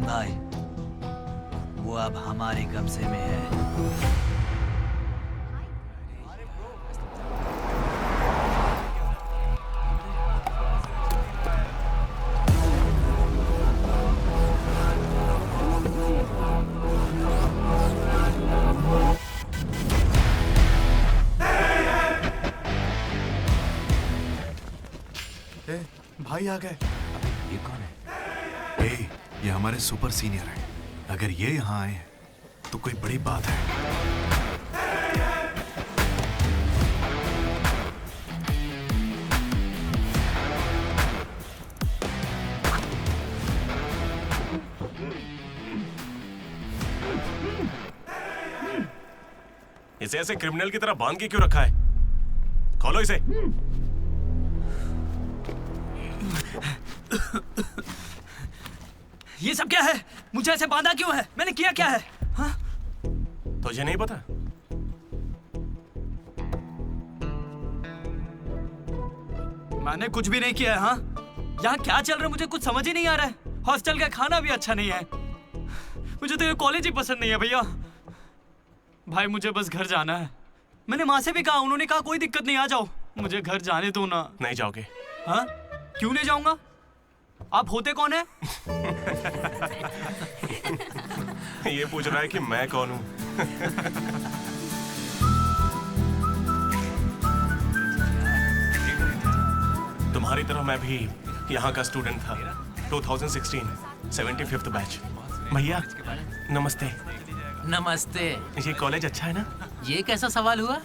भाई, वो अब हमारे कब्जे में है। भाई आ गए। ये कौन है? ये हमारे सुपर सीनियर हैं। अगर ये यहाँ आए हैं तो कोई बड़ी बात है। इसे ऐसे क्रिमिनल की तरह बांध के क्यों रखा है? खोलो इसे। ये सब क्या है? मुझे ऐसे बांधा क्यों है? मैंने किया क्या है? हाँ? तुझे नहीं पता? मैंने कुछ भी नहीं किया है। हाँ? यहाँ क्या चल रहा है मुझे कुछ समझ ही नहीं आ रहा है। हॉस्टल का खाना भी अच्छा नहीं है। मुझे तो ये कॉलेज ही पसंद नहीं है भैया। भाई मुझे बस घर जाना है। मैंने माँ से भी कहा, उन्होंने कहा कोई दिक्कत नहीं, आ जाओ। मुझे घर जाने दो ना। नहीं जाओगे? हाँ? क्यों नहीं जाऊंगा? आप होते कौन है? ये पूछ रहा है कि मैं कौन हूँ। तुम्हारी तरह मैं भी यहाँ का स्टूडेंट था। 2016 75th बैच। भैया नमस्ते। नमस्ते। ये कॉलेज अच्छा है ना? ये कैसा सवाल हुआ?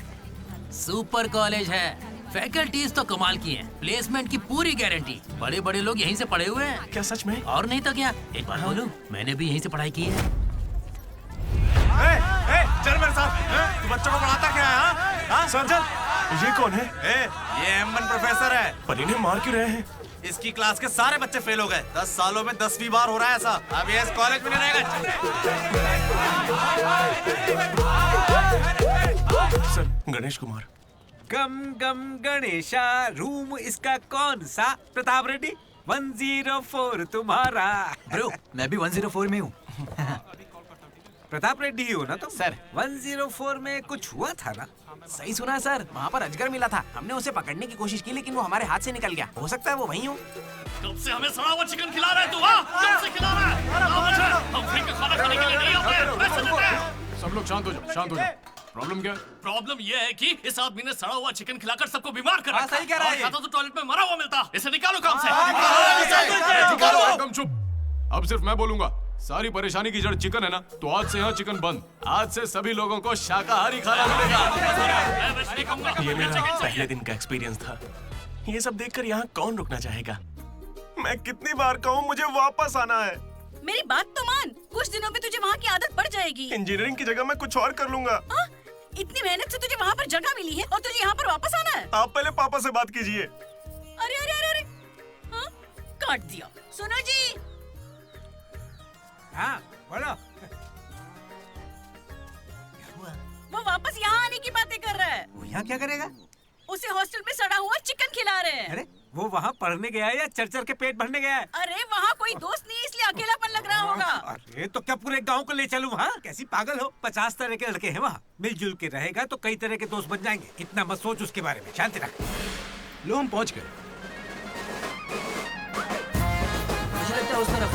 सुपर कॉलेज है। फैकल्टीज तो कमाल की हैं। प्लेसमेंट की पूरी गारंटी। बड़े बड़े लोग यहीं से पढ़े हुए हैं। क्या सच में? और नहीं तो क्या। एक बार बोलूं, मैंने भी यहीं से पढ़ाई की है। चल मेरे साथ। तू बच्चों को पढ़ाता क्या है? हाँ सर चल। ये कौन है? ये M1 प्रोफेसर है। पर इन्हें मार क्यों रहे हैं? इसकी क्लास के सारे बच्चे फेल हो गए। 10 सालों में 10वीं बार हो रहा है ऐसा। अब ये इस कॉलेज में नहीं रहेगा। सर गणेश कुमार। गम गम गणेशा। रूम इसका कौन सा? प्रताप रेड्डी 104 तुम्हारा। ब्रो, मैं भी 104 में हूँ। प्रताप रेड्डी ही हो ना तुम? सर 104 में कुछ हुआ था ना? सही सुना है सर, वहाँ पर अजगर मिला था। हमने उसे पकड़ने की कोशिश की लेकिन वो हमारे हाथ से निकल गया। हो सकता है वो वहीं हो। कब से हमें सड़ा हुआ चिकन खिला रहा है तू? कब से खिला रहा है? हम फ्री का खाना खाने के लिए नहीं आते। पैसे देते हैं। सब लोग शांत हो जाओ, शांत हो जाओ। प्रॉब्लम क्या है? प्रॉब्लम ये है कि इस आदमी ने सड़ा हुआ चिकन खिलाकर सबको बीमार कर रखा। सही कह रहा है। खाता तो टॉयलेट में मरा हुआ मिलता। इसे निकालो काम से। एकदम चुप। अब सिर्फ मैं बोलूंगा। सारी परेशानी की जड़ चिकन है ना, तो आज से यहाँ चिकन बंद। आज से सभी लोगों को शाकाहारी खाना मिलेगा। ये मेरा पहले दिन का एक्सपीरियंस था। ये सब देखकर यहाँ कौन रुकना चाहेगा? मैं कितनी बार कहूँ मुझे वापस आना है। मेरी बात तो मान। कुछ दिनों में तुझे वहाँ की आदत पड़ जाएगी। इंजीनियरिंग की जगह मैं कुछ और कर लूंगा। इतनी मेहनत से तुझे वहाँ पर जगह मिली है और तुझे यहाँ पर वापस आना है? आप पहले पापा से बात कीजिए। अरे अरे अरे अरे, हाँ? काट दिया। सुनो जी। हाँ बोलो। वो वापस यहाँ आने की बातें कर रहा है। वो यहाँ क्या करेगा? उसे हॉस्टल में सड़ा हुआ चिकन खिला रहे हैं। अरे वो वहाँ पढ़ने गया है या चर के पेट भरने गया है? अरे वहाँ कोई दोस्त नहीं, इसलिए अकेलापन लग रहा होगा। अरे तो क्या पूरे गांव को ले चलूं? हाँ कैसी पागल हो? 50 तरह के लड़के हैं वहाँ। मिलजुल के रहेगा तो कई तरह के दोस्त बन जाएंगे। इतना मत सोच उसके बारे में। शांति रख। लो हम पहुँच गए। मुझे लगता है उस तरफ।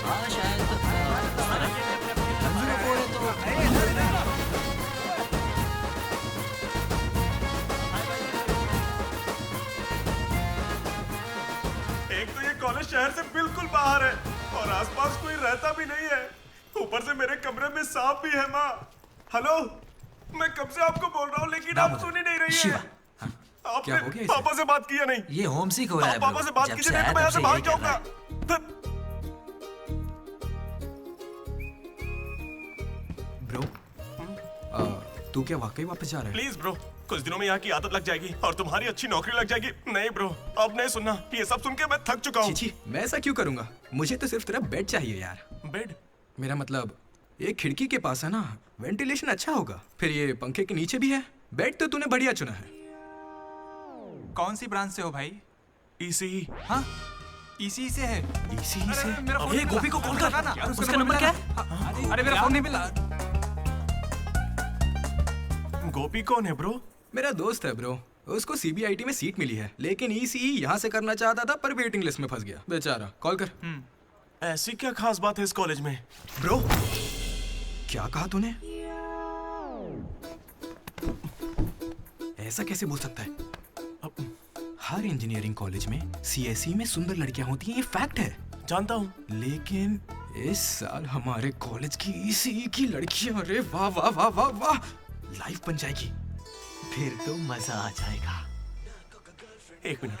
हाँ शायद एक तो ये कॉलेज शहर से बिल्कुल बाहर है और आसपास कोई रहता भी नहीं है। ऊपर से मेरे कमरे में सांप भी है। माँ हेलो, मैं कब से आपको बोल रहा हूँ लेकिन आप सुन ही नहीं रही है। आपने पापा से बात किया नहीं? ये होम सिक हो रहा है। पापा से बात कीजिए नहीं तो मैं यहाँ से भाग जाऊंगा। ब्रो, तू क्या वाकई वापस जा रहा है? प्लीज ब्रो, कुछ दिनों में यहाँ की आदत लग जाएगी और तुम्हारी अच्छी नौकरी लग जाएगी। नहीं ब्रो, अब नहीं सुनना। ये सब सुन के मैं थक चुका हूँ। मैं ऐसा क्यों करूंगा? मुझे तो सिर्फ तेरा बेड चाहिए यार। बेड? मेरा मतलब ये खिड़की के पास है ना, वेंटिलेशन अच्छा होगा। फिर ये पंखे के नीचे भी है। बेड तो तूने बढ़िया चुना है। कौन सी ब्रांच से हो भाई? ईसीई। हाँ इसी से है। इसी से? ये गोपी को कॉल कर। उसका नंबर क्या है? अरे मेरा फोन नहीं मिला। गोपी कौन है ब्रो? मेरा दोस्त है ब्रो। उसको सीबीआईटी में सीट मिली है, लेकिन ईसीई यहाँ से करना चाहता था पर वेटिंग लिस्ट में फंस गया बेचारा। कॉल कर। ऐसी क्या खास बात है इस कॉलेज में? ब्रो क्या कहा तूने? ऐसा कैसे बोल सकता है? हर इंजीनियरिंग कॉलेज में सीएसई में सुंदर लड़कियां होती हैं, ये फैक्ट है। जानता हूँ, लेकिन इस साल हमारे कॉलेज की ईसीई की लड़कियां, अरे वाह वाह वाह वाह वाह, लाइफ बन जाएगी। फिर तो मजा आ जाएगा। एक मिनट।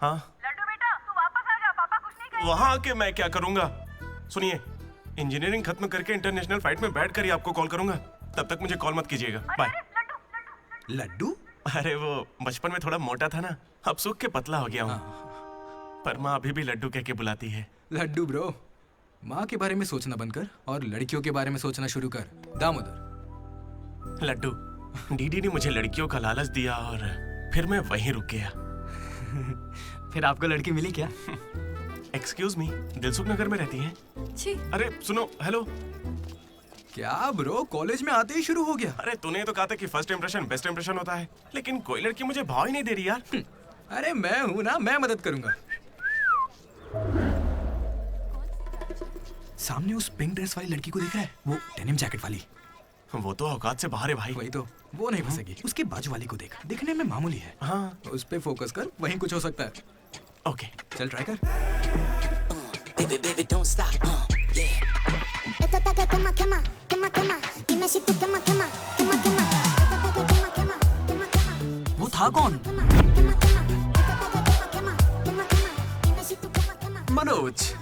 हाँ लड्डू बेटा, तू वापस आ जा, पापा कुछ नहीं कहेंगे। वहां आके मैं क्या करूंगा? सुनिए, इंजीनियरिंग खत्म करके इंटरनेशनल फ्लाइट में बैठ कर ही आपको कॉल करूंगा। तब तक मुझे कॉल मत कीजिएगा। बाय। लड्डू? अरे वो बचपन में थोड़ा मोटा था ना, अब सूख के पतला हो गया हूँ। पर माँ अभी भी लड्डू कह के बुलाती है। लड्डू ब्रो, माँ के बारे में सोचना बंद कर और लड़कियों के बारे में सोचना शुरू कर। दामोदर। लड्डू, डीडी ने मुझे लड़कियों का लालच दिया और फिर मैं वहीं रुक गया। फिर आपको लड़की मिली क्या? एक्सक्यूज मी, दिलसुख नगर में रहती हैं? अरे सुनो, हेलो। क्या ब्रो, कॉलेज में आते ही शुरू हो गया? अरे तूने तो कहा था कि फर्स्ट इंप्रेशन बेस्ट इंप्रेशन होता है, लेकिन कोई लड़की मुझे भाव ही नहीं दे रही यार। अरे मैं हूं ना, मैं मदद करूंगा। सामने उस पिंक ड्रेस वाली लड़की को देख रहा है? वो डेनिम जैकेट वाली। वो तो औकात से बाहर है भाई। वही तो, वो नहीं फंसेगी। उसके बाजू वाली को देख, दिखने में मामूली है। हाँ, उस पे फोकस कर, वहीं कुछ हो सकता है। ओके, चल ट्राई कर। वो था कौन? मनोज,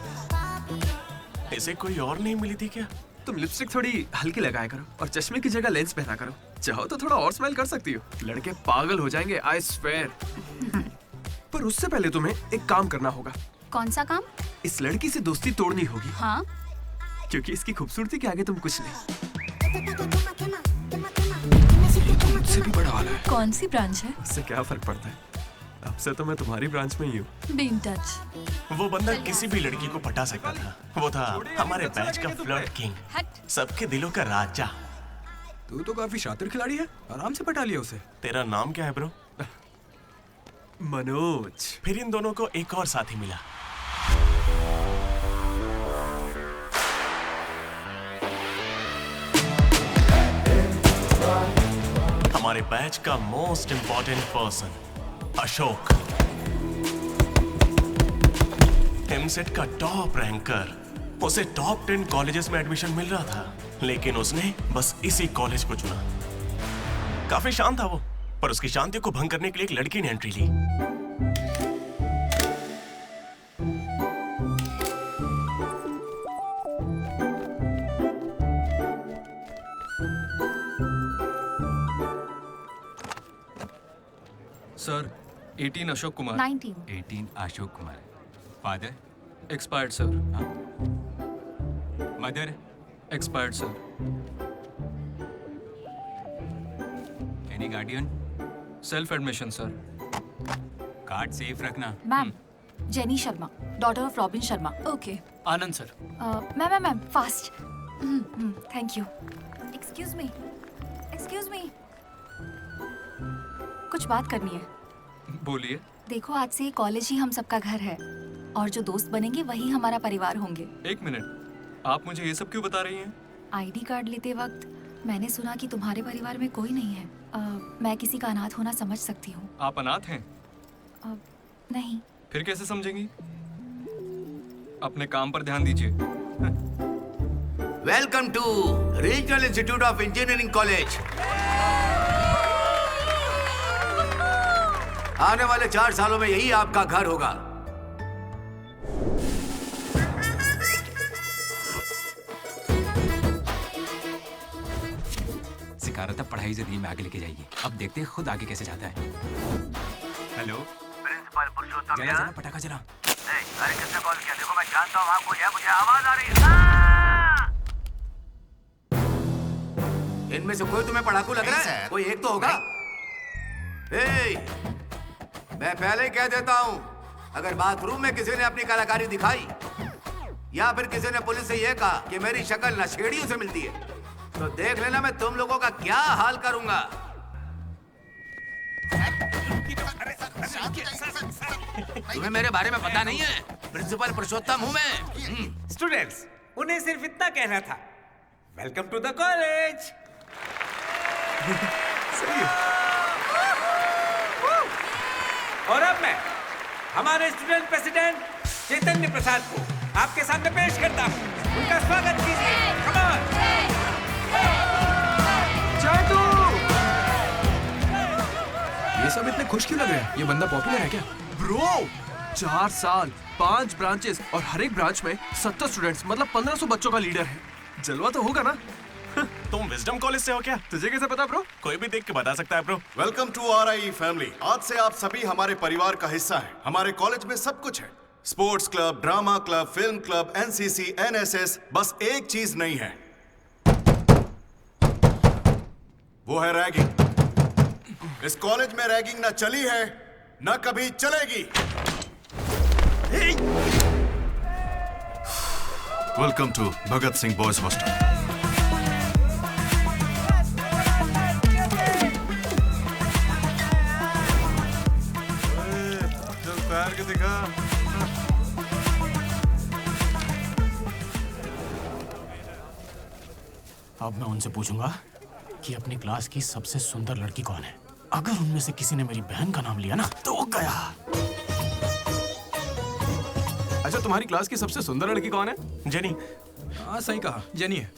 इसे कोई और नहीं मिली थी क्या? तुम लिपस्टिक थोड़ी हल्की लगाया करो और चश्मे की जगह लेंस पहना करो। चाहो तो थोड़ा और स्माइल कर सकती हो, लड़के पागल हो जाएंगे, आई स्वेयर। पर उससे पहले तुम्हें एक काम करना होगा। कौन सा काम? इस लड़की से दोस्ती तोड़नी होगी। हाँ, क्योंकि इसकी खूबसूरती के आगे तुम कुछ नहीं। मुझसे भी बड़ा वाला है। कौन सी ब्रांच है? उससे क्या फर्क पड़ता है, अब से तो मैं तुम्हारी ब्रांच में ही हूँ। Be in touch. वो बंदा किसी भी लड़की को पटा सकता था। वो था हमारे बैच का फ्लर्ट किंग, सबके दिलों का राजा। तू तो काफी शातिर खिलाड़ी है, आराम से पटा लिया उसे। तेरा नाम क्या है ब्रो? मनोज। फिर इन दोनों को एक और साथी मिला। हमारे बैच का most important person Ashok, EAMCET का टॉप रैंकर। उसे टॉप 10 कॉलेजेस में एडमिशन मिल रहा था, लेकिन उसने बस इसी कॉलेज को चुना। काफी शांत था वो, पर उसकी शांति को भंग करने के लिए एक लड़की ने एंट्री ली। Sir, 18 Ashok Kumar. 19 Ashok Kumar. Father? Expired sir. Mother? Expired sir. Any guardian? Self admission sir. Card safe रखना। Ma'am, Jenny Sharma, daughter of Robin Sharma. Okay. Anand sir. Ma'am fast. Thank you. Excuse me, कुछ बात करनी है। बोलिए। देखो, आज से कॉलेज ही हम सबका घर है और जो दोस्त बनेंगे वही हमारा परिवार होंगे। एक मिनट, आप मुझे ये सब क्यों बता रही हैं? आईडी कार्ड लेते वक्त मैंने सुना कि तुम्हारे परिवार में कोई नहीं है। मैं किसी का अनाथ होना समझ सकती हूँ। आप अनाथ हैं? नहीं। फिर कैसे समझेंगी? अपने काम पर ध्यान दीजिए। Welcome to regional institute of engineering college. आने वाले 4 सालों में यही आपका घर होगा। सिखा रहा था पढ़ाई जरिए में आगे लेके जाइए। अब देखते हैं खुद आगे कैसे जाता है। हेलो प्रिंसिपल पुरुषोत्तम, जरा पटाखा जला। अरे किसने कॉल किया? देखो मैं जानता हूँ आपको, यह मुझे आवाज आ रही है। इनमें से कोई तुम्हें पढ़ाकू लग रहा है? कोई एक तो होगा। मैं पहले ही कह देता हूँ, अगर बाथरूम में किसी ने अपनी कलाकारी दिखाई या फिर किसी ने पुलिस से यह कहा कि मेरी शक्ल नशेड़ियों से मिलती है, तो देख लेना मैं तुम लोगों का क्या हाल करूंगा। तुम्हें मेरे बारे में पता नहीं है? प्रिंसिपल पुरुषोत्तम हूँ मैं। स्टूडेंट्स, उन्हें सिर्फ इतना कहना था, वेलकम टू द कॉलेज। और अब मैं हमारे स्टूडेंट प्रेसिडेंट चैतन्य प्रसाद को आपके सामने पेश करता हूँ। उनका स्वागत कीजिए। Come on. ये सब इतने खुश क्यों लग रहे हैं? ये बंदा पॉपुलर है क्या? ब्रो 4 साल 5 ब्रांचेस और हर एक ब्रांच में 70 स्टूडेंट्स, मतलब 1500 बच्चों का लीडर है। जलवा तो होगा ना? तुम विजडम कॉलेज से हो क्या? तुझे कैसे पता ब्रो? कोई भी देख के बता सकता है bro. Welcome to RIE family. आज से आप सभी हमारे परिवार का हिस्सा हैं। हमारे कॉलेज में सब कुछ है, sports club, drama club, film club, NCC, NSS। बस एक चीज नहीं है, वो है रैगिंग। इस कॉलेज में रैगिंग ना चली है, ना कभी चलेगी। Welcome to Bhagat Singh boys hostel. तैयार के दिखा। अब मैं उनसे पूछूंगा कि अपनी क्लास की सबसे सुंदर लड़की कौन है। अगर उनमें से किसी ने मेरी बहन का नाम लिया ना तो वो गया। अच्छा, तुम्हारी क्लास की सबसे सुंदर लड़की कौन है? जेनी। हाँ सही कहा, जेनी है।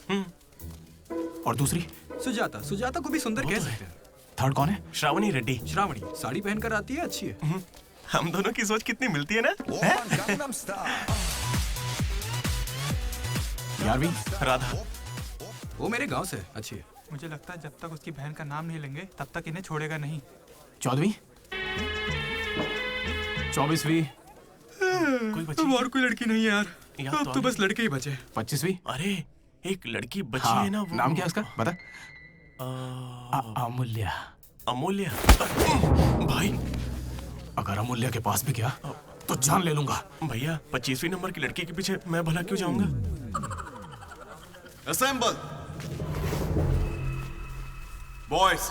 और दूसरी? सुजाता। सुजाता को भी सुंदर कह सकते हैं। थर्ड कौन है? श्रावणी रेड्डी। श्रावणी साड़ी पहनकर आती है, अच्छी है। हम दोनों की सोच कितनी मिलती है ना? यारवी। राधा। वो मेरे गांव से अच्छी है। मुझे लगता है जब तक उसकी बहन का नाम नहीं लेंगे तब तक इन्हें छोड़ेगा नहीं। 14वीं 24वीं और कोई लड़की नहीं है यार। अब तो बस लड़के ही बचे। 25वीं। अरे एक लड़की बची हाँ, है ना वो। नाम क्या है उसका बता? अमूल्य। अमूल्य। भाई अगर अमूल्य के पास भी गया तो जान ले लूंगा। भैया 25वीं नंबर की लड़की के पीछे मैं भला क्यों जाऊंगा? असेंबल। बॉयज,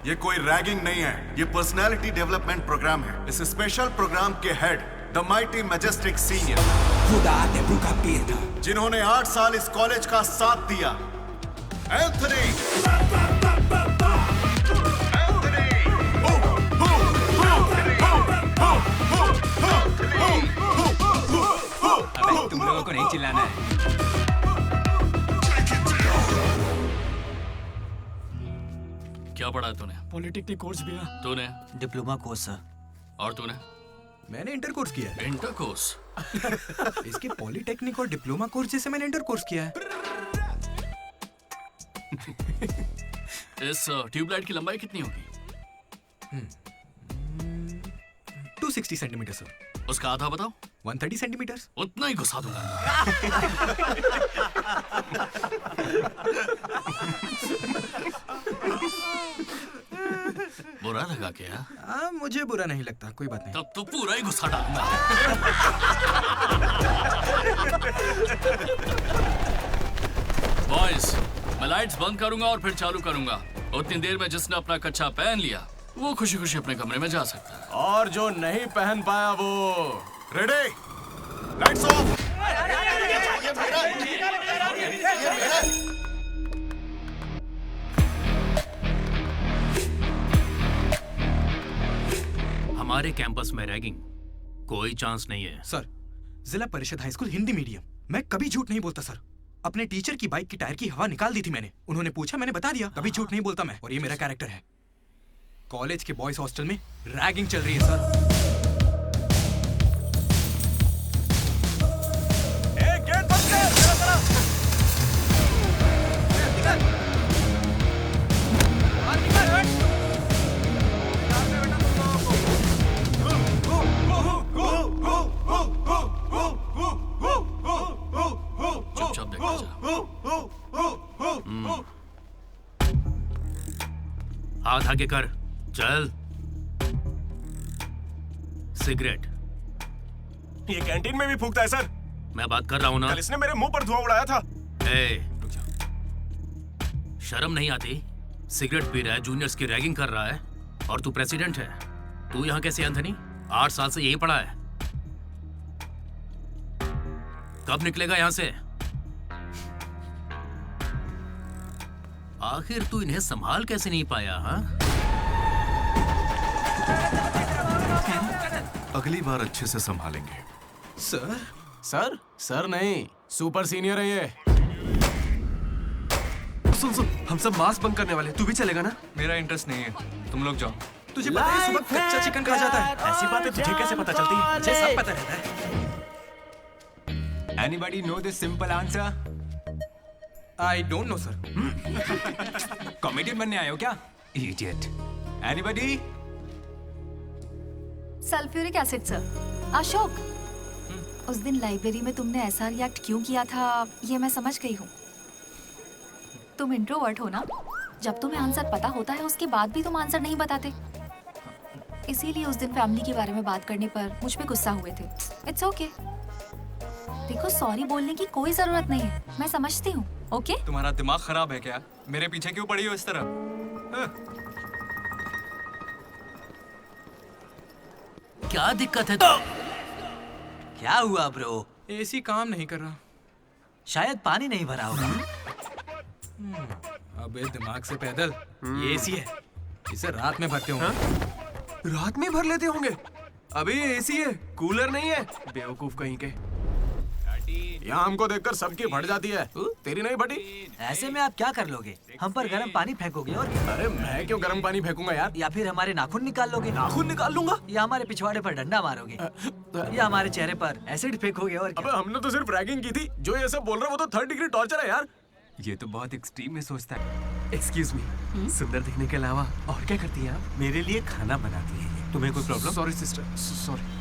ये कोई रैगिंग नहीं है, ये पर्सनालिटी डेवलपमेंट प्रोग्राम है। इस स्पेशल प्रोग्राम के head the mighty majestic senior, खुदा ने भूखा पेट था, जिन्होंने 8 साल इस कॉलेज का साथ दिया, एंथनी। अबे तुम लोगों को नहीं चिल्लाना है। क्या पढ़ा है तूने? पॉलिटेक्निक कोर्स भी है। तूने? Diploma course sir. और तूने? मैंने इंटर कोर्स किया है। Inter course? इसके पॉलिटेक्निक और डिप्लोमा कोर्स जैसे मैंने इंटर कोर्स किया है। इस ट्यूबलाइट की लंबाई कितनी होगी? 260 सेंटीमीटर सर। उसका आधा बताओ। 130 सेंटीमीटर। उतना ही घुसा दूंगा। बुरा लगा क्या? मुझे बुरा नहीं लगता, कोई बात नहीं। तब तो पूरा ही घुसा डालूंगा। बॉयज, मैं लाइट्स बंद करूंगा और फिर चालू करूंगा। उतनी देर में जिसने अपना कच्छा पहन लिया वो खुशी खुशी अपने कमरे में जा सकता है। और जो नहीं पहन पाया वो रेडी, लाइट्स ऑफ। हमारे कैंपस में रैगिंग कोई चांस नहीं है सर। जिला परिषद हाई स्कूल हिंदी मीडियम, मैं कभी झूठ नहीं बोलता सर। अपने टीचर की बाइक की टायर की हवा निकाल दी थी मैंने। उन्होंने पूछा, मैंने बता दिया। कभी झूठ नहीं बोलता मैं, और ये मेरा कैरेक्टर है। कॉलेज के बॉयज हॉस्टल में रैगिंग चल रही है सर। चुपचाप देखते जा। हाथ आगे कर, चल। सिगरेट। ये कैंटीन में भी फूकता है सर। मैं बात कर रहा हूँ ना। कल इसने मेरे मुंह पर धुआं उड़ाया था। शर्म नहीं आती? सिगरेट पी रहा है, जूनियर्स की रैगिंग कर रहा है, और तू प्रेसिडेंट है। तू यहाँ कैसे एंथनी? 8 साल से यही पढ़ा है। कब निकलेगा यहाँ से? आखिर तू इन्हें संभाल कैसे नहीं पाया? हाँ, अगली बार अच्छे से संभालेंगे। सर? सर? सर नहीं, सुपर सीनियर है ये। सुन सुन, हम सब मास बंक करने वाले, तू भी चलेगा ना? मेरा इंटरेस्ट नहीं है, तुम लोग जाओ। तुझे पता है सुबह कच्चा चिकन खा जाता है? ऐसी बातें तुझे कैसे पता चलती है? मुझे सब पता रहता है। Anybody know the simple answer? I don't know, sir. Comedian बनने आए हो क्या? Idiot. Anybody? Sulphuric acid sir. Ashok, उस दिन लाइब्रेरी में तुमने ऐसा रिएक्ट क्यों किया था, ये मैं समझ गई हूँ। तुम इंट्रोवर्ट हो ना? जब तुम्हें आंसर पता होता है उसके बाद भी तुम आंसर नहीं बताते। इसीलिए उस दिन फैमिली के बारे में बात करने पर मुझ पे गुस्सा हुए थे। It's okay. देखो, सॉरी बोलने की कोई जरूरत नहीं है, मैं समझती हूँ। ओके? तुम्हारा दिमाग खराब है क्या? मेरे पीछे क्यों पड़ी हो इस तरह? क्या दिक्कत है? क्या हुआ ब्रो? एसी काम नहीं कर रहा। शायद पानी नहीं भरा होगा। अबे दिमाग से पैदल, ये एसी है, इसे रात में भरते होंगे। रात में भर लेते होंगे? अबे ये एसी है, कूलर नहीं है। बेवकूफ कहीं के। यहाँ हमको देखकर सबकी फट जाती है, तेरी नहीं फटी? ऐसे में आप क्या कर लोगे? हम पर गर्म पानी फेंकोगे और क्या? अरे मैं क्यों गर्म पानी फेंकूंगा यार? या फिर हमारे नाखून निकाल लोगे? नाखून निकाल लूंगा? या हमारे पिछवाड़े पर डंडा मारोगे? या हमारे चेहरे पर एसिड फेंकोगे और क्या? अबे हमने तो सिर्फ रैगिंग की थी, जो ये सब बोल रहा है वो तो 3rd डिग्री टॉर्चर है यार। ये तो बहुत एक्सट्रीम में सोचता है। एक्सक्यूज मी, सुंदर दिखने के अलावा और क्या करती हैं आप? मेरे लिए खाना बनाती है। तुम्हें कोई problem? Sorry sister, sorry.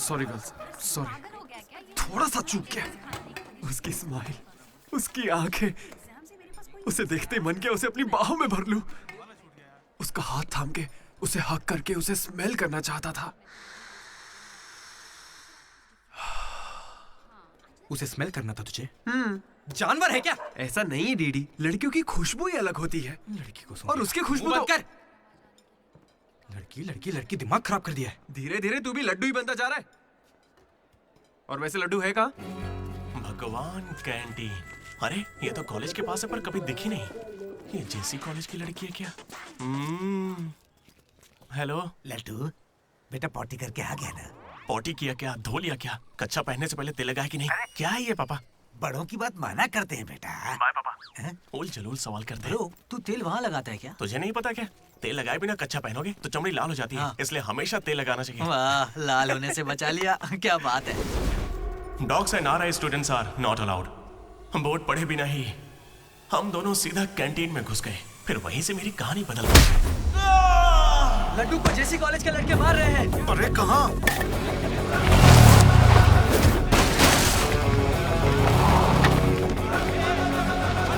Sorry girls, sorry. थोड़ा सा चूक गया। उसकी स्माइल, उसकी आंखें, उसे देखते ही मन किया उसे अपनी बाहों में भर लूं। उसका हाथ थाम के उसे हक करके उसे स्मेल करना चाहता था। उसे स्मेल करना था तुझे? जानवर है क्या? ऐसा नहीं है डीडी, लड़कियों की खुशबू ही अलग होती है। लड़की को और उसकी खुशबू बंद कर। लड़की दिमाग खराब कर दिया है। धीरे धीरे तू भी लड्डू ही बनता जा रहा है। और वैसे लड्डू है कहाँ? भगवान, कैंटीन। अरे ये तो कॉलेज के पास है पर कभी दिखी नहीं। ये जेसी कॉलेज की लड़की है क्या? हेलो लड्डू, बेटा पॉटी करके आ गया ना? पॉटी किया क्या? धो लिया क्या? कच्चा पहनने से पहले तेल लगाया कि नहीं? क्या है ये पापा? बड़ों की बात माना करते हैं बेटा। बाय पापा। उल जलूल सवाल करते हैं। तू तेल वहाँ लगाता है क्या? तुझे नहीं पता क्या? तेल लगाए बिना कच्चा पहनोगे तो चमड़ी लाल हो जाती है, इसलिए हमेशा तेल लगाना चाहिए। वाह, लाल होने से बचा लिया। क्या बात है। Dogs and RI students are not allowed. हम बोर्ड पढ़े बिना ही हम दोनों सीधा कैंटीन में घुस गए, फिर वहीं से मेरी कहानी बदल गई। लड्डू को जेसी कॉलेज के लड़के मार रहे हैं। अरे कहाँ?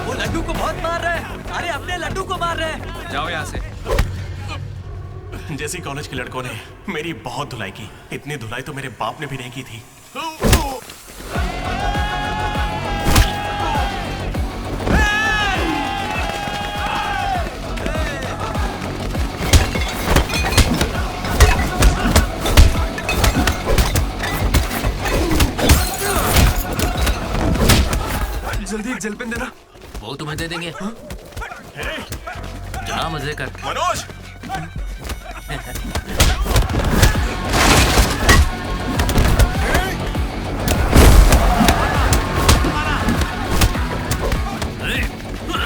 वो लड्डू को बहुत मार रहे हैं। अरे अपने लड्डू को मार रहे हैं। जाओ यहाँ से। जेसी कॉलेज के लड़कों ने मेरी बहुत धुलाई की। इतनी धुलाई तो मेरे बाप ने भी नहीं की थी। जल्दी एक जेल पेन देना। वो तुम्हें दे देंगे। जा मजे कर। मनोज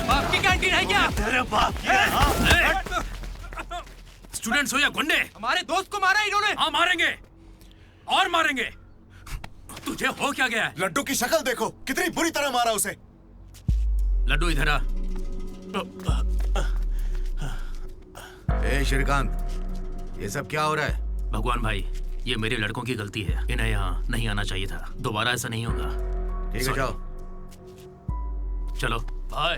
बाप की कैंटीन है क्या? तेरे बाप की है, हाँ? स्टूडेंट्स हो या गुंडे, हमारे दोस्त को मारा इन्होंने। हाँ मारेंगे और मारेंगे। तुझे हो क्या गया है? लड्डू की शक्ल देखो, कितनी बुरी तरह मारा उसे। लड्डू इधर आ। ए श्रीकांत, ये सब क्या हो रहा है? भगवान भाई, ये मेरे लड़कों की गलती है। इन्हें यहाँ नहीं आना चाहिए था। दोबारा ऐसा नहीं होगा। ठीक है, जाओ। चलो भाई,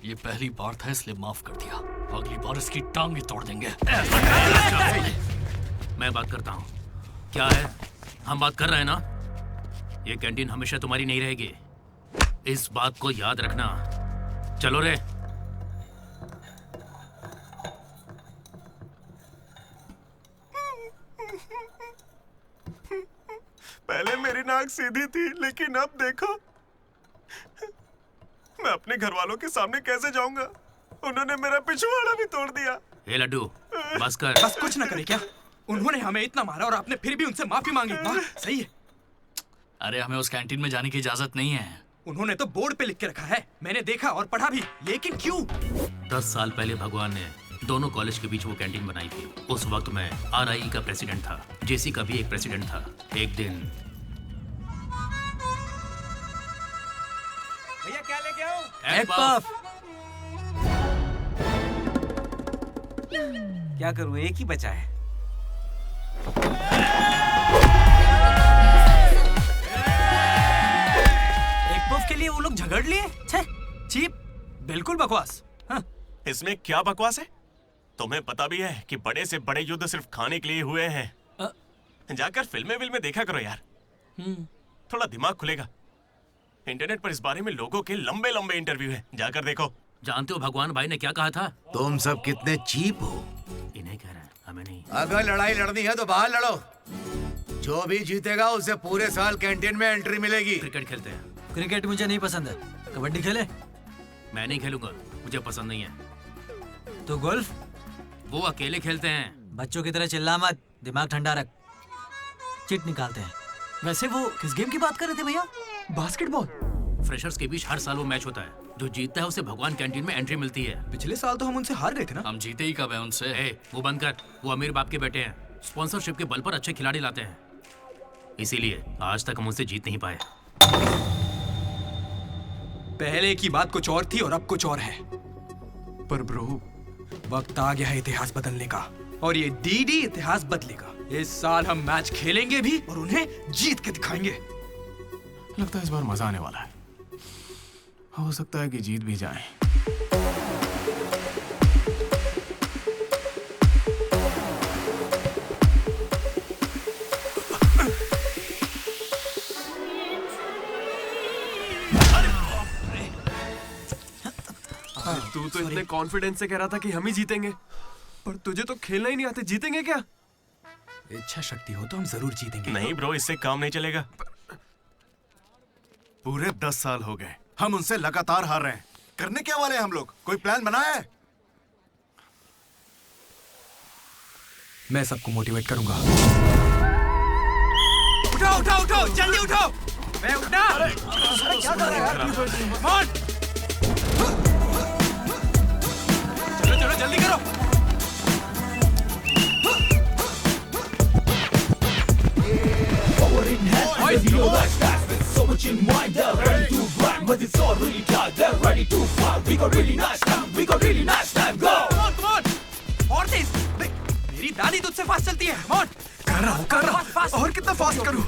ये पहली बार था इसलिए माफ कर दिया। अगली बार इसकी टांग ही तोड़ देंगे। मैं बात करता हूँ। क्या है, हम बात कर रहे हैं ना? ये कैंटीन हमेशा तुम्हारी नहीं रहेगी, इस बात को याद रखना। चलो रे। पहले मेरी नाक सीधी थी, लेकिन अब देखो, मैं अपने घर वालों के सामने कैसे जाऊंगा? उन्होंने मेरा पिछवाड़ा भी तोड़ दिया। ए लड्डू, बस कर। बस कुछ ना करे क्या? उन्होंने हमें इतना मारा और आपने फिर भी उनसे माफी मांगी। वाह, सही है। अरे हमें उस कैंटीन में जाने की इजाजत नहीं है। उन्होंने तो बोर्ड पे लिख के रखा है, मैंने देखा और पढ़ा भी, लेकिन क्यों? 10 साल पहले भगवान ने दोनों कॉलेज के बीच वो कैंटीन बनाई थी। उस वक्त मैं RIE का प्रेसिडेंट था, JC का भी एक प्रेसिडेंट था। एक दिन भैया क्या लेके आओ? Egg puff. क्या करूं, एक ही बचा है। एक पफ के लिए वो लोग झगड़ लिए? छे, चीप, बिल्कुल बकवास। हाँ। इसमें क्या बकवास है? तुम्हें पता भी है कि बड़े से बड़े युद्ध सिर्फ खाने के लिए हुए हैं। जाकर फिल्में देखा करो यार, थोड़ा दिमाग खुलेगा। इंटरनेट पर इस बारे में लोगों के लंबे लंबे इंटरव्यू हैं, जाकर देखो। जानते हो भगवान भाई ने क्या कहा था? तुम सब कितने चीप हो। इन्हें कह रहे हैं, हमें नहीं। अगर लड़ाई लड़नी है तो बाहर लड़ो। जो भी जीतेगा उसे पूरे साल कैंटीन में एंट्री मिलेगी। क्रिकेट खेलते हैं। क्रिकेट मुझे नहीं पसंद है। कबड्डी खेले? मैं नहीं खेलूंगा, मुझे पसंद नहीं है। तो गोल्फ? वो अकेले खेलते हैं। बच्चों की तरह चिल्ला मत, दिमाग ठंडा रख। चिट निकालते हैं। वैसे वो किस गेम की बात कर रहे थे भैया? बास्केटबॉल। फ्रेशर्स के बीच हर साल वो मैच होता है। जो जीतता है उसे भगवान कैंटीन में एंट्री मिलती है। पिछले साल तो हम उनसे हार गए थे ना। हम जीते ही कब है उनसे? वो बंद कर। वो अमीर बाप के बेटे हैं, स्पॉन्सरशिप के बल पर अच्छे खिलाड़ी लाते हैं, इसीलिए आज तक हम उनसे जीत नहीं पाए। पहले की बात कुछ और थी और अब कुछ और है। पर ब्रो, वक्त आ गया है इतिहास बदलने का, और ये DD इतिहास बदलेगा। इस साल हम मैच खेलेंगे भी और उन्हें जीत के दिखाएंगे। लगता है इस बार मजा आने वाला है। हो सकता है कि जीत भी जाए। तू तो इतने कॉन्फिडेंस से कह रहा था कि हम ही जीतेंगे, पर तुझे तो खेलना ही नहीं आते। जीतेंगे क्या? इच्छा शक्ति हो तो हम जरूर जीतेंगे। नहीं ब्रो, इससे काम नहीं चलेगा। पूरे 10 साल हो गए हम उनसे लगातार हार रहे हैं। करने क्या वाले हैं हम लोग? कोई प्लान बनाया है? मैं सबको मोटिवेट करूंगा। उठो उठो उठो, जल्दी उठो। मैं उठना। क्या कर रहे हैं यार? चलो चलो जल्दी करो। मेरी दादी तुझसे फास्ट चलती है। कर रहा हूँ। और कितना फास्ट करूँ?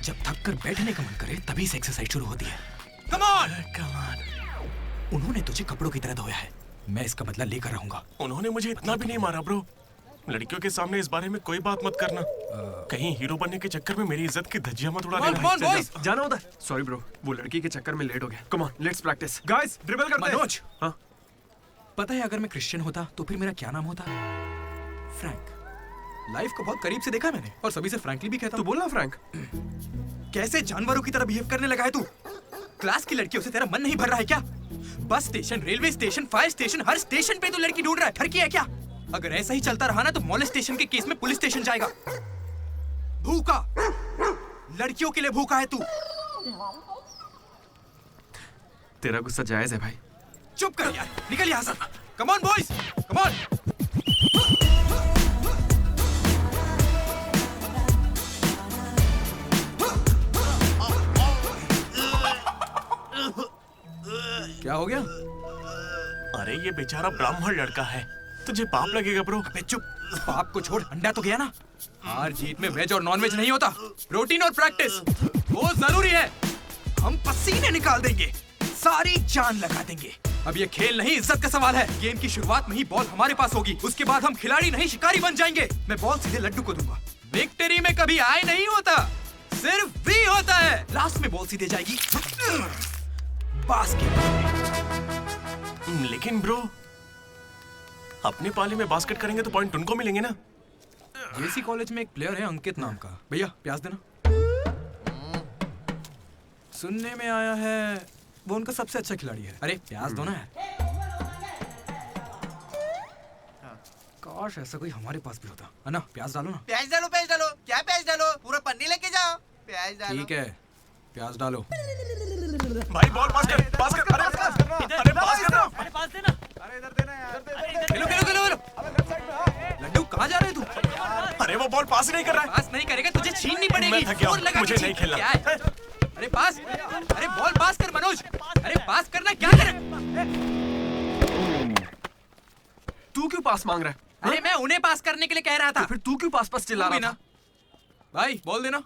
जब थक कर बैठने का मन करे तभी से एक्सरसाइज शुरू होती है। Come on. उन्होंने तुझे कपड़ों की तरह धोया है, मैं इसका बदला लेकर रहूंगा। उन्होंने मुझे इतना भी नहीं मारा ब्रो। लड़कियों के सामने इस बारे में कोई बात मत करना। कहीं हीरो बनने के चक्कर में मेरी इज्जत की धज्जियां मत उड़ा देना। जाना होता है। सॉरी ब्रो, वो लड़की के चक्कर में लेट हो गया। Come on, let's practise. Guys, dribble करते हैं। मनोज, हाँ? पता है अगर मैं क्रिश्चियन होता तो फिर मेरा क्या नाम होता? फ्रैंक। लाइफ को बहुत करीब से देखा मैंने और सभी से फ्रैंकली भी कहता हूं। तू बोलना फ्रैंक। कैसे जानवरों की तरह बिहेव करने लगा है तू? क्लास की लड़कियों से तेरा मन नहीं भर रहा है क्या? Bus station, railway station, fire station, हर स्टेशन पे तू लड़की ढूंढ रहा है। ठरकी है क्या? अगर ऐसा ही चलता रहा ना तो मोलेस्टेशन के केस में पुलिस स्टेशन जाएगा। भूखा, लड़कियों के लिए भूखा है तू। तेरा गुस्सा जायज है भाई। चुप कर यार, निकल यहाँ से। Come on boys, come on. क्या हो गया? अरे ये बेचारा ब्राह्मण लड़का है, तुझे पाप लगेगा ब्रो। अबे चुप, पाप को छोड़, अंडा तो गया ना। हार जीत में वेज और नॉन वेज नहीं होता, प्रोटीन और प्रैक्टिस वो जरूरी है। हम पसीने निकाल देंगे, सारी जान लगा देंगे। अब ये खेल नहीं, इज्जत का सवाल है। गेम की शुरुआत में ही बॉल हमारे पास होगी, उसके बाद हम खिलाड़ी नहीं शिकारी बन जाएंगे। मैं बॉल सीधे लड्डू को दूंगा। विक्ट्री में कभी आए नहीं होता, सिर्फ वी होता है। लास्ट में बॉल सीधे जाएगी बास्केट। लेकिन ब्रो, अपने पाले में बास्केट करेंगे तो पॉइंट उनको मिलेंगे ना। जेसी कॉलेज में एक प्लेयर है अंकित नाम का। भैया प्याज देना। सुनने में आया है वो उनका सबसे अच्छा खिलाड़ी है। अरे प्याज दो ना यार। काश ऐसा कोई हमारे पास भी होता है ना। प्याज डालो ना। प्याज डालो, प्याज डालो। क्या प्याज डालो? पूरा पन्नी लेके जाओ। प्याज डालो। ठीक है, प्याज डालो। भाई बॉल पास कर, पास कर। अरे पास कर, अरे पास कर, अरे पास देना। अरे इधर देना यार। खेलो खेलो खेलो खेलो। लड्डू कहाँ जा रहे तू? अरे वो बॉल पास ही नहीं कर रहा है। पास नहीं करेगा तुझे छीननी पड़ेगी। मैं थक गया हूं, जोर लगा के मुझे नहीं छीन। खेलना। क्या है? अरे पास, अरे बॉल पास कर मनोज। अरे पास करना, क्या कर? तू क्यों पास मांग रहा है? अरे मैं उन्हें पास करने के लिए कह रहा था। तो फिर तू क्यों पास पास चिल्ला रहा था? भाई बॉल देना।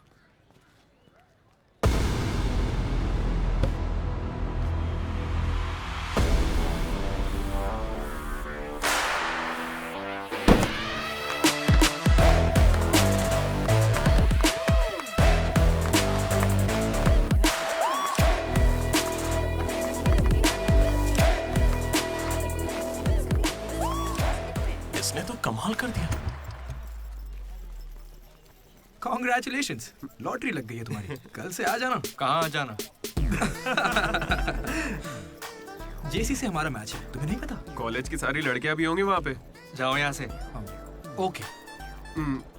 इसने तो कमाल कर दिया। कॉन्ग्रेचुलेशंस, लॉटरी लग गई है तुम्हारी। कल से आ जाना। कहाँ आ जाना? जेसी से हमारा मैच है, तुम्हें नहीं पता? कॉलेज की सारी लड़कियां भी होंगी वहाँ पे। जाओ यहाँ से। Okay,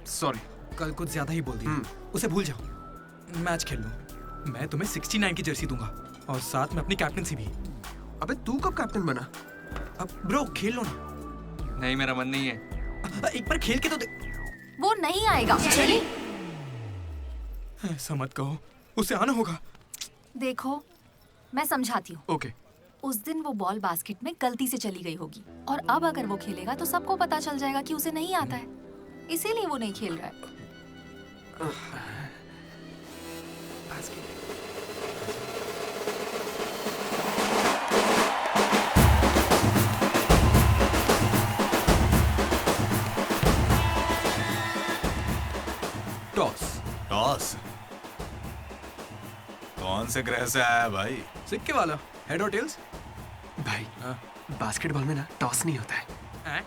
sorry. कल कुछ ज्यादा ही बोल दिया। उसे भूल जाओ, मैच खेल लो। मैं तुम्हें 69 की जर्सी दूंगा और साथ में अपनी कैप्टनसी भी। अबे तू कब कैप्टन बना? अब ब्रो खेल लो ना। नहीं, मेरा मन नहीं है। एक बार खेल के तो वो नहीं आएगा। चलिए। ऐसा मत कहो, उसे आना होगा। देखो मैं समझाती हूँ। ओके। उस दिन वो बॉल बास्केट में गलती से चली गई होगी और अब अगर वो खेलेगा तो सबको पता चल जाएगा कि उसे नहीं आता है, इसीलिए वो नहीं खेल रहा है। टॉस। टॉस? कौन से ग्रह से आया भाई? सिक्के वाला, हेड और टेल्स। भाई बास्केटबॉल में ना टॉस नहीं होता है।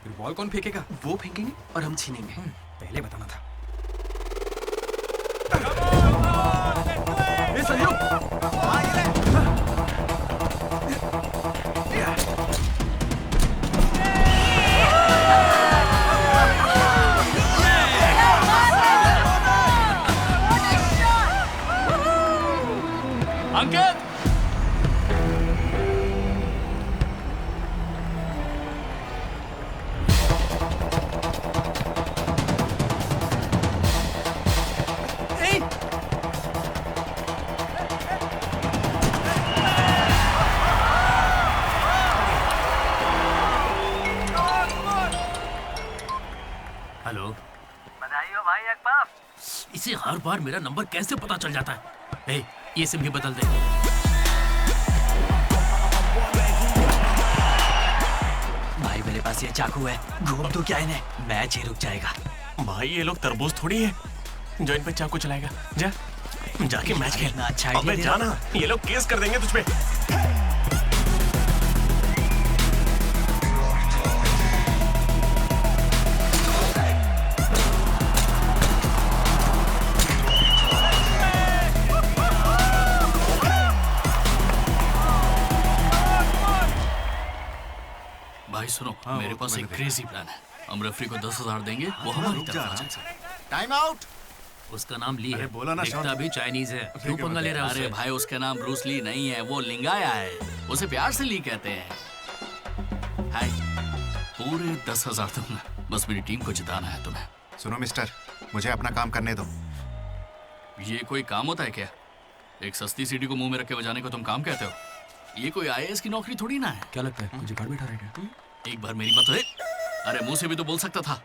फिर बॉल कौन फेंकेगा? वो फेंकेंगे और हम छीनेंगे। पहले बताना था। ये सही हो। अंकित! हेलो, बधाई हो भाई अकबर। इसे हर बार मेरा नंबर कैसे पता चल जाता है? ए, ये सिम भी बदल दे। भाई मेरे पास ये चाकू है, घूम तू क्या इन्हें, मैच ही रुक जाएगा। भाई ये लोग तरबूज थोड़ी है जो इन पे चाकू चलाएगा। जा जाके मैच खेल। अच्छा अबे जाना, ये लोग केस कर देंगे तुझ पे। सुनो मेरे पास एक क्रेजी प्लान है। हम रेफरी को 10,000 देंगे, वो हमारी तरफ आ जाए। Time out. उसका नाम ली है, बोला ना दिखता भी चाइनीज है। क्यों पंगा ले रहा है? अरे भाई उसका नाम ब्रूस ली नहीं है, वो लिंगाया है। उसे प्यार से ली कहते हैं। हाय, पूरे 10,000 दूंगा, बस मेरी टीम को जिताना है तुम्हें। सुनो मिस्टर, मुझे अपना काम करने दो। ये कोई काम होता है क्या? एक सस्ती सीढ़ी को मुंह में रख के बजाने को तुम काम कहते हो? ये कोई IAS की नौकरी थोड़ी ना है। क्या लगता है मुझे घर बैठा रहेगा? एक बार मेरी बात तो अरे मुंह से भी तो बोल सकता था।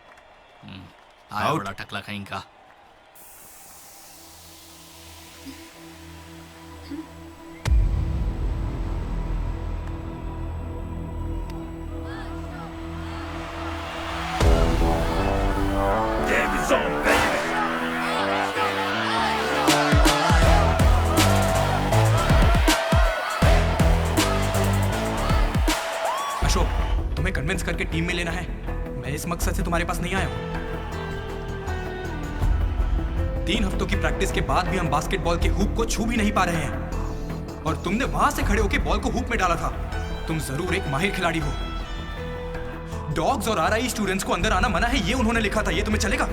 आया बड़ा टकला कहीं का। अशोक, तुम्हें कन्विंस करके टीम में लेना है। मैं इस मकसद से तुम्हारे पास नहीं आया हूं। 3 हफ्तों की प्रैक्टिस के बाद भी हम बास्केटबॉल के हुप को छू भी नहीं पा रहे हैं, और तुमने वहां से खड़े होकर बॉल को हुप में डाला था। तुम जरूर एक माहिर खिलाड़ी हो। डॉग्स और RI स्टूडेंट्स को अंदर आना मना है, ये उन्होंने लिखा था। ये तुम्हें चलेगा?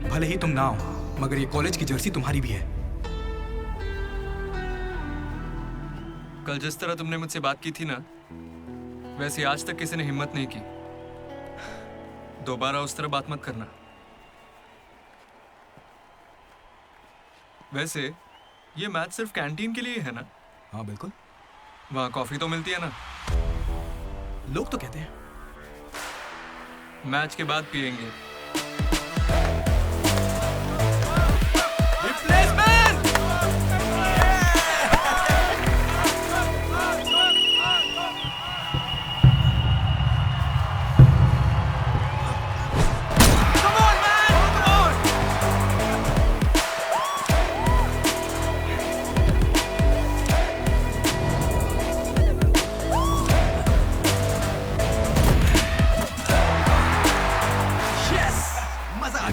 भले ही तुम ना हो, मगर ये कॉलेज की जर्सी तुम्हारी भी है। कल जिस तरह तुमने मुझसे बात की थी ना, वैसे आज तक किसी ने हिम्मत नहीं की। दोबारा उस तरह बात मत करना। वैसे ये मैच सिर्फ कैंटीन के लिए है ना? हाँ बिल्कुल। वहाँ कॉफी तो मिलती है ना? लोग तो कहते हैं। मैच के बाद पियेंगे।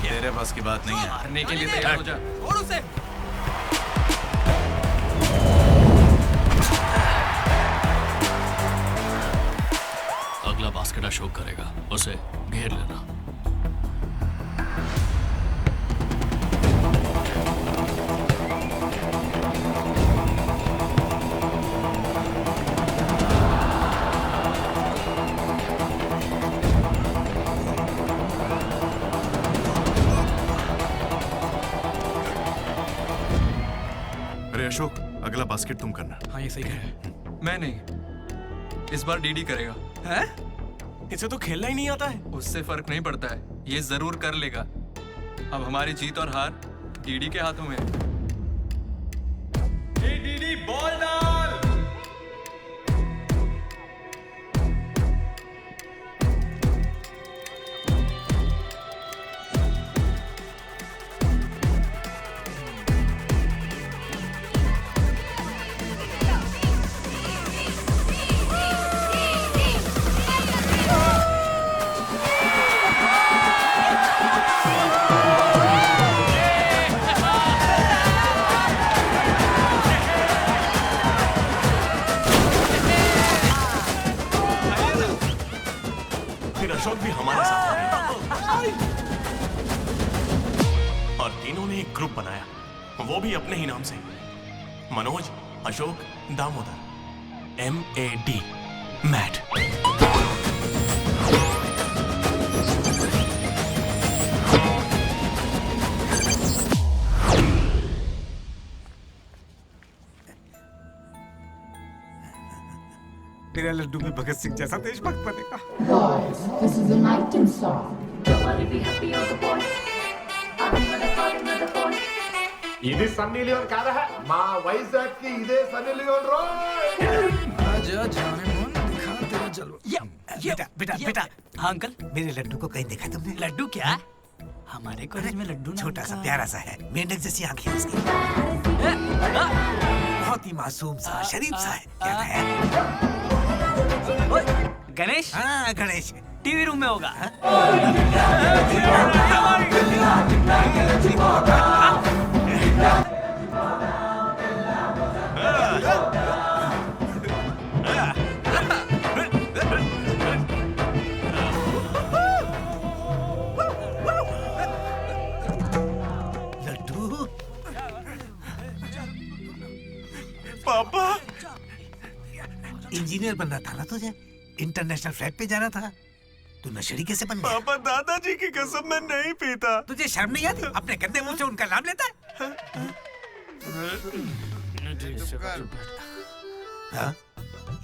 तेरे बस की बात नहीं है। मारने के लिए तैयार हो जा। छोड़ उसे। अगला बास्केट अशोक करेगा, उसे घेर लेना। अरे अशोक, अगला बास्केट तुम करना। हाँ ये सही कह रहे हैं। मैं नहीं, इस बार डीडी करेगा। हैं? इसे तो खेलना ही नहीं आता है। उससे फर्क नहीं पड़ता है, ये जरूर कर लेगा। अब हमारी जीत और हार डीडी के हाथों में है। डीडी बॉल डाल। अशोक भी हमारे साथ है। और तीनों ने एक ग्रुप बनाया, वो भी अपने ही नाम से। मनोज, अशोक, दामोदर। MAD, Matt. मेरा लड्डू भी भगत सिंह जैसा देशभक्त बनेगा। Boys, this is a night in song. Nobody be happy on the boys. ఇది సన్నీ లియోన్ కాదా మా వైజాగ్ కి ఇదే సన్నీ లియోన్ రోయ్ आजा जाने मन दिखा तेरा जलवा। बेटा बेटा बेटा। हाँ अंकल, मेरे लड्डू को कहीं देखा तुमने? लड्डू क्या? हमारे कॉलेज में लड्डू नाम छोटा सा का- प्यारा सा है, मेंढक जैसी आंखें उसकी, बहुत ही मासूम सा, शरीफ सा है। क्या है? गणेश? हाँ गणेश। टीवी रूम में होगा। पापा इंजीनियर बनना था ना तुझे, इंटरनेशनल फ्लाइट पे जाना था, तू नशेड़ी कैसे बन गया? पापा दादाजी की कसम मैं नहीं पीता। तुझे शर्म नहीं आती? अपने गंदे मुंह से उनका नाम लेता है? हाँ?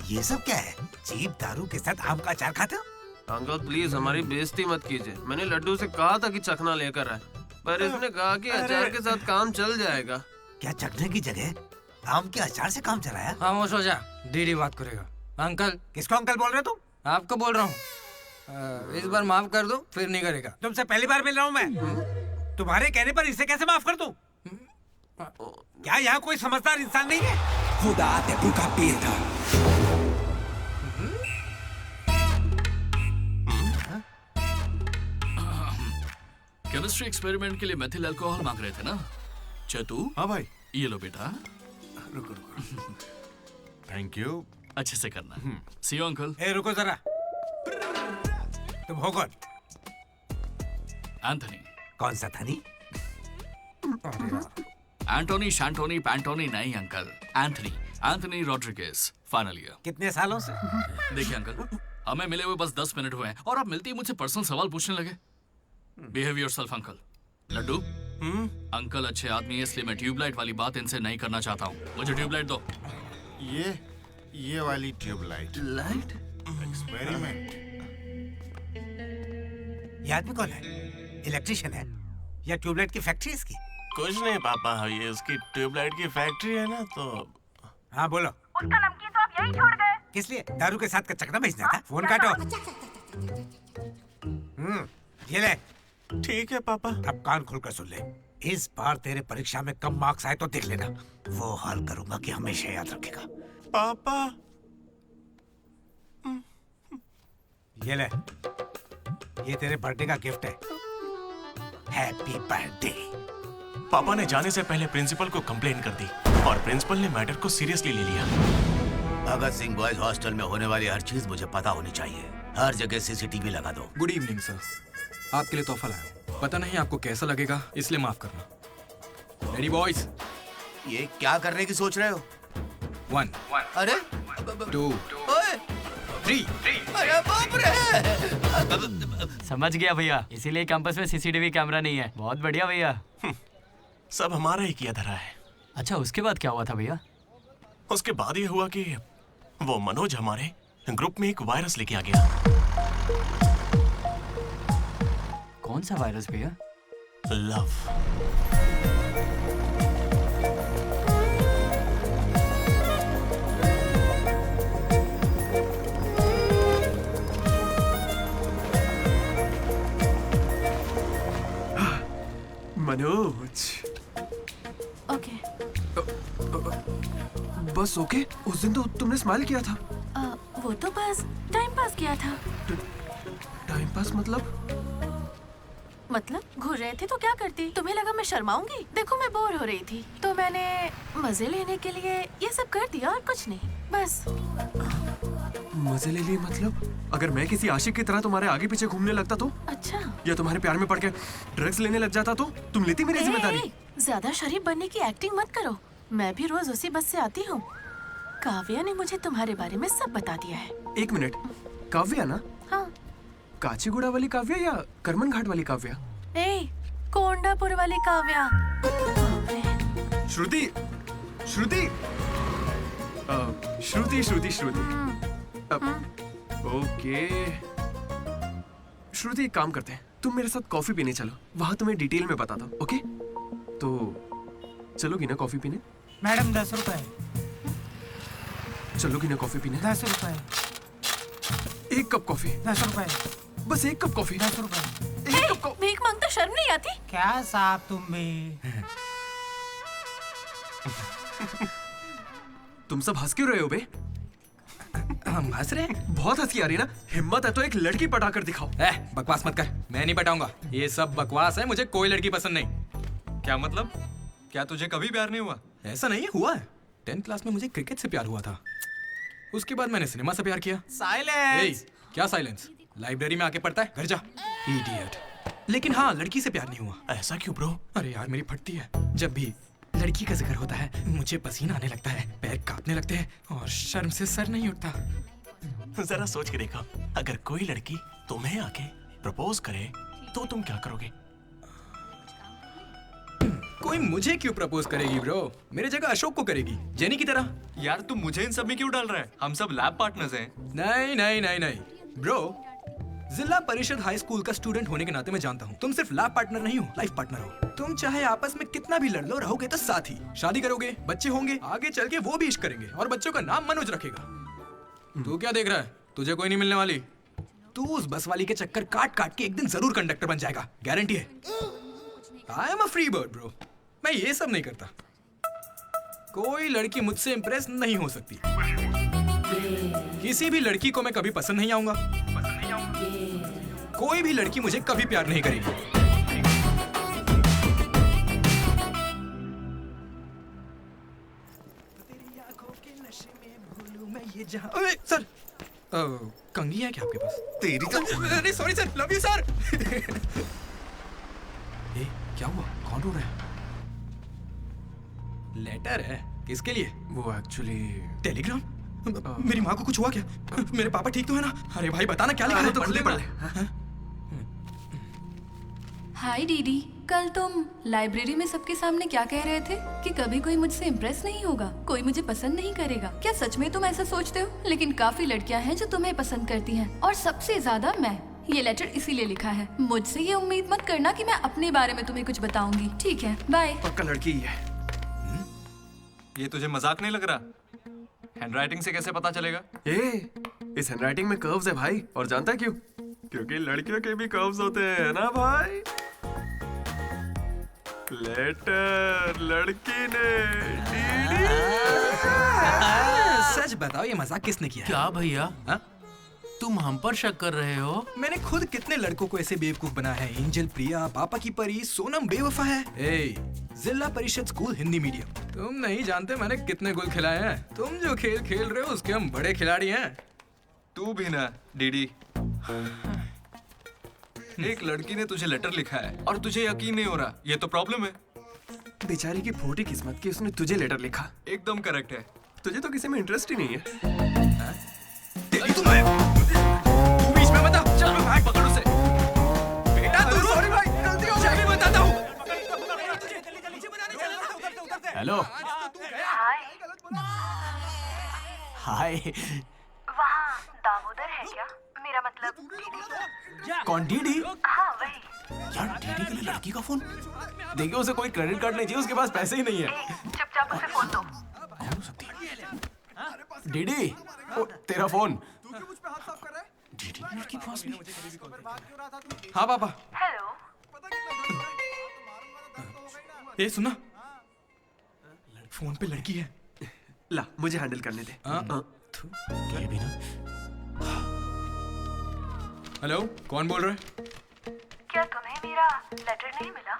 ये सब क्या है? चीप दारू के साथ आम का अचार खाते हो? अंकल प्लीज हमारी बेइज्जती मत कीजिए। मैंने लड्डू से कहा था कि चखना लेकर आए, पर इसने कहा कि अचार के साथ काम चल जाएगा। क्या चखने की जगह आम के अचार से काम चलाया? खामोश हो जा, डीडी बात करेगा। अंकल। किसको अंकल बोल रहे हो तुम? आपको बोल रहा हूँ। इस बार माफ कर दो, फिर नहीं करेगा। तुमसे पहली बार मिल रहा हूँ मैं। तुम्हारे कहने पर इसे कैसे माफ कर दूं? क्या यहाँ कोई समझदार इंसान नहीं है? खुदा तेरे का पीर था। केमिस्ट्री एक्सपेरिमेंट के लिए मेथिल अल्कोहल मांग रहे थे ना चतु? हाँ भाई। ये लो बेटा। रुको। Thank you. अच्छे से करना। सी यू अंकल। ए रुको जरा। तुम हो कौन? एंथनी। कौन सा थानी? एंटोनी शैंटोनी पैंटोनी नहीं uncle, Anthony. Anthony Rodriguez, final year. कितने सालों से? देखिए अंकल, हमें मिले हुए बस 10 मिनट हुए हैं और आप मिलते ही मुझसे पर्सनल सवाल पूछने लगे। Behave yourself uncle. Laddu, uncle अच्छे आदमी है इसलिए मैं ट्यूबलाइट वाली बात इनसे नहीं करना चाहता हूँ। मुझे ट्यूबलाइट दो। ये वाली ट्यूबलाइट। लाइट? एक्सपेरिमेंट। ये आदमी कौन है? इलेक्ट्रिशियन है या ट्यूबलाइट की फैक्ट्री इसकी? कुछ नहीं पापा, ये उसकी ट्यूबलाइट की फैक्ट्री है ना तो। हाँ बोलो। उसका नमकीन तो आप यही छोड़ गए। किस लिए? दारू के साथ का चकना भेजना था? फोन काटो। ये ले। ठीक है पापा। अब कान खोलकर सुन ले। इस बार तेरे परीक्षा में कम मार्क्स आए तो देख लेना, वो हाल करूंगा कि हमेशा याद रखेगा। पापा। ये ले, ये तेरे बर्थडे का गिफ्ट है। Happy birthday. पापा ने जाने से पहले प्रिंसिपल को कंप्लेन कर दी और प्रिंसिपल ने मैटर को सीरियसली ले लिया। भगत सिंह बॉयज हॉस्टल में होने वाली हर चीज मुझे पता होनी चाहिए। हर जगह सीसीटीवी लगा दो। गुड इवनिंग सर, आपके लिए तोहफा लाया। पता नहीं आपको कैसा लगेगा, इसलिए माफ करना। Ready boys? ये क्या करने की सोच रहे हो? 1 अरे 2 3। अरे बाप रे! समझ गया भैया, इसीलिए कैंपस में सीसीटीवी कैमरा नहीं है। बहुत बढ़िया भैया। सब हमारा ही किया धरा है। अच्छा, उसके बाद क्या हुआ था भैया? उसके बाद ये हुआ कि वो मनोज हमारे ग्रुप में एक वायरस लेके आ गया। कौन सा वायरस भैया? लव। मनोज। ओके। बस ओके? उस दिन तो तुमने स्माइल किया था। वो तो बस टाइम पास किया था। टाइम पास मतलब घूर रहे थे तो क्या करती? तुम्हें लगा मैं शर्माऊंगी? देखो मैं बोर हो रही थी तो मैंने मजे लेने के लिए ये सब कर दिया और कुछ नहीं, बस। मजे ले लिए मतलब? अगर मैं किसी आशिक की तरह तुम्हारे आगे पीछे घूमने लगता तो? अच्छा। या तुम्हारे प्यार में पड़ के ड्रग्स लेने लग जाता तो? तुम लेती मेरी जिम्मेदारी? ज्यादा शरीफ बनने की एक्टिंग मत करो। मैं भी रोज उसी बस से आती हूँ। काव्या ने मुझे तुम्हारे बारे में सब बता दिया है। एक मिनट, काव्या ना? हाँ। काचीगुड़ा वाली काव्या या करमन घाट वाली काव्या? कोंडापुर वाली काव्या। श्रुति, श्रुति, श्रुति, श्रुति, श्रुति। ओके श्रुति, एक काम करते हैं, तुम मेरे साथ कॉफी पीने चलो, वहां तुम्हें डिटेल में बताता हूँ। ओके? तो चलोगी ना कॉफी पीने? मैडम 10 रुपए। चलोगी ना कॉफी पीने? 10 रुपए। 1 कप कॉफी। 10 रुपए। बस 1 कप कॉफी। 10 रुपए। भीख मांगता शर्म नहीं आती? क्या साहब तुम भी? तुम सब हंस क्यों रहे हो बे? हम हंस रहे हैं? बहुत हंसी आ रही है ना? हिम्मत है तो एक लड़की पटा कर दिखाओ। बकवास मत कर, मैं नहीं पटाऊंगा। ये सब बकवास है, मुझे कोई लड़की पसंद नहीं। क्या मतलब? क्या तुझे कभी प्यार नहीं हुआ? ऐसा नहीं हुआ है। 10th क्लास में मुझे क्रिकेट से प्यार हुआ था, उसके बाद मैंने सिनेमा से प्यार किया। साइलेंस। क्या साइलेंस? लाइब्रेरी में आके पढ़ता है, घर जा। इडियट। लेकिन हाँ, लड़की से प्यार नहीं हुआ। ऐसा क्यों ब्रो? अरे यार, मेरी फटती है जब भी लड़की का जिक्र होता है मुझे पसीना आने लगता है, पैर कांपने लगते हैं और शर्म से सर नहीं उठता। जरा सोच के देखो, अगर कोई लड़की तुम्हें आके प्रपोज करे तो तुम क्या करोगे? कोई मुझे क्यों प्रपोज करेगी ब्रो? मेरे जगह अशोक को करेगी, जेनी की तरह। यार तू मुझे इन सब में क्यों डाल रहा है? हम सब लैब पार्टनर्स हैं। नहीं नहीं नहीं नहीं ब्रो, जिला परिषद हाई स्कूल का स्टूडेंट होने के नाते मैं जानता हूँ तुम सिर्फ लैब पार्टनर नहीं हो, लाइफ पार्टनर हो। तुम चाहे आपस में कितना भी लड़ लो, रहोगे तो साथ ही। शादी करोगे, बच्चे होंगे, आगे चल के वो भी इश्क करेंगे और बच्चों का नाम मनोज रखेगा। तू क्या देख रहा है? तुझे कोई नहीं मिलने वाली। तू उस बस वाली के चक्कर काट काट के एक दिन जरूर कंडक्टर बन जाएगा, गारंटी है। I am a free bird bro, मैं ये सब नहीं करता। कोई लड़की मुझसे इंप्रेस नहीं हो सकती। किसी भी लड़की को मैं कभी पसंद नहीं आऊंगा। कोई भी लड़की मुझे कभी प्यार नहीं करेगी। अरे सर, कंघी है क्या आपके पास? तेरी तो नहीं sorry sir, love you sir. ए, क्या हुआ? कौन रो रहा है? लेटर है, किसके लिए? वो एक्चुअली टेलीग्राम। मेरी माँ को कुछ हुआ क्या? मेरे पापा ठीक तो है ना? अरे भाई बताना क्या लिखा है? तो पढ़ ले। हाय दीदी, कल तुम लाइब्रेरी में सबके सामने क्या कह रहे थे कि कभी कोई मुझसे इम्प्रेस नहीं होगा, कोई मुझे पसंद नहीं करेगा। क्या सच में तुम ऐसा सोचते हो? लेकिन काफी लड़कियां हैं जो तुम्हें पसंद करती हैं और सबसे ज्यादा मैं। ये लेटर इसीलिए लिखा है। मुझसे ये उम्मीद मत करना कि मैं अपने बारे में तुम्हें कुछ बताऊंगी, ठीक है? बाय। पक्का लड़की ही है। ये तुझे मजाक नहीं लग रहा? हैंडराइटिंग से कैसे पता चलेगा? इस हैंडराइटिंग में कर्व्स है भाई, और जानता क्यों? क्योंकि लड़कियों के भी कर्व्स होते हैं ना भाई। लेटर लड़की ने सच बताओ, ये मजाक किसने किया? क्या भैया? तुम हम पर शक कर रहे हो? मैंने खुद कितने लड़कों को ऐसे बेवकूफ बनाया है। एंजल, प्रिया, पापा की परी, सोनम बेवफा है। जिला परिषद स्कूल हिंदी मीडियम। तुम नहीं जानते मैंने कितने गोल खिलाए हैं। तुम जो खेल खेल रहे हो उसके हम बड़े खिलाड़ी हैं। तू भी ना डीडी। एक लड़की ने तुझे लेटर लिखा है और तुझे यकीन नहीं हो रहा, ये तो प्रॉब्लम है। बेचारी की फूटी किस्मत कि उसने तुझे लेटर लिखा। एकदम करेक्ट है। तुझे तो किसी में इंटरेस्ट ही नहीं है। तू बीच में मत आ। चल भाग, पकड़ उसे। बेटा तू सॉरी भाई, गलती हो गई। मैं बताता हूँ। हेलो। हाय। वहाँ दामोदर है क्या? मेरा मतलब डीडी। कौन डीडी? हाँ वही। यार डीडी के लिए लड़की का फोन? देखिए उसे कोई क्रेडिट कार्ड नहीं चाहिए, उसके पास पैसे ही नहीं है। चुपचाप उसे फोन दो। डीडी, ओ, तेरा फोन। डीडी लड़की पास में। हाँ पापा। हेलो। ये सुना, फोन पे लड़की है। ला मुझे हैंडल करने दे। ये भी ना। हेलो, कौन बोल रहा है? क्या तुम्हें मेरा लेटर नहीं मिला?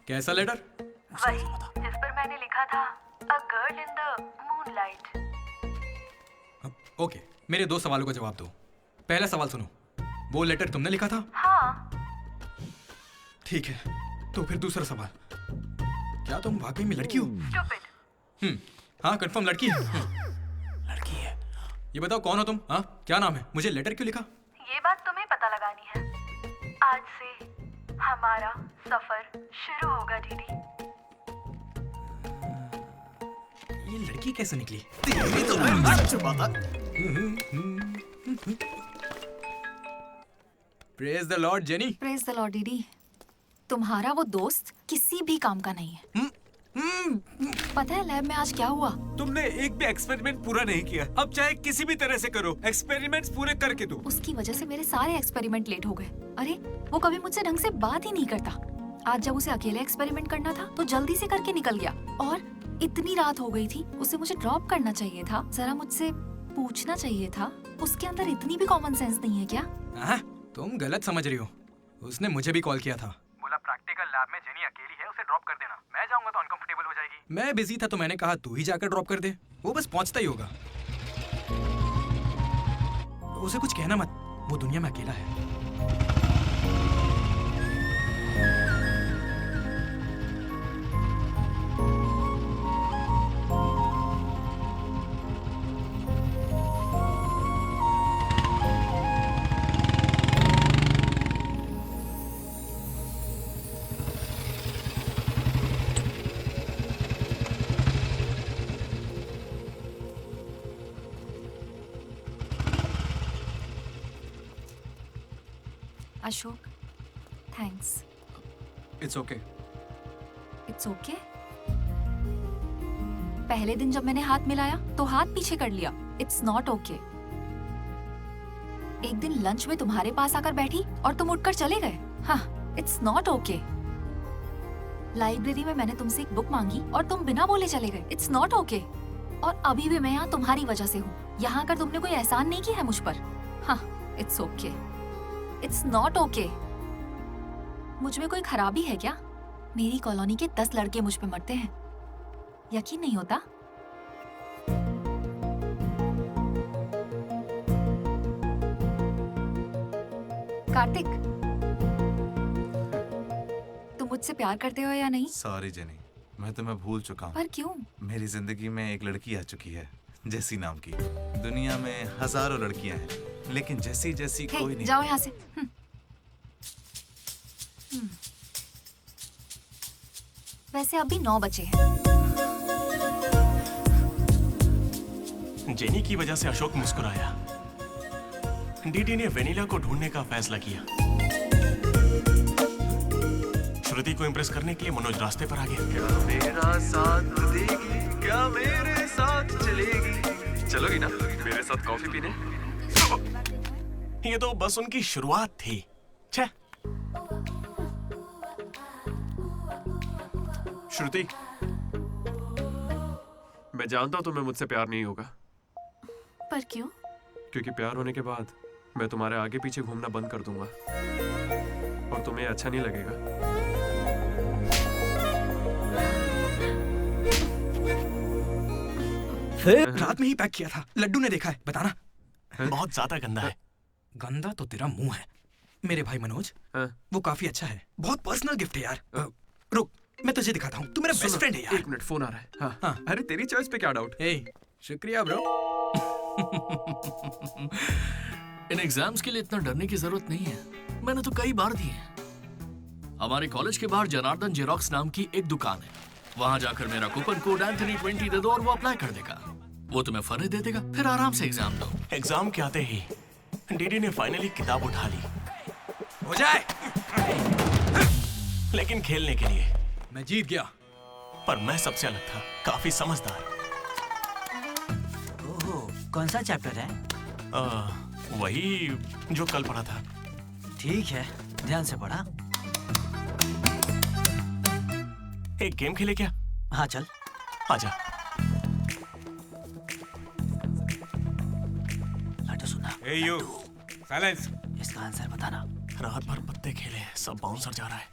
कैसा लेटर? वही जिस पर मैंने लिखा था a girl in the moonlight. Okay, मेरे 2 सवालों का जवाब दो। पहला सवाल सुनो, वो लेटर तुमने लिखा था? हाँ। ठीक है, तो फिर दूसरा सवाल, क्या तुम वाकई में लड़की हो? हाँ कंफर्म लड़की है। लड़की है। ये बताओ कौन हो तुम? हाँ क्या नाम है? मुझे लेटर क्यों लिखा? ये बात तुम्हें पता लगानी है। आज से हमारा सफर शुरू होगा दीदी। ये लड़की कैसे निकली? Praise the Lord jenny. Praise the Lord दीदी। तुम्हारा वो दोस्त किसी भी काम का नहीं है। पता है लैब में आज क्या हुआ? तुमने एक भी एक्सपेरिमेंट पूरा नहीं किया। अब चाहे किसी भी तरह से करो, एक्सपेरिमेंट्स पूरे करके दो। उसकी वजह से मेरे सारे एक्सपेरिमेंट लेट हो गए। अरे वो कभी मुझसे ढंग से बात ही नहीं करता। आज जब उसे अकेले एक्सपेरिमेंट करना था तो जल्दी से करके निकल गया। और इतनी रात हो गई थी, उसे मुझे ड्रॉप करना चाहिए था, जरा मुझसे पूछना चाहिए था। उसके अंदर इतनी भी कॉमन सेंस नहीं है क्या? तुम गलत समझ रही हो। उसने मुझे भी कॉल किया था। बोला प्रैक्टिकल लैब में जेनी अकेली है, उसे ड्रॉप कर देना। मैं जाऊंगा तो अनकंफर्टेबल हो जाएगी। मैं बिजी था तो मैंने कहा तू ही जाकर ड्रॉप कर दे, वो बस पहुंचता ही होगा। उसे कुछ कहना मत, वो दुनिया में अकेला है। Ashok, thanks. It's okay. It's okay. पहले दिन जब मैंने हाथ मिलाया तो हाथ पीछे कर लिया। It's not okay. एक दिन लंच में तुम्हारे पास आकर बैठी और तुम उठकर चले गए। हाँ, इट्स नॉट ओके। लाइब्रेरी में मैंने तुमसे एक बुक मांगी और तुम बिना बोले चले गए। It's not okay. और अभी भी मैं यहाँ तुम्हारी वजह से हूँ। यहाँ आकर तुमने कोई एहसान नहीं किया है मुझ पर। हाँ, it's okay. It's not okay. मुझ में कोई खराबी है क्या? मेरी कॉलोनी के 10 लड़के मुझ पे मरते हैं, यकीन नहीं होता? कार्तिक, तुम मुझसे प्यार करते हो या नहीं? सॉरी जेनी, मैं तुम्हें भूल चुका हूँ। पर क्यों? मेरी जिंदगी में एक लड़की आ चुकी है, जेसी नाम की। दुनिया में हजारों लड़कियां हैं, लेकिन जैसी जैसी हे, कोई नहीं। जाओ यहाँ से। वैसे अभी 9 बजे हैं। जेनी की वजह से अशोक मुस्कुराया। डीडी ने वेनिला को ढूंढने का फैसला किया। श्रुति को इम्प्रेस करने के लिए मनोज रास्ते पर आ गया। क्या मेरा साथ देगी, क्या मेरे साथ चलेगी? चलोगी ना मेरे साथ कॉफी पीने? ये तो बस उनकी शुरुआत थी। छे। श्रुति, मैं जानता हूं तुम्हें मुझसे प्यार नहीं होगा, पर क्यों? क्योंकि प्यार होने के बाद मैं तुम्हारे आगे पीछे घूमना बंद कर दूंगा और तुम्हें अच्छा नहीं लगेगा। फिर रात में ही पैक किया था। लड्डू ने देखा है, बताना। बहुत ज्यादा गंदा है। गंदा तो तेरा मुंह है। मेरे भाई मनोज, वो काफी अच्छा है। बहुत पर्सनल गिफ्ट है यार। रुक, मैं तुझे दिखाता हूँ। तू मेरा बेस्ट फ्रेंड है यार। 1 मिनट, फोन आ रहा है। हाँ। अरे तेरी चॉइस पे क्या डाउट? शुक्रिया ब्रो। इन एग्जाम्स के लिए इतना डरने की जरूरत नहीं है, मैंने तो कई बार दिए हैं। हमारे कॉलेज के बाहर जनार्दन जेरोक्स नाम की एक दुकान है, वहां जाकर मेरा कूपन कोड एंथनी 20 दे दो और वो अप्लाई कर देगा। वो तुम्हें फर्रे दे देगा, फिर आराम से एग्जाम दो। एग्जाम के आते ही डीडी ने फाइनली किताब उठा ली। हो जाए। लेकिन खेलने के लिए मैं जीत गया। पर मैं सबसे अलग था, काफी समझदार। ओहो, कौन सा चैप्टर है? वही जो कल पढ़ा था। ठीक है, ध्यान से पढ़ा। एक गेम खेले क्या? हाँ चल। आजा। लड्डू सुना। Hey you, silence. इसका आंसर बताना। रात भर पत्ते खेले, सब बाउंसर जा रहा है।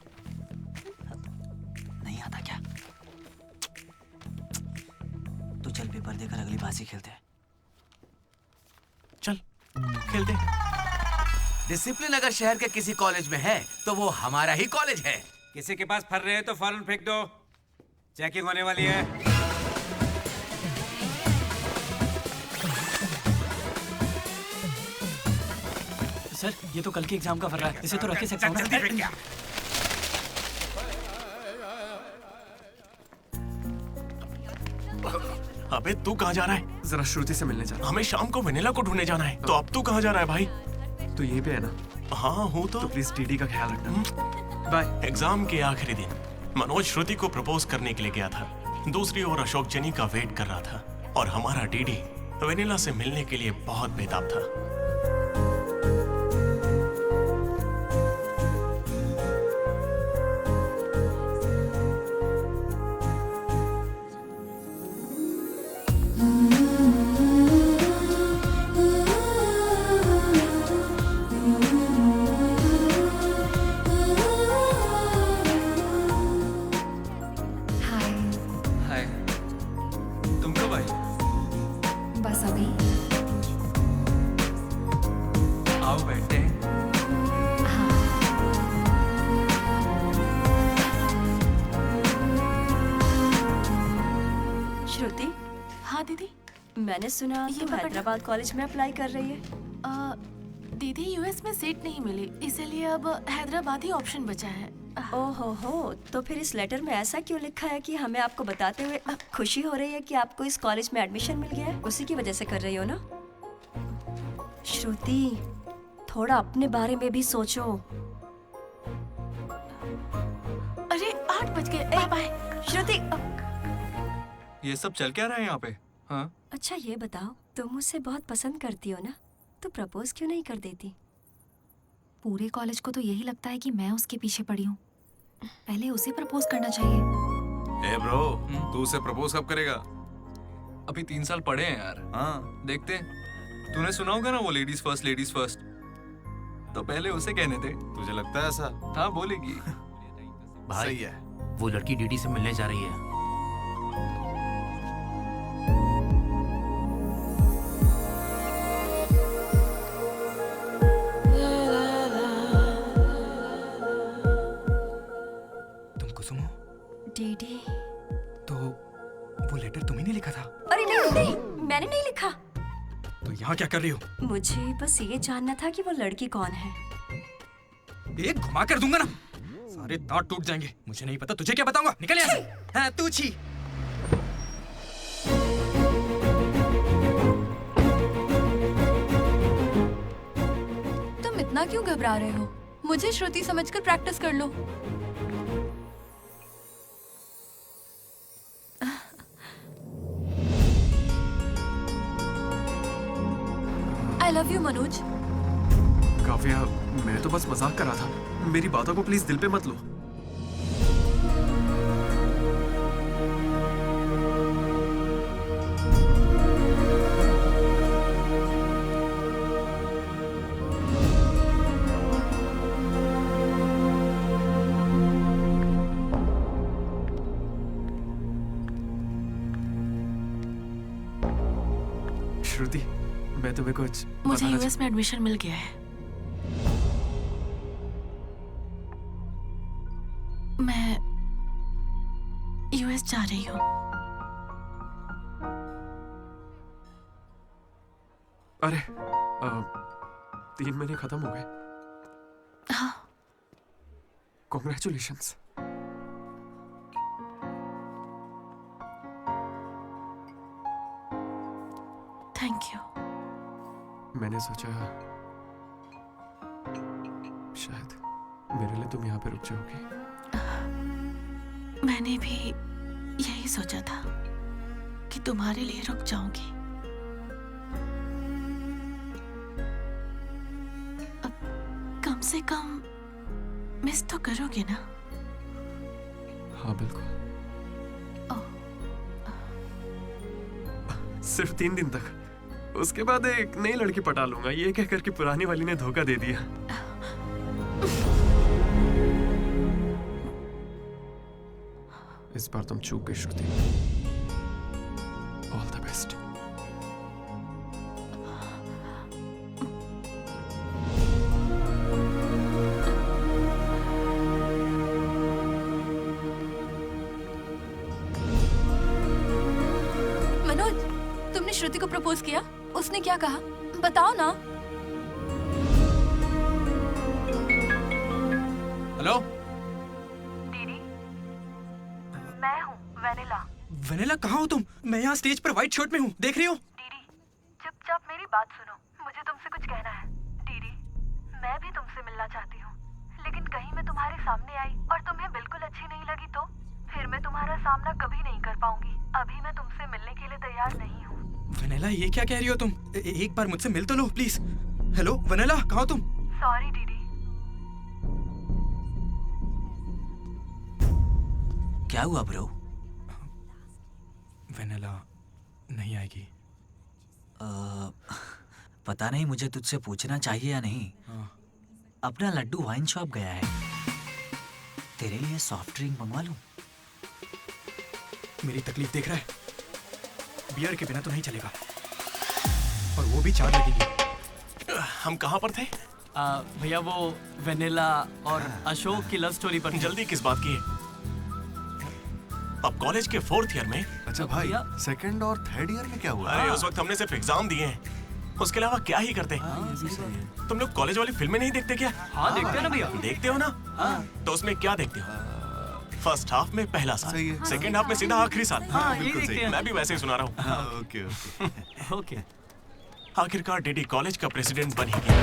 नहीं आता क्या? तू चल पेपर देकर अगली बाजी खेलते हैं। चल खेलते। डिसिप्लिन अगर शहर के किसी कॉलेज में है तो वो हमारा ही कॉलेज है। किसी के पास फर रहे हैं तो फौरन फेंक दो, चेकिंग होने वाली है। सर, ये तो कल के एग्जाम का फर्रा है, इसे तो रख के सकता हूं। जल्दी फेंक क्या? अबे तू कहाँ जा रहा है? जरा श्रुति से मिलने जा रहा हूं। हमें शाम को वेनिला को ढूंढने जाना है। तो अब तू कहाँ जा रहा है भाई? तो यहीं पे है ना? हाँ हूँ तो प्लीज डीडी का ख्याल रखना। बाय। एग्जाम के आखिरी दिन मनोज श्रुति को प्रपोज करने के लिए गया था। दूसरी ओर अशोक जेनी का वेट कर रहा था और हमारा डीडी वेनिला से मिलने के लिए बहुत बेताब था। हाय, तुम कब आए? बस अभी। आओ बैठते हैं। श्रुति। हाँ दीदी। मैंने सुना ये तुम हैदराबाद कॉलेज में अप्लाई कर रही है। दीदी यूएस में सीट नहीं मिली, इसलिए अब हैदराबाद ही ऑप्शन बचा है। ओहो हो, तो फिर इस लेटर में ऐसा क्यों लिखा है कि हमें आपको बताते हुए अब खुशी हो रही है कि आपको इस कॉलेज में एडमिशन मिल गया है? उसी की वजह से कर रही हो ना? श्रुति, थोड़ा अपने बारे में भी सोचो। के बाय बाय। श्रुति ये सब चल क्या रहा है यहाँ पे? हाँ? अच्छा ये बताओ, तुम मुझसे बहुत पसंद करती हो ना, तो प्रपोज क्यों नहीं कर देती? पूरे कॉलेज को तो यही लगता है कि मैं उसके पीछे पड़ी हूँ। पहले उसे प्रपोज करना चाहिए। ए ब्रो, तू उसे प्रपोज कब करेगा? अभी 3 साल पड़े हैं यार। हाँ देखते हैं। तूने सुना होगा ना वो लेडीज फर्स्ट, तो पहले उसे कहने दे। तुझे लगता है ऐसा? हाँ बोलेगी। भाई सही है। वो लड़की डीडी से मिलने जा रही है। तुम कुसुम हो? डीडी। तो वो लेटर तुम्ही ने लिखा था? अरे नहीं नहीं, मैंने नहीं लिखा। तो यहाँ क्या कर रही हो? मुझे बस ये जानना था कि वो लड़की कौन है। एक घुमा कर दूंगा ना, सारे दांत टूट जाएंगे। मुझे नहीं पता, तुझे क्या बताऊंगा? निकल यहाँ से। हाँ तू छी। तुम इतना क्यों घबरा रहे हो? मुझे श्रुति समझकर प्रैक्टिस कर लो। I love you, Manoj. Kavya, मैं तो बस मजाक कर रहा था। मेरी बातों को प्लीज दिल पे मत लो। श्रुति, मैं तुम्हें कुछ मुझे यूएस में एडमिशन मिल गया है। मैं यूएस जा रही हूँ। अरे 3 महीने खत्म हो गए। हाँ। कॉन्ग्रेचुलेशंस। Thank you. मैंने सोचा शायद मेरे लिए तुम यहाँ पे रुक जाओगी। मैंने भी यही सोचा था कि तुम्हारे लिए रुक जाऊंगी। अब कम से कम मिस तो करोगे ना? हाँ बिल्कुल। सिर्फ 3 दिन तक, उसके बाद एक नई लड़की पटा लूंगा, ये कहकर कि पुरानी वाली ने धोखा दे दिया। इस बार तुम चूक गई Shruti. All the best. Manoj, तुमने श्रुति को प्रपोज किया? उसने क्या कहा? बताओ ना। हेलो मैं हूँ वेनिला। वेनिला, कहाँ हो तुम? मैं यहाँ स्टेज पर व्हाइट शर्ट में हूँ, देख रही हो? डीडी, चुपचाप मेरी बात सुनो, मुझे तुमसे कुछ कहना है। डीडी, मैं भी तुमसे मिलना चाहती हूँ, लेकिन कहीं मैं तुम्हारे सामने आई और तुम्हें बिल्कुल अच्छी नहीं लगी तो फिर मैं तुम्हारा सामना कभी नहीं कर पाऊंगी। अभी मैं तुमसे मिलने के लिए तैयार नहीं हूँ। वेनिला, ये क्या कह रही हो तुम? एक बार मुझसे मिल तो लो प्लीज। हेलो वेनिला, कहाँ हो तुम? Sorry DD. क्या हुआ ब्रो? वेनिला नहीं आएगी। पता नहीं, मुझे तुझसे पूछना चाहिए या नहीं। अपना लड्डू वाइन शॉप गया है, तेरे लिए सॉफ्ट ड्रिंक मंगवा लूं? मेरी तकलीफ देख रहा है? बियर के बिना तो नहीं चलेगा, और वो भी 4 लगेगी। हम कहाँ पर थे? भैया वो वेनिला और अशोक की लव स्टोरी पर। जल्दी किस बात की है? अब कॉलेज के 4th ईयर में। अच्छा भाई, 2nd और 3rd ईयर में क्या हुआ? अरे उस वक्त हमने सिर्फ एग्जाम दिए हैं, उसके अलावा क्या ही करते। तुम लोग कॉलेज वाली फिल्में नहीं देखते क्या? हाँ देखते हैं ना भैया। देखते हो ना? तो उसमें क्या देखते हो? फर्स्ट हाफ में पहला साल, सेकंड हाफ में सीधा आखिरी साल। हाँ, ये देखते हैं। मैं भी वैसे ही सुना रहा हूँ। Okay okay. आखिरकार डीडी कॉलेज का प्रेसिडेंट बन ही गया।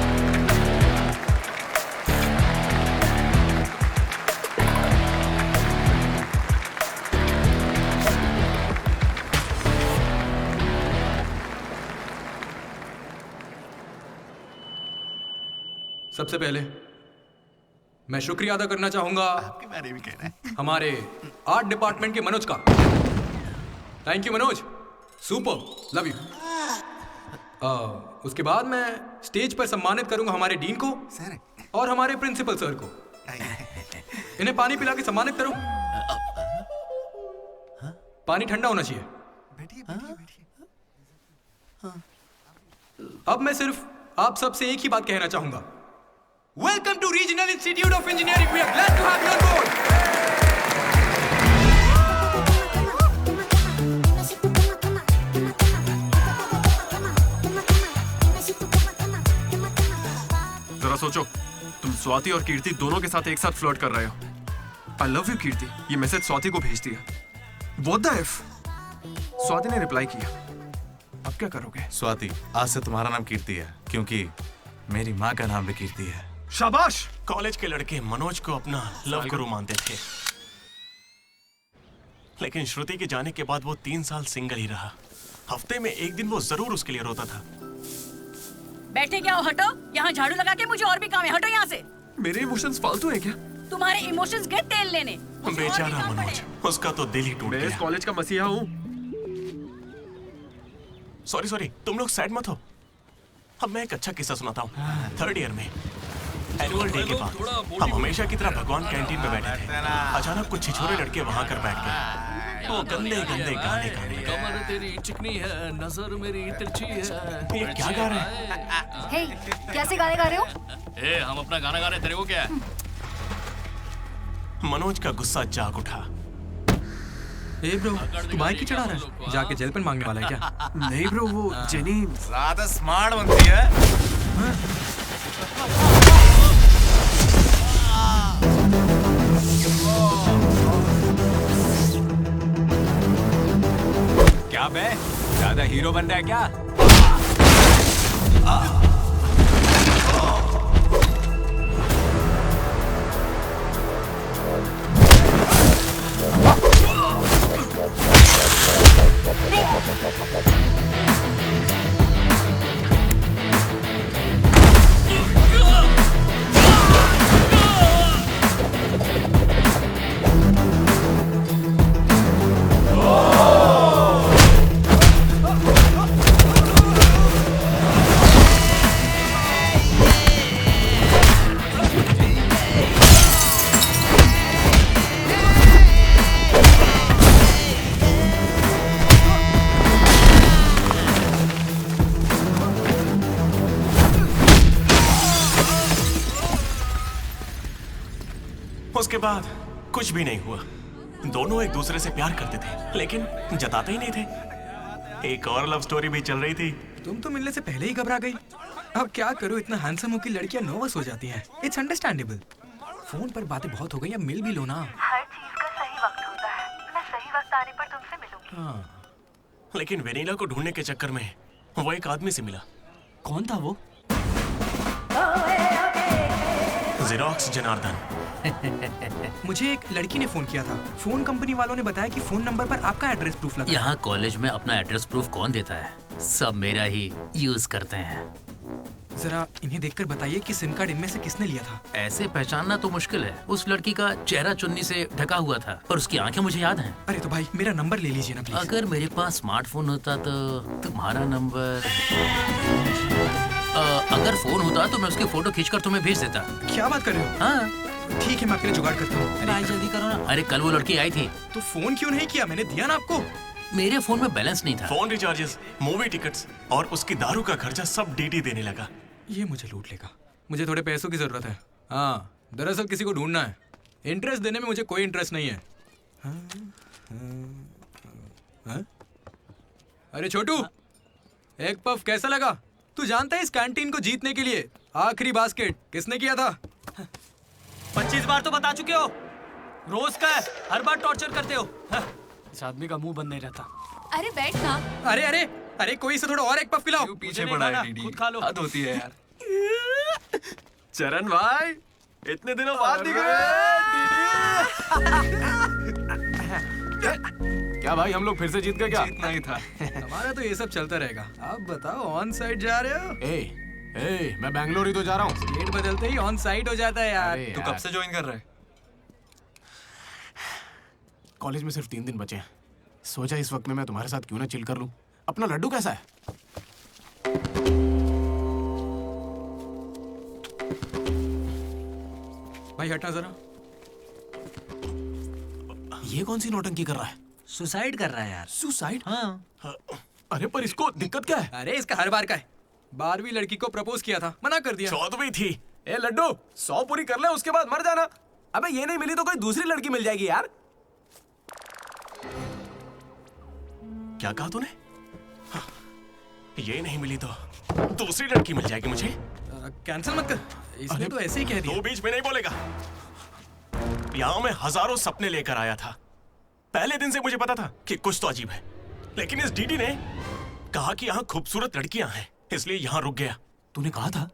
सबसे पहले मैं शुक्रिया अदा करना चाहूंगा आपके बारे में कहना है हमारे आर्ट डिपार्टमेंट के मनोज का। Thank you Manoj, super, love you. उसके बाद मैं स्टेज पर सम्मानित करूंगा हमारे डीन को और हमारे प्रिंसिपल सर को। इन्हें पानी पिला के सम्मानित करो। पानी ठंडा होना चाहिए। अब मैं सिर्फ आप सबसे एक ही बात कहना चाहूंगा। Welcome to regional institute of engineering. We are glad to have you on board. जरा सोचो, तुम स्वाति और कीर्ति दोनों के साथ एक साथ फ्लर्ट कर रहे हो। आई लव यू कीर्ति, ये मैसेज स्वाति को भेज दिया। What the F? स्वाति ने रिप्लाई किया। अब क्या करोगे? स्वाति, आज से तुम्हारा नाम कीर्ति है क्योंकि मेरी माँ का नाम भी कीर्ति है। शाबाश। कॉलेज के लड़के मनोज को अपना लव गुरु मानते थे, लेकिन श्रुति के जाने के बाद वो 3 साल सिंगल ही रहा। हफ्ते में एक दिन वो जरूर उसके लिए रोता था। बैठे क्या हो? हटो, यहाँ झाड़ू लगा के मुझे और भी काम है। हटो यहाँ से। मेरे इमोशंस फालतू है क्या? तुम्हारे इमोशंस गए तेल लेने। बेचारा मनोज, उसका तो दिल ही टूट गया। मैं इस कॉलेज का मसीहा हूँ। सॉरी, तुम लोग सैड मत हो। अब मैं एक अच्छा किस्सा सुनाता हूँ। 3rd ईयर में एनुअल डे के बाद हम हमेशा की तरह भगवान कैंटीन में बैठे थे। अचानक कुछ छिछोरे लड़के वहां कर बैठ गए। वो गंदे गंदे गाने गाने लगे। कमर तेरी चिकनी है, नजर मेरी तिरछी है। ये क्या गा रहे हैं? हे, कैसे गाने गा रहे हो? ए, हम अपना गाना गा रहे, तेरे को क्या है? मनोज का गुस्सा जाग उठा। ए ब्रो, तू बाइक ही चढ़ा रहा है? जाके जेल पेन मांगने वाला है क्या? नहीं ब्रो, वो जेनी ज्यादा स्मार्ट बनती है। क्या बे, ज्यादा हीरो बन रहा है क्या? उसके बाद कुछ भी नहीं हुआ। दोनों एक दूसरे से प्यार करते थे, लेकिन जताते ही नहीं थे। एक और लव स्टोरी भी चल रही थी। तुम तो मिलने से पहले ही घबरा गई। अब क्या करूं, इतना हैंडसम हो कि लड़कियां नर्वस हो जाती हैं। It's understandable. फोन पर बातें बहुत हो गई, अब मिल भी लो ना। हर चीज का सही वक्त होता है। मैं सही वक्त आने पर तुमसे मिलूंगी। हाँ। लेकिन वेनिला को ढूंढने के चक्कर में वो एक आदमी से मिला। कौन था वो? जेरोक्स जनार्दन। मुझे एक लड़की ने फोन किया था। फोन कंपनी वालों ने बताया कि फोन नंबर पर आपका एड्रेस प्रूफ लगा। यहाँ कॉलेज में अपना एड्रेस प्रूफ कौन देता है? सब मेरा ही यूज करते हैं। जरा इन्हें देखकर बताइए कि सिम कार्ड इनमें से किसने लिया था। ऐसे पहचानना तो मुश्किल है। उस लड़की का चेहरा चुन्नी से ढका हुआ था और उसकी आंखें मुझे याद हैं। अरे तो भाई मेरा नंबर ले लीजिए ना प्लीज। अगर मेरे पास स्मार्टफोन होता तो तुम्हारा नंबर, अगर फोन होता तो मैं उसकी फोटो खींचकर तुम्हें भेज देता। क्या बात कर रहे हो? हाँ ठीक है, मैं आपके लिए जुगाड़ करता हूँ। अरे जल्दी करो ना। अरे कल वो लड़की आई थी। तो फोन क्यों नहीं किया? मैंने दिया ना आपको। मेरे फोन में बैलेंस नहीं था। फोन रिचार्जेस, मूवी टिकट्स और उसकी दारू का खर्चा सब डीडी देने लगा। ये मुझे लूट लेगा। मुझे थोड़े पैसों की जरूरत है। हाँ, दरअसल किसी को ढूंढना है। इंटरेस्ट देने में मुझे कोई इंटरेस्ट नहीं है। हाँ? अरे छोटू, एक पफ कैसा लगा? तू जानता है इस कैंटीन को जीतने के लिए आखिरी बास्केट किसने किया था? 25 बार तो बता चुके हो। रोज का है, हर बार टॉर्चर करते हो। इस आदमी का मुंह बंद नहीं रहता। अरे बैठ ना। अरे अरे अरे, कोई इसे थोड़ा और एक पफ पिलाओ। पीछे पड़ा है डीडी। खुद खा लो। हद होती है यार। चरण भाई, इतने दिनों बाद दिख रहे हैं। क्या भाई, हम लोग फिर से जीत गए क्या? जीतना ही था। हमारा तो ये सब चलता रहेगा। आप बताओ, ऑन साइड जा रहे हो? मैं बैंगलोर ही तो जा रहा हूँ। स्टेट बदलते ही ऑन साइट हो जाता है यार। तू कब से ज्वाइन कर रहा है? कॉलेज में सिर्फ 3 दिन बचे हैं। सोचा इस वक्त में मैं तुम्हारे साथ क्यों ना चिल कर लूं। अपना लड्डू कैसा है? भाई हटना जरा। ये कौन सी नौटंकी कर रहा है? सुसाइड कर रहा है यार। सुसाइड? हाँ। अरे पर इसको दिक्कत क्या है? अरे इसका हर बार का है। 12वीं लड़की को प्रपोज किया था, मना कर दिया। 14वीं थी। ए लड्डू 100 पूरी कर ले, उसके बाद मर जाना। अबे ये नहीं मिली तो कोई दूसरी लड़की मिल जाएगी यार। क्या कहा तूने? हाँ, ये नहीं मिली तो दूसरी लड़की मिल जाएगी मुझे। कैंसिल मत कर, इसने तो ऐसे ही कह दिया। तू बीच में नहीं बोलेगा। यहाँ मैं हजारों सपने लेकर आया था। पहले दिन से मुझे पता था कि कुछ तो अजीब है, लेकिन इस डीडी ने कहा कि यहाँ खूबसूरत लड़कियां हैं, इसलिए यहाँ रुक गया। तूने कहा था?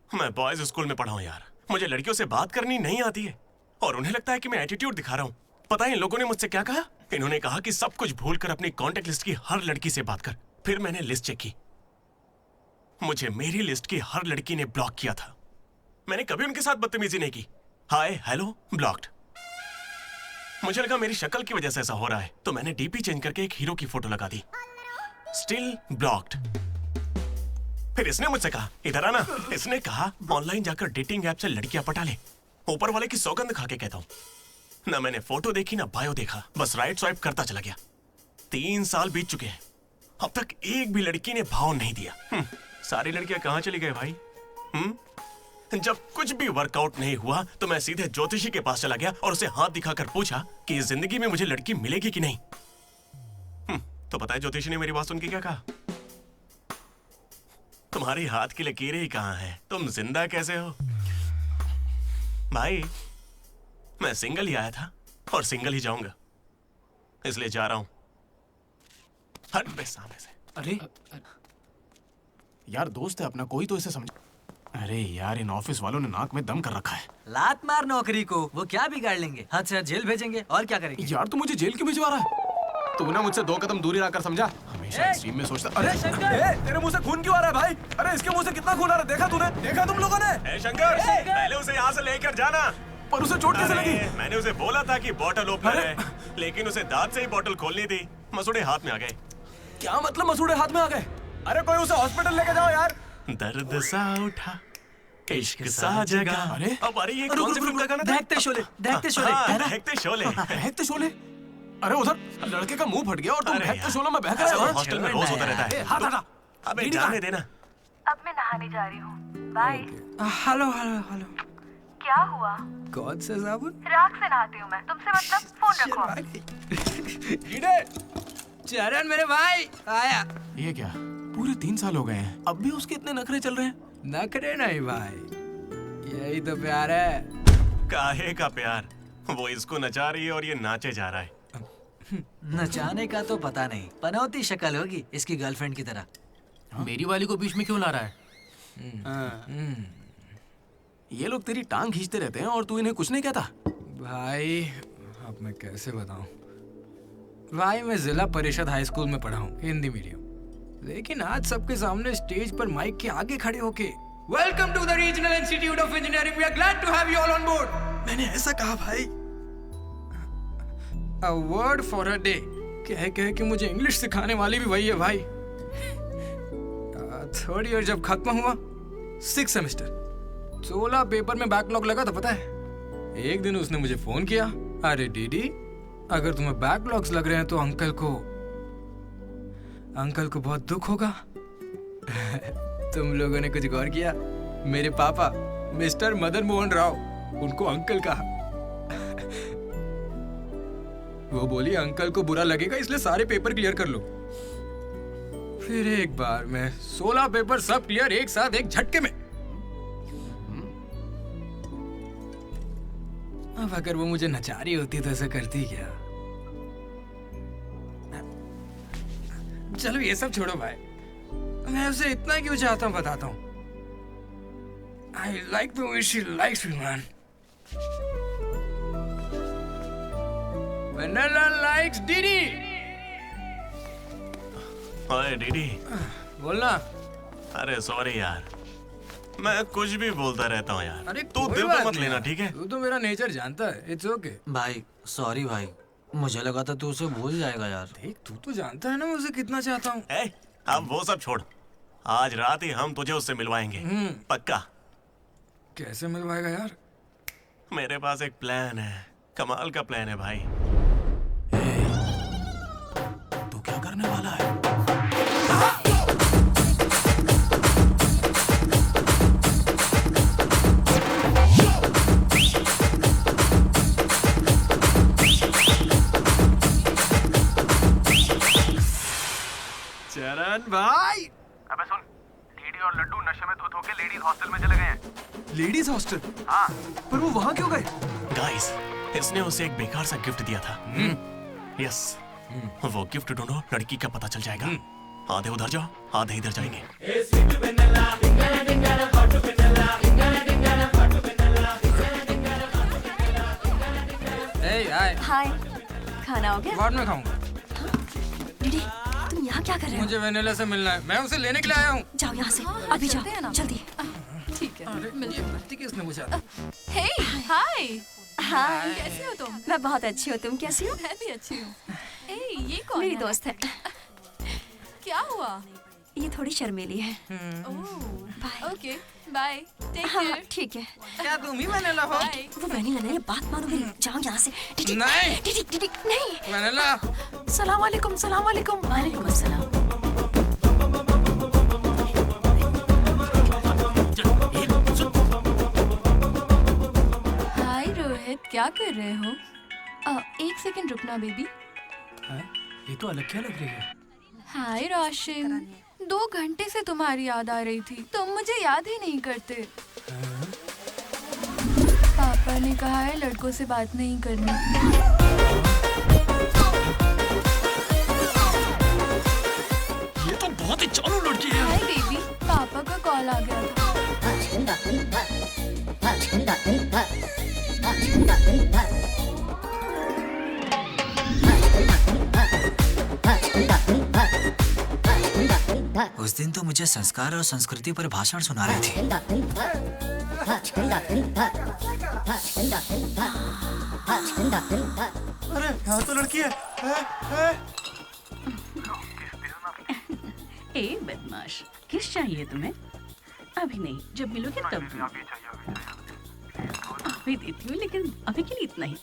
मैं बॉयज स्कूल में पढ़ा हूँ यार। मुझे लड़कियों से बात करनी नहीं आती है और उन्हें लगता है कि मैं एटीट्यूड दिखा रहा हूँ। पता है इन लोगों ने मुझसे क्या कहा? इन्होंने कहा कि सब कुछ भूलकर अपनी कॉन्टेक्ट लिस्ट की हर लड़की से बात कर। फिर मैंने लिस्ट चेक की, मुझे मेरी लिस्ट की हर लड़की ने ब्लॉक किया था। मैंने कभी उनके साथ बदतमीजी नहीं की। Hi hello blocked. मुझे लगा मेरी शक्ल की वजह से ऐसा हो रहा है, तो मैंने डीपी चेंज करके एक हीरो की फोटो लगा दी। Still blocked. फिर इसने मुझसे कहा इधर आना। इसने कहा ऑनलाइन जाकर डेटिंग ऐप से लड़कियां पटा ले। ऊपर वाले की सौगंध खा के कहता हूं, ना मैंने फोटो देखी ना बायो देखा, बस राइट स्वाइप करता चला गया। 3 साल बीत चुके हैं, अब तक एक भी लड़की ने भाव नहीं दिया। सारी लड़कियां कहां चली गई भाई? जब कुछ भी वर्कआउट नहीं हुआ तो मैं सीधे ज्योतिषी के पास चला गया और उसे हाथ दिखाकर पूछा कि इस जिंदगी में मुझे लड़की मिलेगी कि नहीं। तो पता है ज्योतिषी ने मेरी बात सुन के क्या कहा? तुम्हारी हाथ की लकीरें ही कहां हैं, तुम जिंदा कैसे हो? भाई मैं सिंगल ही आया था और सिंगल ही जाऊंगा, इसलिए जा रहा हूं। हट बे सामने से। अरे यार दोस्त है अपना, कोई तो इसे समझ। अरे यार इन ऑफिस वालों ने नाक में दम कर रखा है। लात मार नौकरी को, वो क्या बिगाड़ लेंगे? हाथ से हाथ जेल भेजेंगे और क्या करेंगे? यार तू मुझे जेल क्यों भिजवा रहा है? तू ना मुझसे 2 कदम दूरी रखकर समझा। हमेशा एक्सट्रीम में सोचता। अरे तेरे मुंह से खून क्यों आ रहा है भाई? अरे इसके मुंह से कितना खून आ रहा है, देखा तूने? देखा तुम लोगों ने? शंकर पहले उसे यहाँ से लेकर जाना। पर उसे चोट कैसे लगी? मैंने उसे बोला था कि बोतल ओपनर है, लेकिन उसे दांत से ही बोतल खोलनी थी। मसूड़े हाथ में आ गए। क्या मतलब मसूड़े हाथ में आ गए? अरे कोई उसे हॉस्पिटल लेके जाओ यार। दर्द सा उठा इश्क सा जगा। अरे अब अरे ये कौन सी फिल्म का गाना था? दहकते शोले, दहकते शोले। दहकते शोले, दहकते शोले। अरे उधर लड़के का मुंह फट गया और तुम दहकते शोलों में बहक रहे हो। हॉस्टल में रोज होता रहता है। हाथ हटा। अबे जाने देना। अब मैं नहाने जा रही हूँ, बाय। Hello hello hello. क्या हुआ? कौन सा साबुन? राख से नहाती हूँ मैं, तुमसे मतलब फोन रखो। चरण मेरे भाई आया। ये क्या पूरे 3 साल हो गए हैं, अब भी उसके इतने नखरे चल रहे हैं? नखरे नहीं भाई, यही तो प्यार है। काहे का प्यार? वो इसको नचा रही है और ये नाचे जा रहा है। नचाने का तो पता नहीं, पनौती शक्ल होगी इसकी गर्लफ्रेंड की तरह। मेरी वाली को बीच में क्यों ला रहा है? ये लोग तेरी टांग खींचते रहते हैं और तू इन्हें कुछ नहीं कहता। भाई अब मैं कैसे बताऊं? भाई मैं जिला परिषद हाई स्कूल में पढ़ा हूँ, हिंदी मीडियम। लेकिन आज सबके सामने स्टेज पर माइक के आगे खड़े होके welcome to the regional institute of engineering, we are glad to have you all on board, मैंने ऐसा कहा भाई। A word for a day कह के मुझे इंग्लिश सिखाने वाली भी वही है भाई। 3rd ईयर जब खत्म हुआ, 6th सेमेस्टर, 16 पेपर में बैकलॉग लगा था पता है। एक दिन उसने मुझे फोन किया, अरे डीडी अगर तुम्हें बैकलॉग्स लग रहे हैं तो अंकल को बहुत दुख होगा। तुम लोगों ने कुछ गौर किया? मेरे पापा मिस्टर मदन मोहन राव, उनको अंकल कहा। वो बोली अंकल को बुरा लगेगा इसलिए सारे पेपर क्लियर कर लो। फिर एक बार में 16 पेपर सब क्लियर एक साथ एक झटके में। अब अगर वो मुझे नचा रही होती तो ऐसा करती क्या? चलो ये सब छोड़ो भाई, मैं उसे इतना क्यों चाहता हूँ बताता हूँ। I like the way she likes me, man. Vanilla likes Didi. ओए डीडी। बोलना। अरे सॉरी यार, मैं कुछ भी बोलता रहता हूँ यार। अरे तू कोई दिल बात पे मत नहीं लेना, यार। ठीक है? तू तो मेरा नेचर जानता है। It's okay. भाई सॉरी भाई, मुझे लगा था तू उसे भूल जाएगा यार। देख तू तो जानता है ना मुझे कितना चाहता हूँ। अब वो सब छोड़, आज रात ही हम तुझे उससे मिलवाएंगे, पक्का। कैसे मिलवाएगा यार? मेरे पास एक प्लान है, कमाल का प्लान है भाई। तू क्या करने वाला है? चरण भाई। अबे सुन, डीडी और लड्डू नशे में धुत होके लेडीज हॉस्टल में चले गए हैं। Ladies hostel? हाँ। पर वो वहां क्यों गए? गाइस, इसने उसे एक बेकार सा गिफ्ट दिया था। यस, वो गिफ्ट ढूंढो, लड़की का पता चल जाएगा। आधे उधर जाओ, आधे इधर जाएंगे। हाय, खाना हो गया? बाद में खाऊंगा। डीडी, तुम यहाँ क्या कर रहे हो? मुझे वेनिला से मिलना है, मैं उसे लेने के लिए आया हूँ। जाओ यहाँ से, अभी जाओ, जल्दी। ठीक है। ये बत्ती किसने बुझा? हे हाय। हाय, कैसी हो तुम? मैं बहुत अच्छी हूँ, तुम कैसी हो? मैं भी अच्छी हूँ। ए, ये कौन मेरी है? दोस्त है। क्या हुआ? ये थोड़ी शर्मीली है। ओके बाय, टेक हाँ, केयर। ठीक है। क्या तुम ही वेनिला हो? वो वेनिला नहीं है, बात मानो मेरी। जाओ यहाँ से। डीडी, नहीं। डीडी, डीडी, नहीं। वेनिला। सलाम वालेकुम, सलाम वालेकुम। वालेकुम अस्सलाम। हाय रोहित, क्या कर रहे हो? एक सेकंड रुकना बेबी। ये तो अलग क्या लग रही है? हाय रोशन, 2 घंटे से तुम्हारी याद आ रही थी, तुम मुझे याद ही नहीं करते। पापा ने कहा है लड़कों से बात नहीं करनी। ये तो बहुत ही चालू लड़की है। हाय बेबी, पापा का कॉल आ गया था। उस दिन तो मुझे संस्कार और संस्कृति पर भाषण सुना रही थी। अरे यहाँ तो लड़की है। ए बदमाश, किस चाहिए तुम्हें? अभी नहीं, जब मिलोगे तब दूंगी। अभी देती हूँ, लेकिन अभी के लिए इतना ही।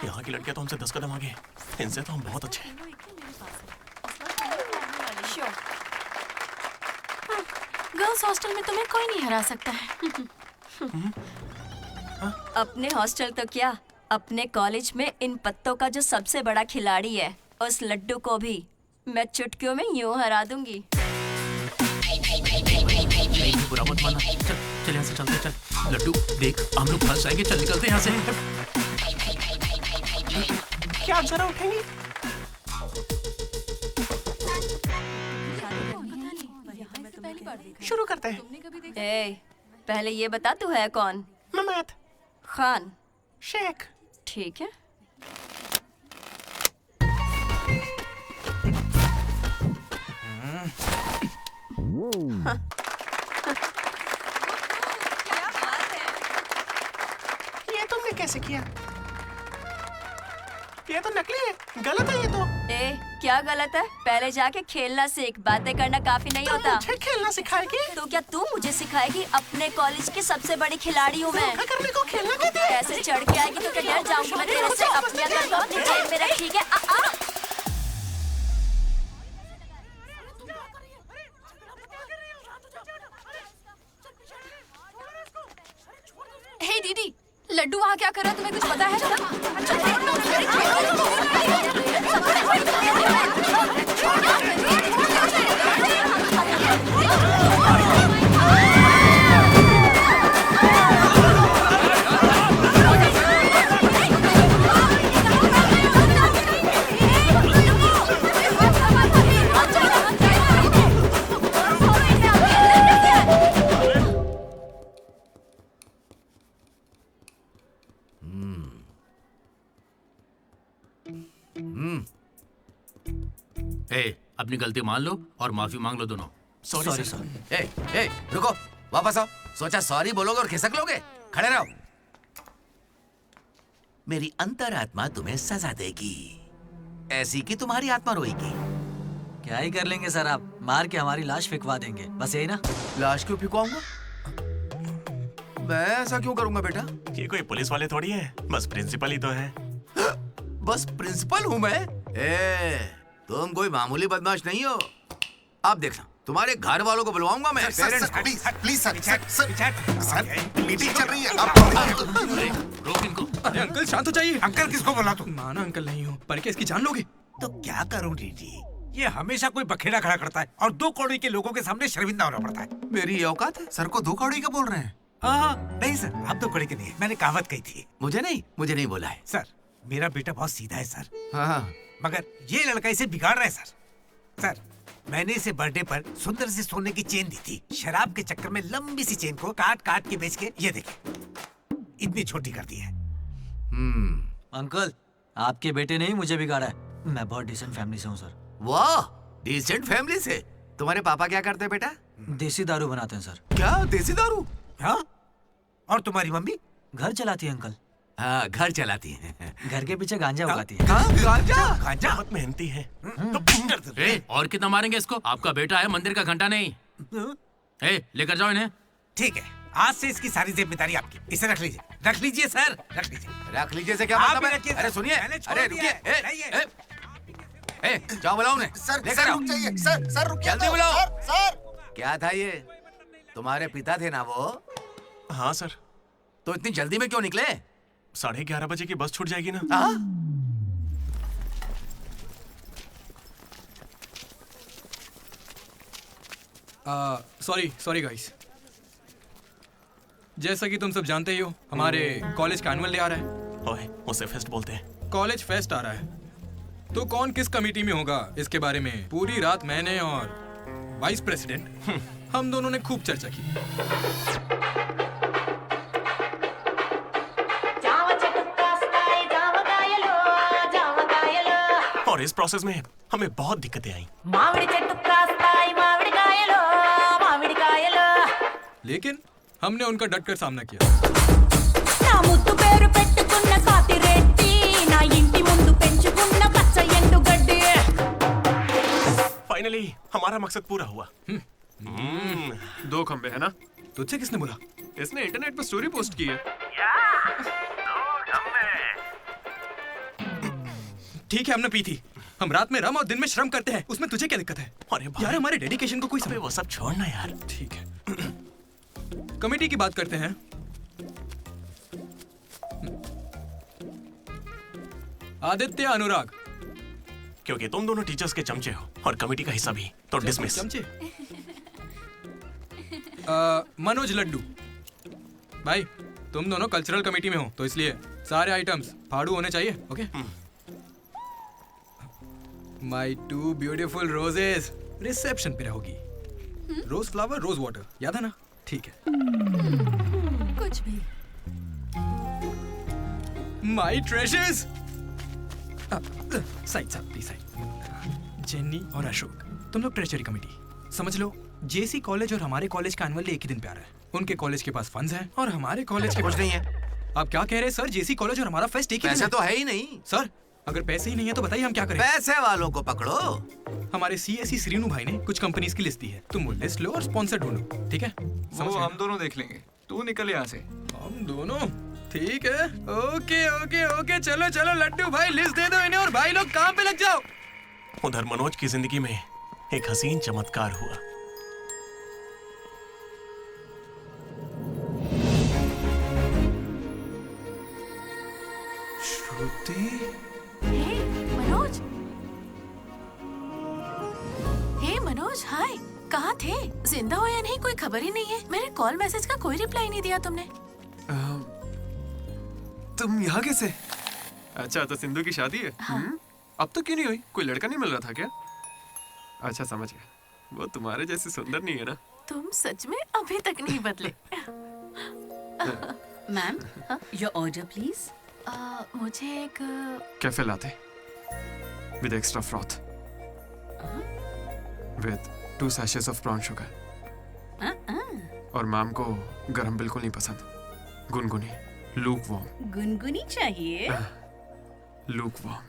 यहाँ की लड़कियाँ तो हमसे 10 कदम आगे, इनसे तो हम बहुत अच्छे हैं। गर्ल्स हॉस्टल में तुम्हें कोई नहीं हरा सकता है। अपने हॉस्टल तो क्या, अपने कॉलेज में इन पत्तों का जो सबसे बड़ा खिलाड़ी है, उस लड्डू को भी मैं चुटकियों में यूं हरा दूंगी। बुरा मत माना। चल चल यहाँ से चलते, चल। लड्डू देख, हम लोग फंस जाएंगे, चल निकलते हैं यहाँ से। क्या आप जरा उठेंगी? शुरू करते हैं। ए, पहले ये बता तू है कौन? ममैत खान शेख। ठीक है। हाँ। ये तुमने कैसे किया? ये तो नकली है, गलत है ये तो। ए, क्या गलत है? पहले जाके खेलना सीख, बातें करना काफी नहीं होता। मुझे खेलना सिखाएगी? तो क्या तू मुझे सिखाएगी? अपने कॉलेज की सबसे बड़ी खिलाड़ी हूँ मैं। करने को खेलना कहते हैं। ऐसे चढ़ के आएगी तो क्या डर जाऊंगी मैं तेरे से? अपनी अकल को अपनी जेब में रख, ठीक है? हे दीदी, लड्डू वहाँ क्या कर रहा है, तुम्हें कुछ पता अपनी गलती मान लो और माफी मांग लो दोनों। Sorry sir. ए, रुको, वापस आओ। सोचा सॉरी बोलोगे और खिसक लोगे? खड़े रहो। मेरी अंतरात्मा तुम्हें सजा देगी, ऐसी कि तुम्हारी आत्मा रोएगी। क्या ही कर लेंगे सर, आप मार के हमारी लाश फिकवा देंगे, बस यही ना। लाश क्यों फिकवाऊंगा? मैं ऐसा क्यों करूंगा बेटा? ये कोई पुलिस वाले थोड़ी है, बस प्रिंसिपल ही तो है। बस प्रिंसिपल हूँ मैं? तुम कोई मामूली बदमाश नहीं हो। आप देखना, तुम्हारे घर वालों को बुलवाऊंगा मैं। प्लीज सर, मीटिंग चल रही है। रोक इनको। अरे अंकल शांत हो जाइए। अंकल किसको बोला तू? माना अंकल नहीं हो, पर क्या इसकी जान लोगे? तो क्या करूं डीडी, ये हमेशा कोई बखेड़ा खड़ा करता है और 2 कौड़ी के लोगों के सामने शर्मिंदा होना पड़ता है। मेरी औकात है? सर को 2 कौड़ी का बोल रहे हैं? हाँ, नहीं सर, आप 2 कौड़ी के नहीं है, मैंने कहावत कही थी। मुझे नहीं बोला है सर। मेरा बेटा बहुत सीधा है सर। हाँ। मगर ये लड़का इसे बिगाड़ रहा है सर। सर, मैंने इसे बर्थडे पर सुंदर सी सोने की चेन दी थी। शराब के चक्कर में लंबी सी चेन को काट काट के बेच के ये देखे इतनी छोटी कर दी है। अंकल, आपके बेटे ने ही मुझे बिगाड़ा है। मैं बहुत डिसेंट फैमिली से हूँ सर। वाह, डिसेंट फैमिली से। तुम्हारे पापा क्या करते हैं बेटा? देसी दारू बनाते हैं सर। क्या देसी दारू? हाँ, और तुम्हारी मम्मी? घर चलाती है अंकल। हाँ, घर चलाती है। घर के पीछे गांजा उगाती है। गांजा बहुत मेहनती है। और कितना मारेंगे इसको? आपका बेटा है, मंदिर का घंटा नहीं। लेकर जाओ इन्हें। ठीक है, आज से इसकी सारी जिम्मेदारी आपकी। इसे रख लीजिए। रख लीजिए सर, रख लीजिए। रख लीजिए से क्या मतलब है? अरे सुनिए, अरे रुकिए। जाओ बुलाओ उन्हें। सर रुक जाइए। सर रुकिए। जल्दी बुलाओ। सर क्या था ये? तुम्हारे पिता थे ना वो? हाँ सर। तो इतनी जल्दी में क्यों निकले? 11:30 बजे की बस छूट जाएगी ना। Sorry guys. जैसा कि तुम सब जानते ही हो, हमारे कॉलेज का एनुअल डे आ रहा है। ओए, उसे फेस्ट बोलते हैं। कॉलेज फेस्ट आ रहा है, तो कौन किस कमेटी में होगा इसके बारे में पूरी रात मैंने और वाइस प्रेसिडेंट हम दोनों ने खूब चर्चा की। और इस प्रोसेस में हमें बहुत दिक्कतें आई। लेकिन हमने उनका डटकर सामना किया। फाइनली हमारा मकसद पूरा हुआ। 2 खंबे है ना? तुझसे किसने बोला? इसने इंटरनेट पर स्टोरी पोस्ट की है। ठीक है, हमने पी थी। हम रात में रम और दिन में श्रम करते हैं, उसमें तुझे क्या दिक्कत है? अरे यार, हमारे डेडिकेशन को कोई समझ। वो सब छोड़ना यार। ठीक है, कमेटी की बात करते हैं। आदित्य, अनुराग। क्योंकि तुम दोनों टीचर्स के चमचे हो और कमेटी का हिस्सा भी, तो डिसमिस। चमचे? मनोज, लड्डू। भाई, तुम दोनों कल्चरल कमेटी में हो, तो इसलिए सारे आइटम्स फाड़ू होने चाहिए। ओके? माई 2 ब्यूटीफुल रोजेस रिसेप्शन पे रहोगी। रोज फ्लावर, रोज वाटर, याद है ना? ठीक है। कुछ भी। My treasures. Side please side. Jenny और अशोक, तुम लोग ट्रेजरी कमेटी। समझ लो, जेसी कॉलेज और हमारे कॉलेज का एनुअल डे एक ही दिन पे आ रहा है। उनके कॉलेज के पास फंड्स हैं और हमारे कॉलेज के कुछ नहीं है। आप क्या कह रहे हैं सर? जेसी कॉलेज और हमारा फेस्ट एक ही दिन पैसे तो है ही नहीं सर। अगर पैसे ही नहीं है तो बताइए हम क्या करें? पैसे वालों को पकड़ो। हमारे सीएससी श्रीनु भाई ने कुछ कंपनीज की लिस्ट दी है, तुम वो लिस्ट लो और स्पॉन्सर ढूंढो। ठीक है? वो हम दोनों देख लेंगे, तू निकल यहाँ से। हम दोनों? ठीक है। ओके ओके ओके, चलो चलो लड्डू भाई, लिस्ट दे दो इन्हें और भाई लोग काम पे लग जाओ। उधर मनोज की जिंदगी में एक हसीन चमत्कार हुआ। श्रुति। मनोज। हे मनोज, हाय। कहाँ थे? जिंदा हो या नहीं कोई खबर ही नहीं है। मेरे कॉल मैसेज का कोई रिप्लाई नहीं दिया तुमने। तुम यहाँ कैसे? अच्छा, तो सिंधु की शादी है? हाँ। अब तो क्यों नहीं हुई? कोई लड़का नहीं मिल रहा था क्या? अच्छा, समझ गया। वो तुम्हारे जैसे सुंदर नहीं है ना? तुम सच में अभी तक नहीं बदले। Ma'am, your order please. मुझे एक cafe latte with extra froth. with 2 sachets of brown sugar. और मैम को गरम बिल्कुल नहीं पसंद, गुनगुनी, lukewarm. गुनगुनी चाहिए। lukewarm.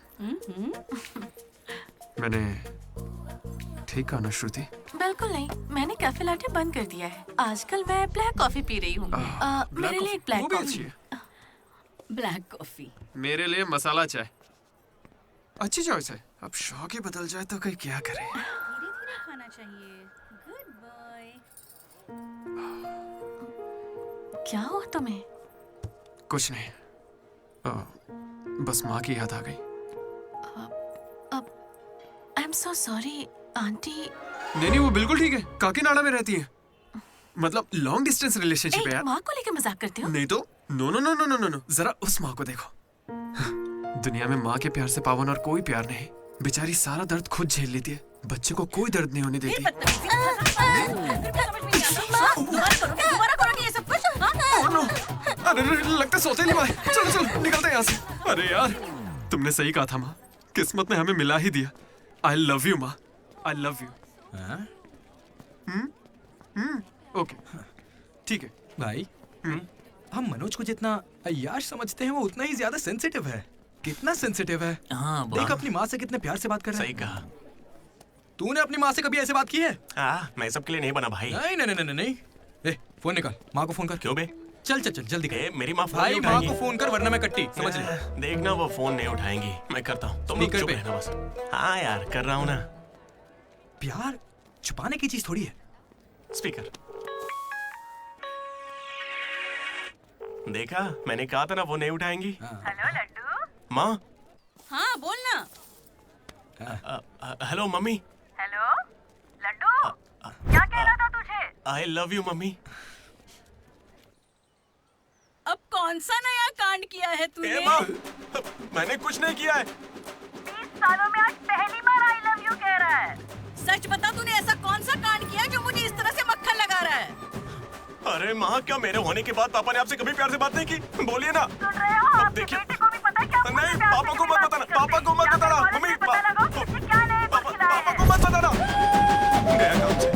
मैंने ठीक कहा ना श्रुति? बिल्कुल नहीं, मैंने कैफे लाटे बंद कर दिया है। आजकल मैं ब्लैक कॉफी पी रही हूँ। मेरे लिए एक ब्लैक कॉफी। Black coffee. मेरे लिए मसाला चाय। अच्छी चॉइस है। अब शौक ही बदल जाए तो कोई क्या करे। धीरे-धीरे खाना चाहिए। Good boy. क्या हुआ तुम्हें? कुछ नहीं, बस माँ की याद आ गई। I am so sorry aunty. नहीं, वो बिल्कुल ठीक है, काकीनाडा में रहती है। मतलब लॉन्ग डिस्टेंस रिलेशनशिप है यार। माँ को लेकर मजाक करते हो? नहीं तो नो, जरा उस माँ को देखो। दुनिया में माँ के प्यार से पावन और कोई प्यार नहीं। बेचारी सारा दर्द खुद झेल लेती है, बच्चे को कोई दर्द नहीं होने देती। अरे लगता सौतेली माँ है। चलो निकलते हैं यहाँ से। अरे यार तुमने सही कहा था माँ, किस्मत ने हमें मिला ही दिया। आई लव यू माँ, आई लव यू। ओके ठीक है भाई। हम मनोज को जितना अय्याश समझते हैं वो उतना ही ज्यादा सेंसिटिव है। कितना सेंसिटिव है। हाँ, देख अपनी माँ से कितने प्यार से बात कर रहा है। सही कहा। तूने अपनी माँ से कभी ऐसे बात की है? मैं सबके लिए नहीं बना भाई। नहीं। ए, फोन निकाल, माँ को फोन कर। क्यों बे? चल जल्दी कर। मेरी माँ फोन भाई नहीं माँ उठाएंगी। को फोन कर वरना मैं कट्टी, समझ ले। देखना वो फोन नहीं उठाएंगी, मैं करता हूँ। तुम लोग स्पीकर चुप पे। रहना बस। हाँ यार कर रहा हूँ ना। प्यार छुपाने की चीज थोड़ी है। स्पीकर। देखा, मैंने कहा था ना वो नहीं उठाएंगी। हेलो लड्डू। माँ। हाँ बोल ना। Hello mummy. हेलो लड्डू, क्या कहना था तुझे? I love you mummy. अब कौन सा नया कांड किया है तूने? माँ, मैंने कुछ नहीं किया है। 20 सालों में आज पहली बार आई लव यू कह रहा है। सच बता, तूने ऐसा कौन सा कांड किया जो मुझे इस तरह से मक्खन लगा रहा है? अरे माँ, क्या मेरे होने के बाद पापा ने आपसे कभी प्यार से बात नहीं की? बोलिए ना। सुन रहे हो? अब देखिए। बेटे को भी पता है क्या? नहीं, पापा को मत बताना, पापा को मत बताना। मम्मी, पापा को मत बताना। गया काम से।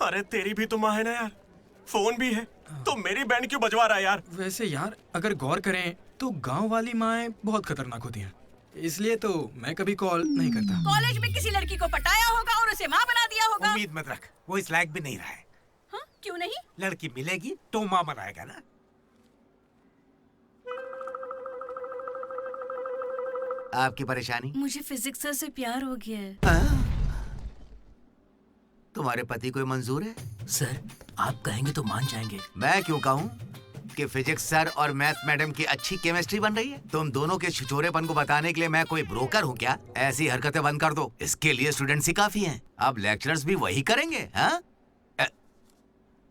अरे तेरी भी तो माँ है ना यार, फोन भी है, तो मेरी बैंड क्यों बजवा रहा है यार? वैसे यार अगर गौर करें तो गांव वाली माएं बहुत खतरनाक होती हैं, इसलिए तो मैं कभी कॉल नहीं करता। कॉलेज में किसी लड़की को पटाया होगा और उसे माँ बना दिया होगा। उम्मीद मत रख, वो इस लायक भी नहीं रहा है। हाँ? क्यों नहीं? लड़की मिलेगी तो माँ बनाएगा ना। आपकी परेशानी? मुझे फिजिक्स सर से प्यार हो गया है। तुम्हारे पति को मंजूर है? सर आप कहेंगे तो मान जाएंगे। मैं क्यों कहूँ कि फिजिक्स सर और मैथ मैडम की अच्छी केमिस्ट्री बन रही है। तुम दोनों के छिछोरेपन को बताने के लिए मैं कोई ब्रोकर हूँ क्या? ऐसी हरकतें बंद कर दो, इसके लिए स्टूडेंट्स ही काफी हैं। अब लेक्चरर्स भी वही करेंगे। हाँ,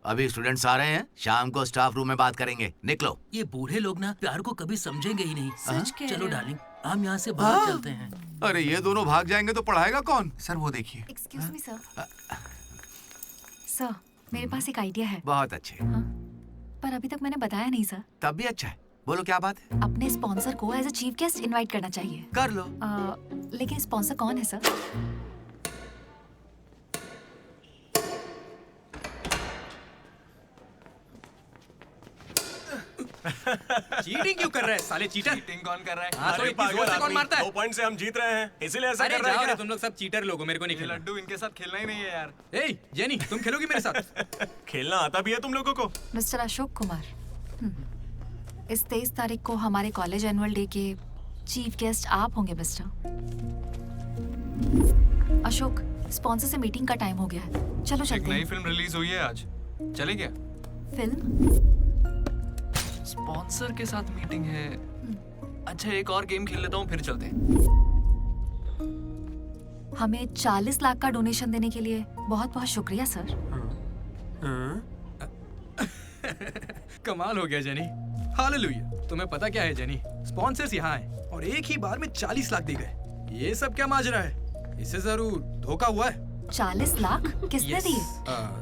अभी स्टूडेंट्स आ रहे हैं, शाम को स्टाफ रूम में बात करेंगे। निकलो। ये बूढ़े लोग ना प्यार को कभी समझेंगे ही नहीं। सच कह चलो रहे हो। डार्लिंग, हम यहाँ से बाहर चलते हैं। अरे ये दोनों भाग जाएंगे तो पढ़ाएगा कौन? सर वो देखिए। Excuse me sir. सर मेरे पास एक आइडिया है। बहुत अच्छे। पर अभी तक मैंने बताया नहीं सर। तब भी अच्छा है, बोलो क्या बात है? अपने स्पॉन्सर को as a chief guest invite करना चाहिए। कर लो। लेकिन स्पॉन्सर कौन है सर? चीटिंग क्यों कर रहा है साले चीटर? चीटिंग कौन कर रहा है? हाँ, तो अरे इतनी जोर से पागल कौन मारता है? 2 पॉइंट से हम जीत रहे हैं, इसीलिए ऐसा अरे कर रहे जाओ हैं रे, क्या? तुम लोग सब चीटर लोगो, मेरे को नहीं ये खेलना। लड्डू इनके साथ खेलना ही नहीं है यार। ए जेनी, तुम खेलोगी मेरे साथ? खेलना आता भी है तुम लोगों को? मिस्टर अशोक कुमार, इस 23 तारीख को हमारे कॉलेज एनुअल डे के चीफ गेस्ट आप होंगे मिस्टर अशोक। स्पॉन्सर से मीटिंग का टाइम हो गया है, चलो एक चलते नई हैं। फिल्म रिलीज हुई है आज, चले क्या? फिल्म? स्पॉन्सर के साथ मीटिंग है। अच्छा एक और गेम खेल लेता हूँ फिर चलते हैं। हमें 40 लाख का डोनेशन देने के लिए बहुत बहुत शुक्रिया सर। कमाल हो गया जेनी, हालेलुया। तुम्हें पता क्या है जेनी, स्पॉन्सर्स यहाँ हैं और एक ही बार में 40 लाख दे गए। ये सब क्या माजरा है? इससे जरूर धोखा हुआ है। 40 लाख किसने दिए?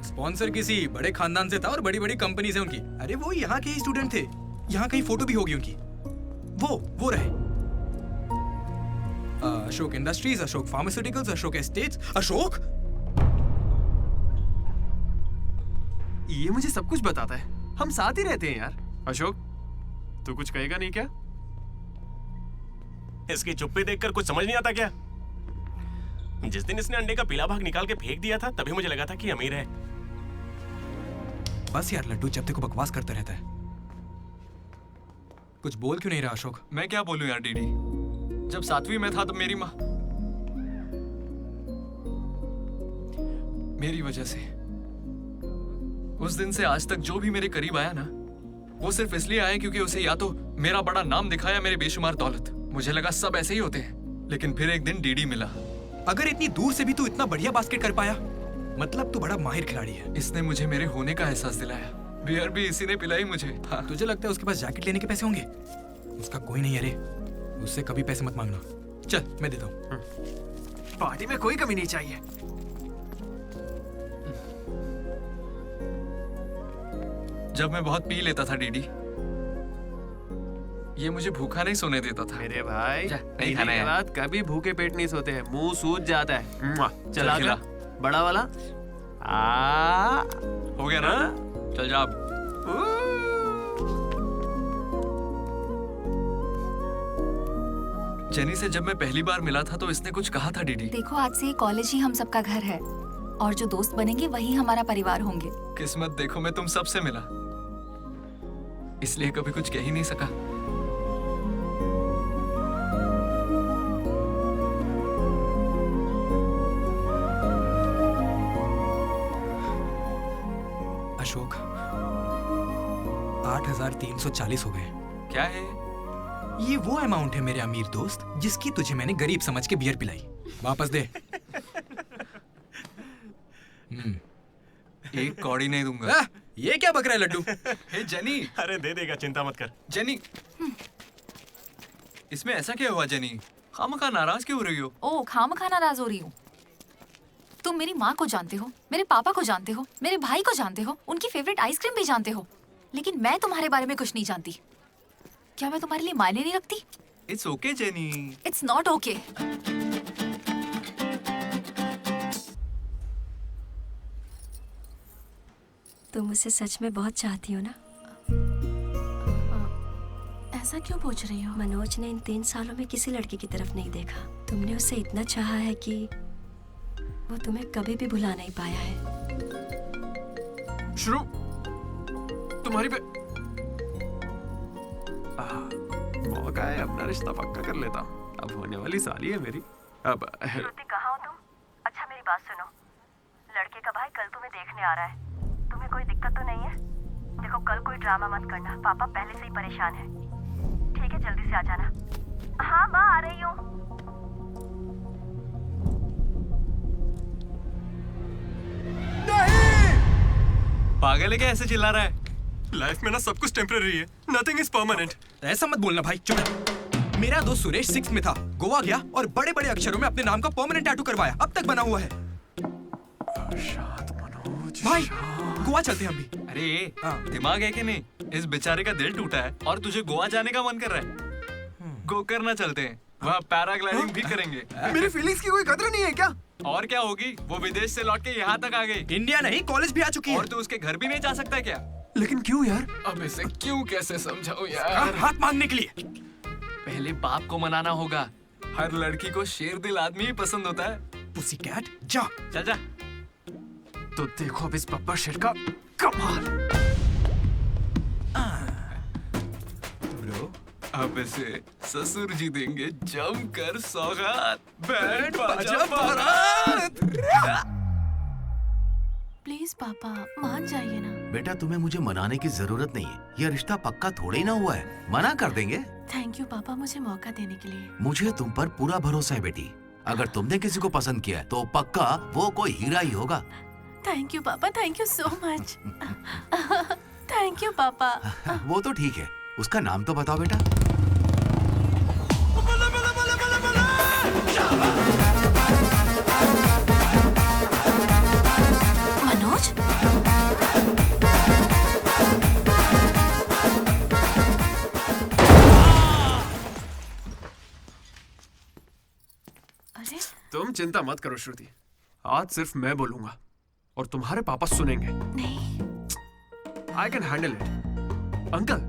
स्पॉन्सर किसी बड़े खानदान से था और बड़ी बड़ी कंपनी से उनकी। अरे वो यहाँ के ही स्टूडेंट थे, यहाँ कहीं फोटो भी होगी उनकी। वो रहे। Ashok industries, Ashok pharmaceuticals, Ashok estates. Ashok ये मुझे सब कुछ बताता है, हम साथ ही रहते हैं यार। अशोक, तू कुछ कहेगा नहीं क्या? इसकी चुप्पी देखकर कुछ समझ नहीं आता क्या? जिस दिन इसने अंडे का पीला भाग निकाल के फेंक दिया था, तभी मुझे लगा था कि अमीर है। बस यार लड्डू, जब देखो बकवास करता रहता है। कुछ बोल क्यों नहीं रहा अशोक? मैं क्या बोलूं यार डीडी, जब 7वीं में था तब मेरी माँ मेरी वजह से उस दिन से आज तक जो भी मेरे करीब आया ना, वो सिर्फ इसलिए आया क्योंकि उसे या तो मेरा बड़ा नाम दिखाया, मेरे बेशुमार दौलत। मुझे लगा सब ऐसे ही होते हैं, लेकिन फिर एक दिन डीडी मिला। अगर इतनी दूर से भी तू इतना बढ़िया बास्केट कर पाया, मतलब तू बड़ा माहिर खिलाड़ी है। इसने मुझे मेरे होने का एहसास दिलाया। बियर भी इसी ने पिलाई मुझे। हाँ। तुझे लगता है उसके पास जैकेट लेने के पैसे होंगे? उसका कोई नहीं है रे, उससे कभी पैसे मत मांगना। चल मैं देता हूँ। पार्टी में कोई कमी नहीं चाहिए। जब मैं बहुत पी लेता था डीडी, ये मुझे भूखा नहीं सोने देता था। मेरे भाई, नहीं खाना है। रात कभी भूखे पेट नहीं सोते हैं, मुंह सूज जाता है। चला खिला। बड़ा वाला। हो गया ना? चल जा अब। जेनी से जब मैं पहली बार मिला था तो इसने कुछ कहा था डीडी। देखो, आज से ये कॉलेज ही हम सबका घर है और जो दोस्त बनेंगे वही हमारा परिवार होंगे। किस्मत देखो, मैं तुम सबसे मिला, इसलिए कभी कुछ कह ही नहीं सका। अशोक, 8,340 हो गए। क्या है ये? वो अमाउंट है मेरे अमीर दोस्त जिसकी तुझे मैंने गरीब समझ के बियर पिलाई। वापस दे। एक कौड़ी नहीं दूंगा। ये क्या बक रहा है लड्डू? हे जेनी। अरे दे देगा, चिंता मत कर। जेनी, इसमें ऐसा क्या हुआ जेनी? खामखा नाराज क्यों हो रही हो? ओ, खामखा नाराज हो रही हूँ? तुम मेरी माँ को जानते हो, मेरे पापा को जानते हो, मेरे भाई को जानते हो, उनकी फेवरेट आइसक्रीम भी जानते हो, लेकिन मैं तुम्हारे बारे में कुछ नहीं जानती। क्या मैं तुम्हारे लिए मायने नहीं रखती? It's okay jenny. It's not okay. तुम मुझे सच में बहुत चाहती हो ना? ऐसा क्यों पूछ रही हो? मनोज ने इन 3 सालों में किसी लड़की की तरफ नहीं देखा। तुमने उसे इतना चाहा है कि वो तुम्हें कभी भी भुला नहीं पाया है। शुरू तुम्हारी पे मौका है, अपना रिश्ता पक्का कर लेता हूँ। अब होने वाली साली है मेरी। अब श्रुति, कहाँ हो तुम? अच्छा मेरी बात सुनो, लड़के का भाई कल तुम्हें देखने आ रहा है। तुम्हें कोई दिक्कत तो नहीं है? देखो, कल कोई ड्रामा मत करना, पापा पहले से ही परेशान है। ठीक है, जल्दी से आ जाना। हाँ माँ, आ रही हूँ। पागल है क्या, ऐसे चिल्ला रहा है? लाइफ में ना सब कुछ टेम्परेरी है, नथिंग इज परमानेंट। ऐसा मत बोलना भाई, चुप रह। मेरा दोस्त सुरेश 6th में था, गोवा गया और बड़े बड़े अक्षरों में अपने नाम का परमानेंट टैटू करवाया, अब तक बना हुआ है। भाई गोवा चलते हैं हम भी। अरे दिमाग है कि नहीं? इस बेचारे का दिल टूटा है और तुझे गोवा जाने का मन कर रहा है। गोकर्णा चलते हैं, वहाँ पैराग्लाइडिंग भी करेंगे। मेरी फीलिंग्स की कोई कदर नहीं है क्या? और क्या होगी, वो विदेश से लौट के यहाँ तक आ गई। इंडिया नहीं, कॉलेज भी आ चुकी है। और तू उसके घर भी नहीं जा सकता क्या? लेकिन क्यों यार? अब इसे क्यों कैसे समझाऊं यार? हाथ मांगने के लिए पहले बाप को मनाना होगा। हर लड़की को शेर दिल आदमी ही पसंद होता है। पुसी कैट, जा चल जा। तो देखो अब इस पप्पा शेर का कमाल। ब्रो, अब इसे ससुर जी देंगे जमकर सौगात। बैंड बाजा बारात। प्लीज पापा, मान जाइए ना। बेटा, तुम्हें मुझे मनाने की जरूरत नहीं है, यह रिश्ता पक्का थोड़े ही ना हुआ है, मना कर देंगे। थैंक यू पापा, मुझे मौका देने के लिए। मुझे तुम पर पूरा भरोसा है बेटी। अगर तुमने किसी को पसंद किया है तो पक्का वो कोई हीरा ही होगा। थैंक यू पापा, thank you so much. Thank you पापा। वो तो ठीक है, उसका नाम तो बताओ बेटा। मनोज, चिंता मत करो श्रुति, आज सिर्फ मैं बोलूंगा और तुम्हारे पापा सुनेंगे। नहीं, I can handle it. Uncle,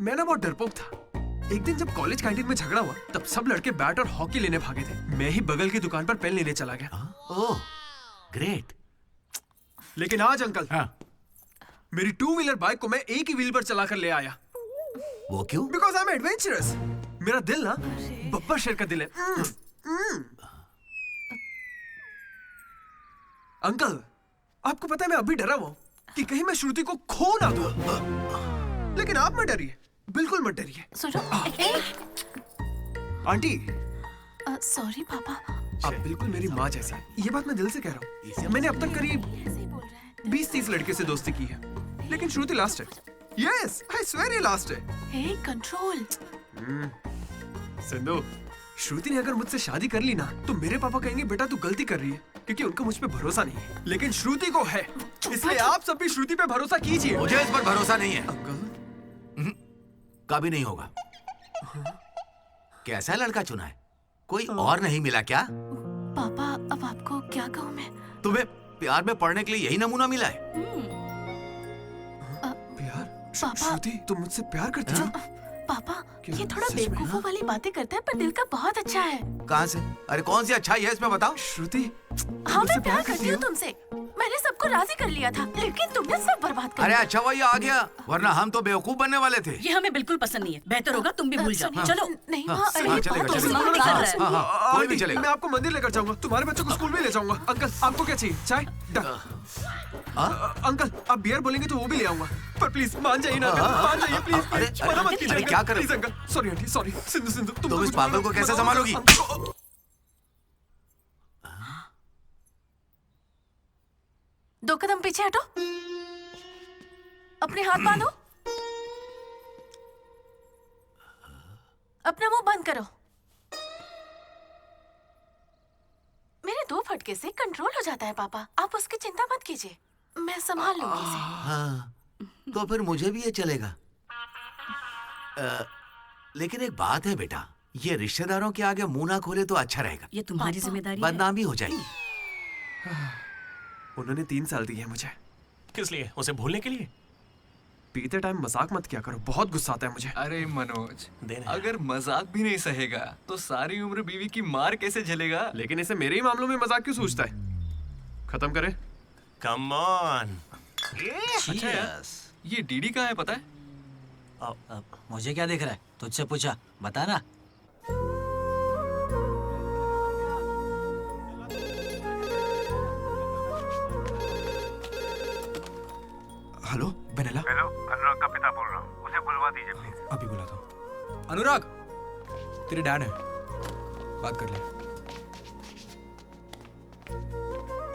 मैं ना बहुत डरपोक था। एक दिन जब कॉलेज कैंटीन में झगड़ा हुआ तब सब लड़के बैट और हॉकी लेने भागे थे। मैं ही बगल की दुकान पर पेन लेने चला गया। Oh great. लेकिन आज अंकल, मेरी 2 व्हीलर बाइक को मैं एक ही व्हील पर चलाकर ले आया। वो क्यों? Because I am adventurous. मेरा दिल ना बब्बर शेर का दिल है। अंकल, आपको पता है मैं अभी डरा हुआ हूं कि कहीं मैं श्रुति को खो ना दूं। लेकिन आप मत डरिए, बिल्कुल मत डरिए। सुनो, आंटी, सॉरी पापा। आप बिल्कुल मेरी माँ जैसी हैं। ये बात मैं दिल से कह रहा हूँ। मैंने अब तक करीब 20-30 लड़के से दोस्ती की है, लेकिन श्रुति लास्ट है। यस, आई स्वेयर ये लास्ट है। हे, कंट्रोल। सिंधु, श्रुति ने अगर मुझसे शादी कर ली ना तो मेरे पापा कहेंगे बेटा तू गलती कर रही है, क्योंकि उनको मुझ पे भरोसा नहीं है। लेकिन श्रुति को है, इसलिए आप सब भी श्रुति पे भरोसा कीजिए। मुझे इस पर भरोसा नहीं है अंकल, कभी नहीं होगा। कैसा लड़का चुना है? कोई और नहीं मिला क्या? पापा, अब आपको क्या कहूँ मैं? तुम्हें प्यार में पढ़ने के लिए यही नमूना मिला है? प्यार? श्रुति, तुम मुझसे प्यार करती हो? पापा, ये थोड़ा बेवकूफों वाली बातें करता है पर दिल का बहुत अच्छा है। कहाँ से? अरे कौन सी अच्छाई है इसमें बताओ। श्रुति, हाँ, मैं प्यार करती हूँ तुमसे। मैंने सबको राजी कर लिया था, लेकिन तुमने सब बर्बाद कर अरे दिया। अच्छा वही आ गया, वरना हम तो बेवकूफ बनने वाले थे। ये हमें बिल्कुल पसंद नहीं है। बेहतर होगा तुम भी भूल जाओ। चलो। नहीं हाँ, माँ, हाँ, चलेगा, चलेगा। कोई भी चलेगा। मैं आपको मंदिर लेकर जाऊंगा, तुम्हारे बच्चों को स्कूल में ले जाऊंगा। अंकल, आपको क्या चाहिए? चाय? अंकल, आप बियर बोलेंगे तो वो भी ले आऊंगा, पर प्लीज मान जाइए ना, मान जाइए प्लीज। प्लीज मना मत कीजिए। क्या करें? Please uncle, sorry aunty, sorry. Sindhu, Sindhu, तुम इस पागल को कैसे संभालोगी? दो कदम पीछे हटो, अपने हाथ बांधो, अपना मुंह बंद करो। मेरे 2 फटके से कंट्रोल हो जाता है पापा, आप उसकी चिंता मत कीजिए, मैं संभाल लूंगी इसे। हाँ, तो फिर मुझे भी ये चलेगा। लेकिन एक बात है बेटा, ये रिश्तेदारों के आगे मुंह ना खोले तो अच्छा रहेगा। ये तुम्हारी जिम्मेदारी है। बदनामी हो जाएगी। उन्होंने 3 साल दिए मुझे। किस लिए? उसे भूलने के लिए? पीते टाइम मजाक मत किया करो, बहुत गुस्सा आता है मुझे। अरे मनोज, अगर मजाक भी नहीं सहेगा तो सारी उम्र बीवी की मार कैसे झेलेगा? लेकिन इसे मेरे ही मामलों में मजाक क्यों सोचता है? खत्म करें? Come on. ये डीडी कहाँ है पता है? मुझे क्या दिख रहा है? तुझसे पूछा, बता ना। Hello vanilla. हेलो, अनुराग का पिता बोल रहा हूँ, उसे बुलवा दीजिए प्लीज। अभी बुलाता हूँ। अनुराग, तेरे डैड है, बात कर ले।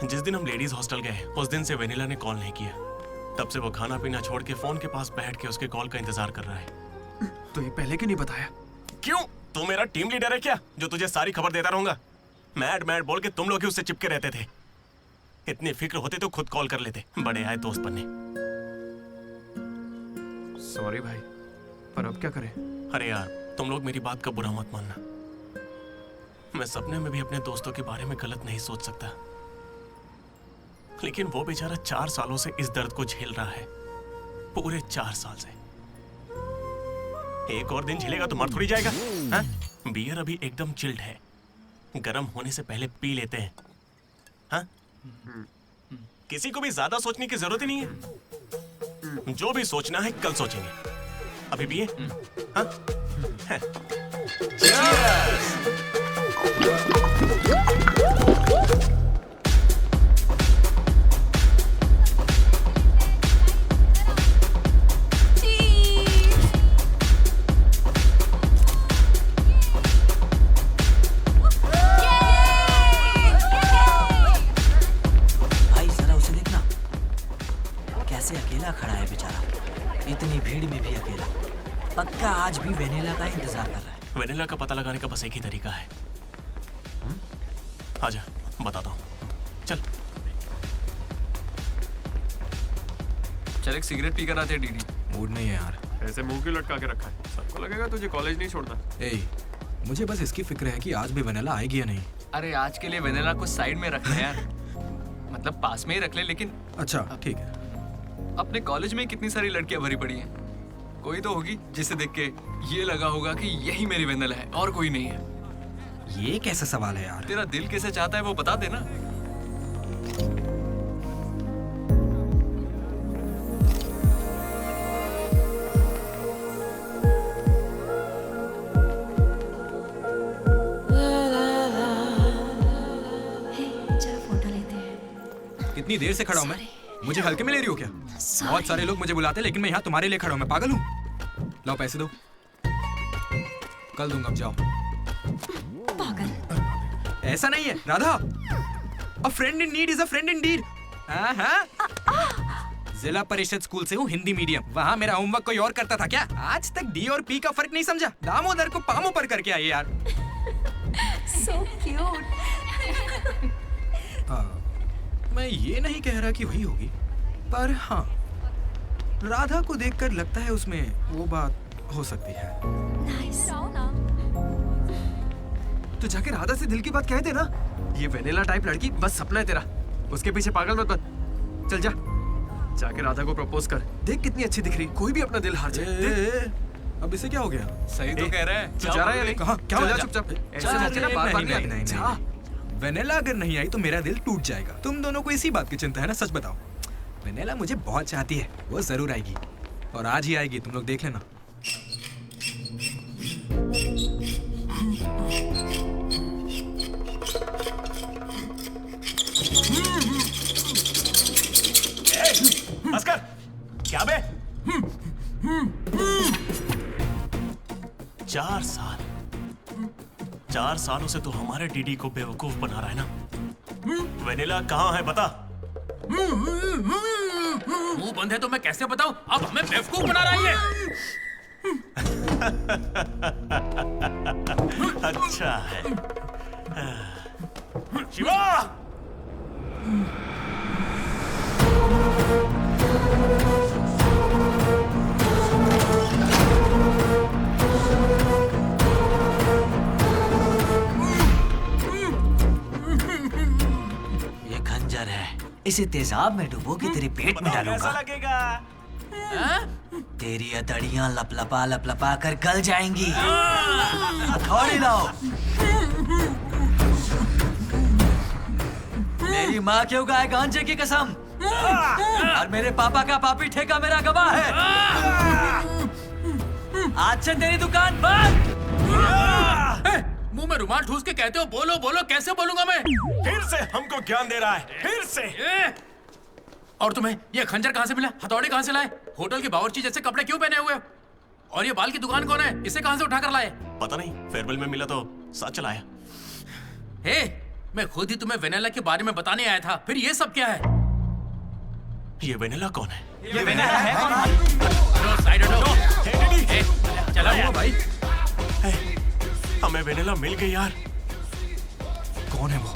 जिस दिन हम लेडीज हॉस्टल गए उस दिन से वेनिला ने कॉल नहीं किया। तब से वो खाना पीना छोड़ के फोन के पास बैठ के उसके कॉल का इंतजार कर रहा है। तो ये पहले क्यों नहीं बताया? क्यों? तू मेरा टीम लीडर है क्या, जो तुझे सारी खबर देता रहूंगा? मैड मैड बोल के तुम लोग ही उससे चिपके रहते थे। इतनी फिक्र होती तो खुद कॉल कर लेते, बड़े आए दोस्त बनने। सॉरी भाई, पर अब क्या करें? अरे यार, तुम लोग मेरी बात का बुरा मत मानना। मैं सपने में भी अपने दोस्तों के बारे में गलत नहीं सोच सकता, लेकिन वो बेचारा 4 सालों से इस दर्द को झेल रहा है, पूरे 4 साल से। एक और दिन झेलेगा तो मर थोड़ी जाएगा। हाँ? बियर अभी एकदम चिल्ड है, गर्म होने से पहले पी लेते हैं। हाँ? किसी को भी ज्यादा सोचने की जरूरत ही नहीं है। जो भी सोचना है कल सोचेंगे, अभी पिए। हाँ? भाई जरा उसे देखना, कैसे अकेला खड़ा है बेचारा, इतनी भीड़ में भी अकेला। पक्का आज भी वेनिला का इंतजार कर रहा है। वेनिला का पता लगाने का बस एक ही तरीका है। आजा, बताता हूँ। चल चल एक सिगरेट पी कर आते हैं डीडी। मूड नहीं है यार। ऐसे मुंह क्यों लटका के रखा है? सबको लगेगा तुझे कॉलेज नहीं छोड़ना। मुझे बस इसकी फिक्र है कि आज भी वेनिला आएगी या नहीं। अरे आज के लिए वेनिला को साइड में रख ले यार, मतलब पास में ही रख ले, लेकिन अच्छा ठीक है। अपने कॉलेज में कितनी सारी लड़कियां भरी पड़ी हैं, कोई तो होगी जिसे देख के ये लगा होगा कि यही मेरी वेनिला है और कोई नहीं है। ये कैसा सवाल है यार? तेरा दिल कैसे चाहता है वो बता देना। कितनी देर से खड़ा हूँ मैं? मुझे हल्के में ले रही हो क्या? बहुत सारे लोग मुझे बुलाते हैं लेकिन मैं यहाँ तुम्हारे लिए खड़ा हूँ। मैं पागल हूँ? लाओ पैसे दो, कल दूंगा, अब जाओ। पागल। ऐसा नहीं है राधा, अ friend in need is a friend Indeed. जिला परिषद स्कूल से हूँ, हिंदी मीडियम। वहाँ मेरा होमवर्क कोई और करता था क्या? आज तक डी और पी का फर्क नहीं समझा। दामोदर को पामो पर करके आए यार। So cute. मैं ये नहीं कह रहा कि वही होगी, पर हाँ, राधा को देखकर लगता है उसमें वो बात हो सकती है। तो जाके राधा से दिल की बात कह देना। ये वेनिला टाइप लड़की बस सपना है तेरा, उसके पीछे पागल मत बन। चल जा, जाके राधा को प्रपोज कर। देख कितनी अच्छी दिख रही, कोई भी अपना दिल हार जाए। अब इसे क्या हो गया? सही तो कह रहा है। तू जा रहा है या नहीं? कहाँ? क्या हो जा गया? चुपचाप। ऐसे मत करना, बार-बार नहीं आएगी। जा। वेनिला अगर नहीं आई तो मेरा दिल टूट जाएगा। तुम दोनों को इसी बात की चिंता है ना? सच बताओ। वेनिला मुझे बहुत चाहती है, वो जरूर आएगी और आज ही आएगी, तुम लोग देख लेना। भास्कर, क्या बे? 4 सालों से तो हमारे डीडी को बेवकूफ बना रहा है ना। वेनिला कहाँ है बता। मुंह बंद है तो मैं कैसे बताऊं? अब हमें बेवकूफ बना रहा है। अच्छा है। शिवा! ये खंजर है, इसे तेजाब में डुबो के तेरे पेट में डालूंगा। कैसा लगेगा? तेरी अतड़ियां लपलपा लपलपा कर गल जाएंगी। हथौड़ी लाओ। मेरी माँ के उगाए गांजे की कसम और मेरे पापा का पापी ठेका मेरा गवाह है। आज से तेरी दुकान बंद। मुंह में रुमाल ठूस के कहते हो बोलो बोलो, कैसे बोलूंगा मैं? फिर से हमको ज्ञान दे रहा है, फिर से। और तुम्हें ये खंजर कहाँ से मिला? हथौड़ी कहाँ से लाए? होटल के बावर्ची जैसे कपड़े क्यों पहने हुए? और ये बाल की दुकान कौन है? इसे कहाँ से उठा कर लाए? पता नहीं, फेयरवेल में मिला तो साथ चलाया। हे, मैं खुद ही तुम्हें वेनिला के बारे में बताने आया था, फिर ये सब क्या है? ये वेनिला कौन है? ये वेनिला है कौन? साइड हटो। चला हुआ भाई। हमें वेनिला मिल गई यार। कौन है वो?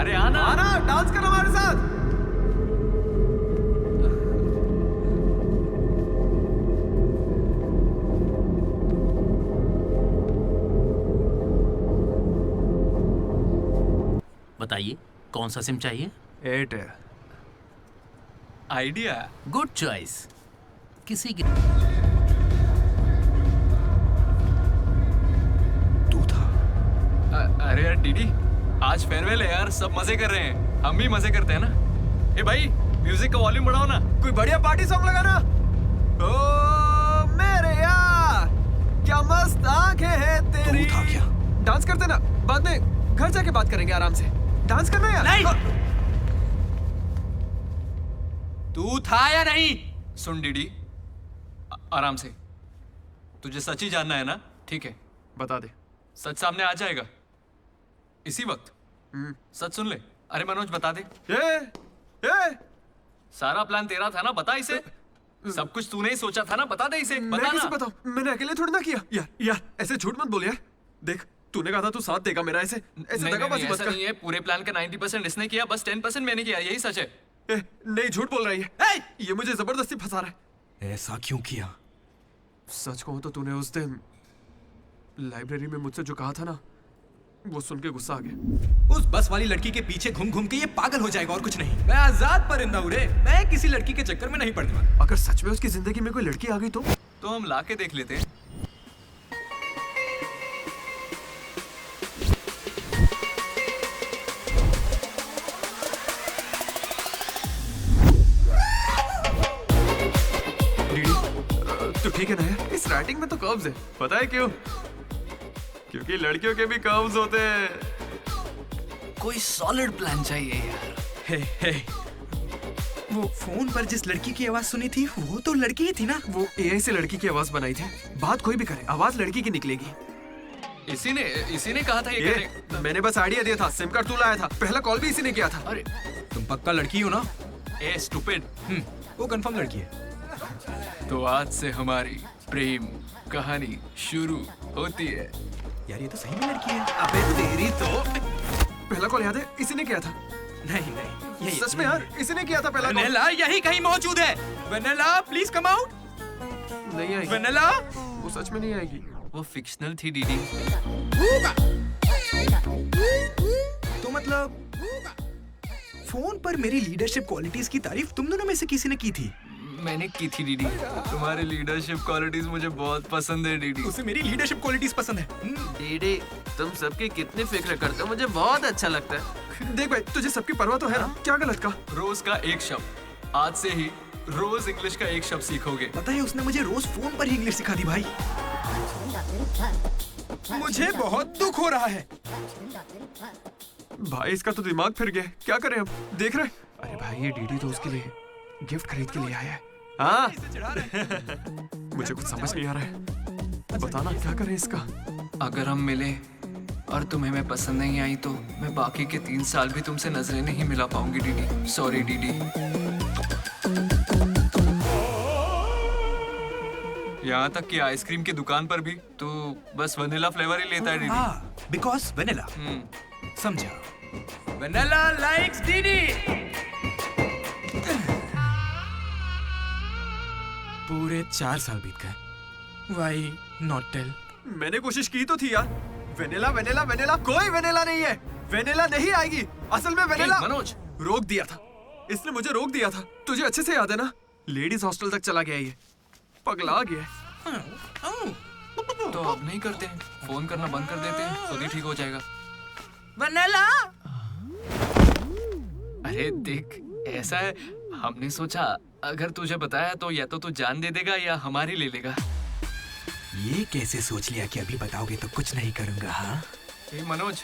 अरे आना आना, डांस कर हमारे साथ। बताइए कौन सा सिम चाहिए? एयरटेल। Idea good choice. किसी की अरे यार डीडी, आज फेयरवेल है यार, सब मजे कर रहे हैं, हम भी मजे करते हैं ना। ए भाई, म्यूजिक का वॉल्यूम बढ़ाओ ना। कोई बढ़िया पार्टी सॉन्ग लगा ना। ओ क्या मस्त आंखें हैं तेरी। तू था क्या? डांस करते ना, बाद में घर जाके बात करेंगे आराम से। डांस करना यार। नहीं। तू था या नहीं? सुन डीडी, आराम से। तुझे सच ही जानना है ना? ठीक है, बता दे। सच सामने आ जाएगा इसी वक्त। सच सुन ले। अरे मनोज बता दे। सारा प्लान तेरा था ना, बता इसे। सब कुछ तूने ही सोचा था ना, बता दे इसे। मैं बता कैसे ना। बताऊं? मैंने अकेले थोड़ी ना किया। यार ऐसे झूठ मत बोल यार। देख तूने कहा था तू साथ देगा मेरा, ऐसे दगाबाजी मत ऐसा कर। नहीं है। पूरे प्लान का 90% इसने किया, बस 10% मैंने किया। यही सच है। नहीं, झूठ बोल रही है। ये मुझे जबरदस्ती फंसा रहा है। ऐसा क्यों किया? सच कहूं तो तूने उस दिन लाइब्रेरी में मुझसे जो कहा था ना, वो सुन के गुस्सा आ गया। उस बस वाली लड़की के पीछे घूम घूम के ये पागल हो जाएगा और कुछ नहीं। मैं आजाद परिंदा हूं रे, मैं किसी लड़की के चक्कर में नहीं पड़ने वाला। अगर सच में उसकी जिंदगी में कोई लड़की आ गई तो हम लाके देख लेते हैं। तो ठीक है ना यार, इस राइटिंग में तो कर्व्स है। पता है क्यों? क्योंकि लड़कियों के भी कर्व्स होते हैं। कोई सॉलिड प्लान चाहिए यार। हे, वो फोन पर जिस लड़की की आवाज सुनी थी वो तो लड़की ही थी ना। वो एआई से लड़की की आवाज बनाई थी। बात कोई भी करे, आवाज लड़की की निकलेगी। इसी ने कहा था ये करने। मैंने बस आइडिया दिया था। सिम कार्ड तू लाया था, पहला कॉल भी इसी ने किया था। अरे तुम पक्का लड़की हो ना? ए स्टूपिड। वो कंफर्म लड़की है। तो आज से हमारी प्रेम कहानी शुरू होती है। यार ये तो सही में लड़की है। अबे तेरी तो। पहला कॉल याद है? इसी ने किया था। नहीं ये सच में यार, इसी ने किया था पहला कॉल। वेनेला यही कहीं मौजूद है। Vennela please come out. नहीं आएगी। वेनेला वो सच में नहीं आएगी। वो फिक्शनल थी डीडी। तो मतलब फोन पर मेरी लीडरशिप क्वालिटीज की तारीफ तुम दोनों में से किसी ने की थी? मैंने की थी डीडी। तुम्हारी लीडरशिप क्वालिटीज मुझे बहुत पसंद है डीडी। उसे मेरी लीडरशिप क्वालिटीज पसंद है। डीडी तुम सबकी कितनी फिक्र करते हो, मुझे बहुत अच्छा लगता है। देख भाई, तुझे सबकी परवाह तो है ना? क्या गलत का? रोज का एक शब्द। आज से ही रोज इंग्लिश का एक शब्द सीखोगे। पता है उसने मुझे रोज फोन पर ही इंग्लिश सिखा दी भाई। मुझे बहुत दुख हो रहा है भाई। इसका तो दिमाग फिर गया। क्या करें अब? देख रहे? अरे भाई ये डीडी तो उसके लिए गिफ्ट खरीद के लिए आया है। हाँ मुझे कुछ समझ नहीं आ रहा है। बताना क्या करें इसका। अगर हम मिले और तुम्हें मैं पसंद नहीं आई तो मैं बाकी के 3 साल भी तुमसे नजरें नहीं मिला पाऊंगी डीडी। Sorry DD. यहाँ तक कि आइसक्रीम की दुकान पर भी तू बस वनीला फ्लेवर ही लेता है डीडी। Because vanilla. समझा। Vanilla likes DD. पूरे 4 साल बीत गए। Why not tell? मैंने कोशिश की तो थी यार। वेनिला वेनिला वेनिला, कोई वेनिला नहीं है। वेनिला नहीं आएगी। असल में वेनिला मनोज रोक दिया था। इसने मुझे रोक दिया था। तुझे अच्छे से याद है ना? लेडीज हॉस्टल तक चला गया ये। पगला गया। तो अब नहीं करते हैं, फोन करना बंद कर देते हैं, खुद ही ठीक हो जाएगा। वेनिला। अरे देख, ऐसा है, हमने सोचा अगर तुझे बताया तो या तो तू जान दे देगा या हमारी ले लेगा। ये कैसे सोच लिया कि अभी बताओगे तो कुछ नहीं करूंगा? हाँ मनोज,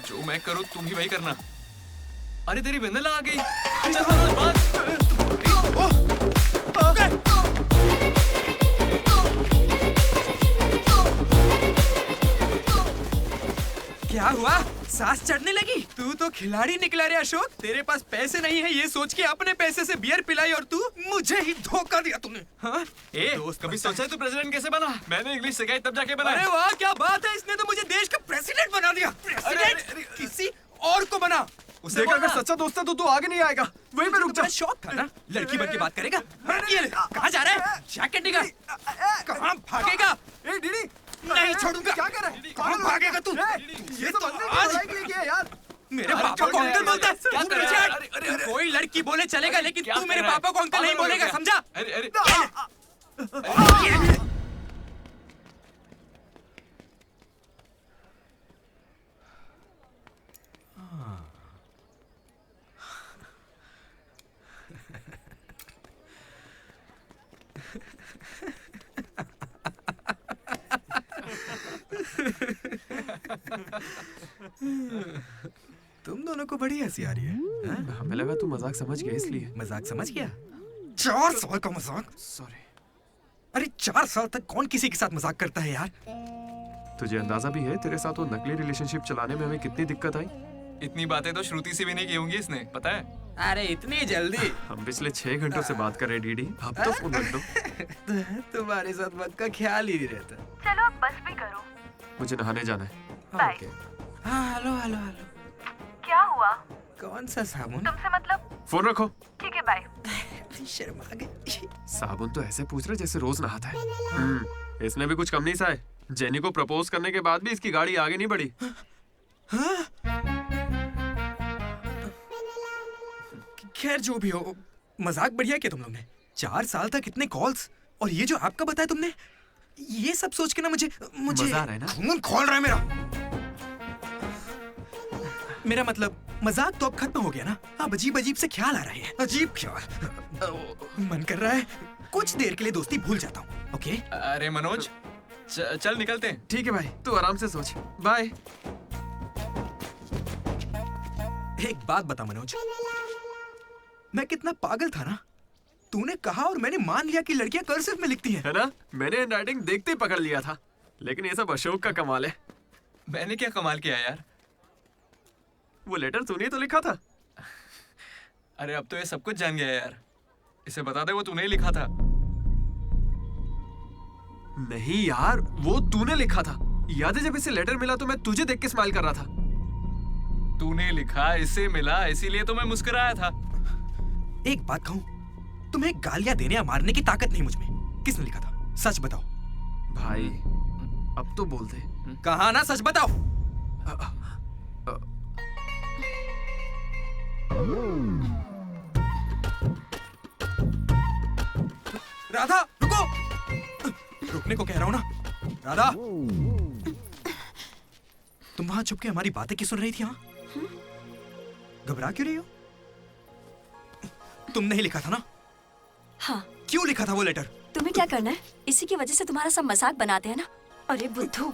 जो मैं करूँ तुम ही वही करना। अरे तेरी वेनिला आ गई। चल मनोज भाग। क्या हुआ? सांस चढ़ने लगी? तू तो खिलाड़ी निकला रे अशोक। तेरे पास पैसे नहीं है ये सोच के अपने पैसे से बियर पिलाई और तू मुझे ही धोखा दिया तूने। हाँ? दोस्त कभी सोचा है तू प्रेसिडेंट कैसे बना? मैंने इंग्लिश सिखाई तब जाके बना। अरे वाह क्या बात है, इसने तो मुझे देश का प्रेसिडेंट बना दिया। प्रेसिडेंट किसी और को बना। उसे अगर सच्चा दोस्त है तो तू आगे नहीं आएगा। वहीं पे रुक जा। शौक था ना लड़की बन के बात करेगा। ये कहाँ जा रहा है? जैकेट निकाल। कहाँ भागेगा? डीडी नहीं छोड़ूंगा। क्या कर रहा है? कहाँ भागेगा तू? ये तो आज किया यार। मेरे पापा को अंकल बोलता है। क्या कर रहा है? कोई लड़की बोले चलेगा लेकिन तू मेरे पापा को अंकल नहीं बोलेगा, समझा? तुम दोनों को बड़ी हंसी आ रही है। हमें लगा तू मजाक समझ गया इसलिए। मजाक समझ गया? 4 साल का मजाक? सॉरी। अरे 4 साल तक कौन किसी के साथ मजाक करता है यार? तुझे अंदाजा भी है तेरे साथ वो नकली रिलेशनशिप चलाने में हमें कितनी दिक्कत आई? इतनी बातें तो श्रुति से भी नहीं की होंगी इसने, पता है? अरे इतनी जल्दी? हम पिछले 6 घंटों से बात कर रहे हैं डीडी, अब तो फोन रख दो। तुम्हारे साथ वक्त का ख्याल ही नहीं रहता। चलो अब बस भी करो। मुझे नहाने जाना है। बाय। हाँ हेलो हेलो हेलो। क्या हुआ? कौन सा साबुन? तुमसे मतलब? फोन रखो। ठीक है बाय। शर्मा गई। साबुन तो ऐसे पूछ रहे जैसे रोज नहाता है। इसने भी कुछ कम नहीं सहा है। जेनी को प्रपोज करने के बाद भी इसकी गाड़ी आगे नहीं बढ़ी। खैर जो भी हो, मजाक बढ़िया किया तुम लोग ने। 4 साल तक इतने कॉल्स, और ये जो आपका बताया तुमने, ये सब सोच के ना मुझे मजा आ रहा है ना? खून खोल रहा है मेरा। मेरा मतलब मजाक तो अब खत्म हो गया ना। अब अजीब अजीब से ख्याल आ रहे हैं। अजीब ख्याल। मन कर रहा है कुछ देर के लिए दोस्ती भूल जाता हूँ। ओके? अरे मनोज, चल निकलते हैं। ठीक है भाई, तू आराम से सोच। बाय। एक बात बता मनोज, मैं कितना पागल था ना। तूने कहा और मैंने मान लिया कि लड़कियां कर्सिव में लिखती हैं। है ना? मैंने हैंडराइटिंग देखते ही पकड़ लिया था। लेकिन ये सब अशोक का कमाल है। मैंने क्या कमाल किया यार? वो लेटर तूने तो लिखा था। अरे अब तो ये सब कुछ जान गया यार। इसे बता दे वो तूने ही लिखा था। नहीं यार, वो तूने लिखा था। याद है जब इसे लेटर मिला तो मैं तुझे देख के स्माइल कर रहा था। तूने लिखा, इसे मिला, इसीलिए तो मैं मुस्कुराया था। एक बात कहूं, तुम्हें गालियां देने या मारने की ताकत नहीं मुझ में। किसने लिखा था? सच बताओ। भाई अब तो बोल दे। कहा ना, सच बताओ। राधा रुको। रुकने को कह रहा हूं ना। राधा, तुम वहां छुप के हमारी बातें क्यों सुन रही थी? घबरा क्यों रही हो? तुमने ही लिखा था ना? हाँ। क्यों लिखा था वो लेटर? तुम्हें क्या करना है? इसी की वजह से तुम्हारा सब मजाक बनाते हैं ना। अरे बुद्धू,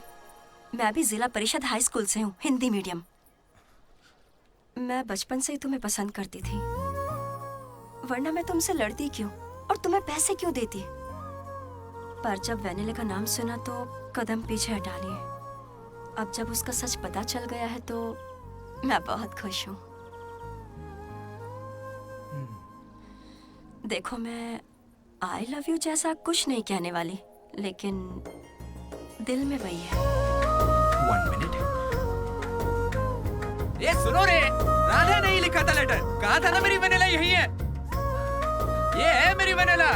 मैं भी जिला परिषद हाई स्कूल से हूँ, हिंदी मीडियम। मैं बचपन से ही तुम्हें पसंद करती थी, वरना मैं तुमसे लड़ती क्यों और तुम्हें पैसे क्यों देती? पर जब वेनिला का नाम सुना तो कदम पीछे हटा लिए। अब जब उसका सच पता चल गया है तो मैं बहुत खुश हूँ। देखो, मैं आई लव यू जैसा कुछ नहीं कहने वाली, लेकिन दिल में वही है। 1 मिनट। ये सुनो रे, राधा ने ही लिखा था लेटर। कहा था ना मेरी वेनिला यही है। ये है मेरी वेनिला।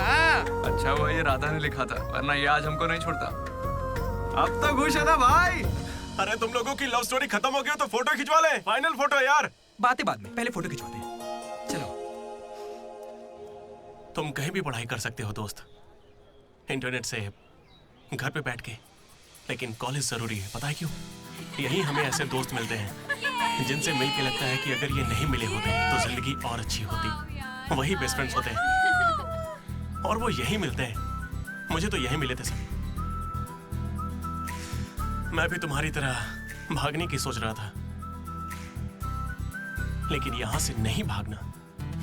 अच्छा वो ये राधा ने लिखा था, वरना ये आज हमको नहीं छोड़ता। अब तो खुश है ना भाई? अरे तुम लोगों की लव स्टोरी खत्म हो गई तो फोटो खिंचवा ले। फाइनल फोटो यार। बातें बाद में, पहले फोटो खिंचवाते हैं। चलो। तुम कहीं भी पढ़ाई कर सकते हो दोस्त, इंटरनेट से, घर पे बैठ के, लेकिन कॉलेज जरूरी है। पता है क्यों? यही हमें ऐसे दोस्त मिलते हैं जिनसे मिलके लगता है कि अगर ये नहीं मिले होते तो जिंदगी और अच्छी होती। वही बेस्ट फ्रेंड्स होते हैं और वो यही मिलते हैं। मुझे तो यही मिले थे सब। मैं भी तुम्हारी तरह भागने की सोच रहा था, लेकिन यहां से नहीं भागना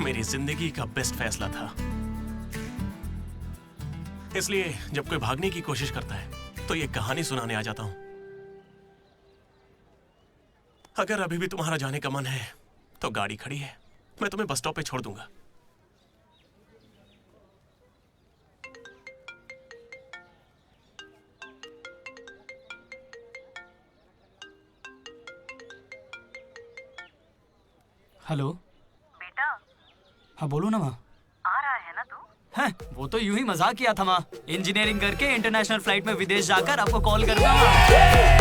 मेरी जिंदगी का बेस्ट फैसला था। इसलिए जब कोई भागने की कोशिश करता है तो ये कहानी सुनाने आ जाता हूं। अगर अभी भी तुम्हारा जाने का मन है तो गाड़ी खड़ी है, मैं तुम्हें बस स्टॉप पे छोड़ दूंगा। हेलो बेटा। हाँ बोलो ना माँ। आ रहा है ना तू? हैं, वो तो यूं ही मजाक किया था माँ। इंजीनियरिंग करके इंटरनेशनल फ्लाइट में विदेश जाकर आपको कॉल करूंगा।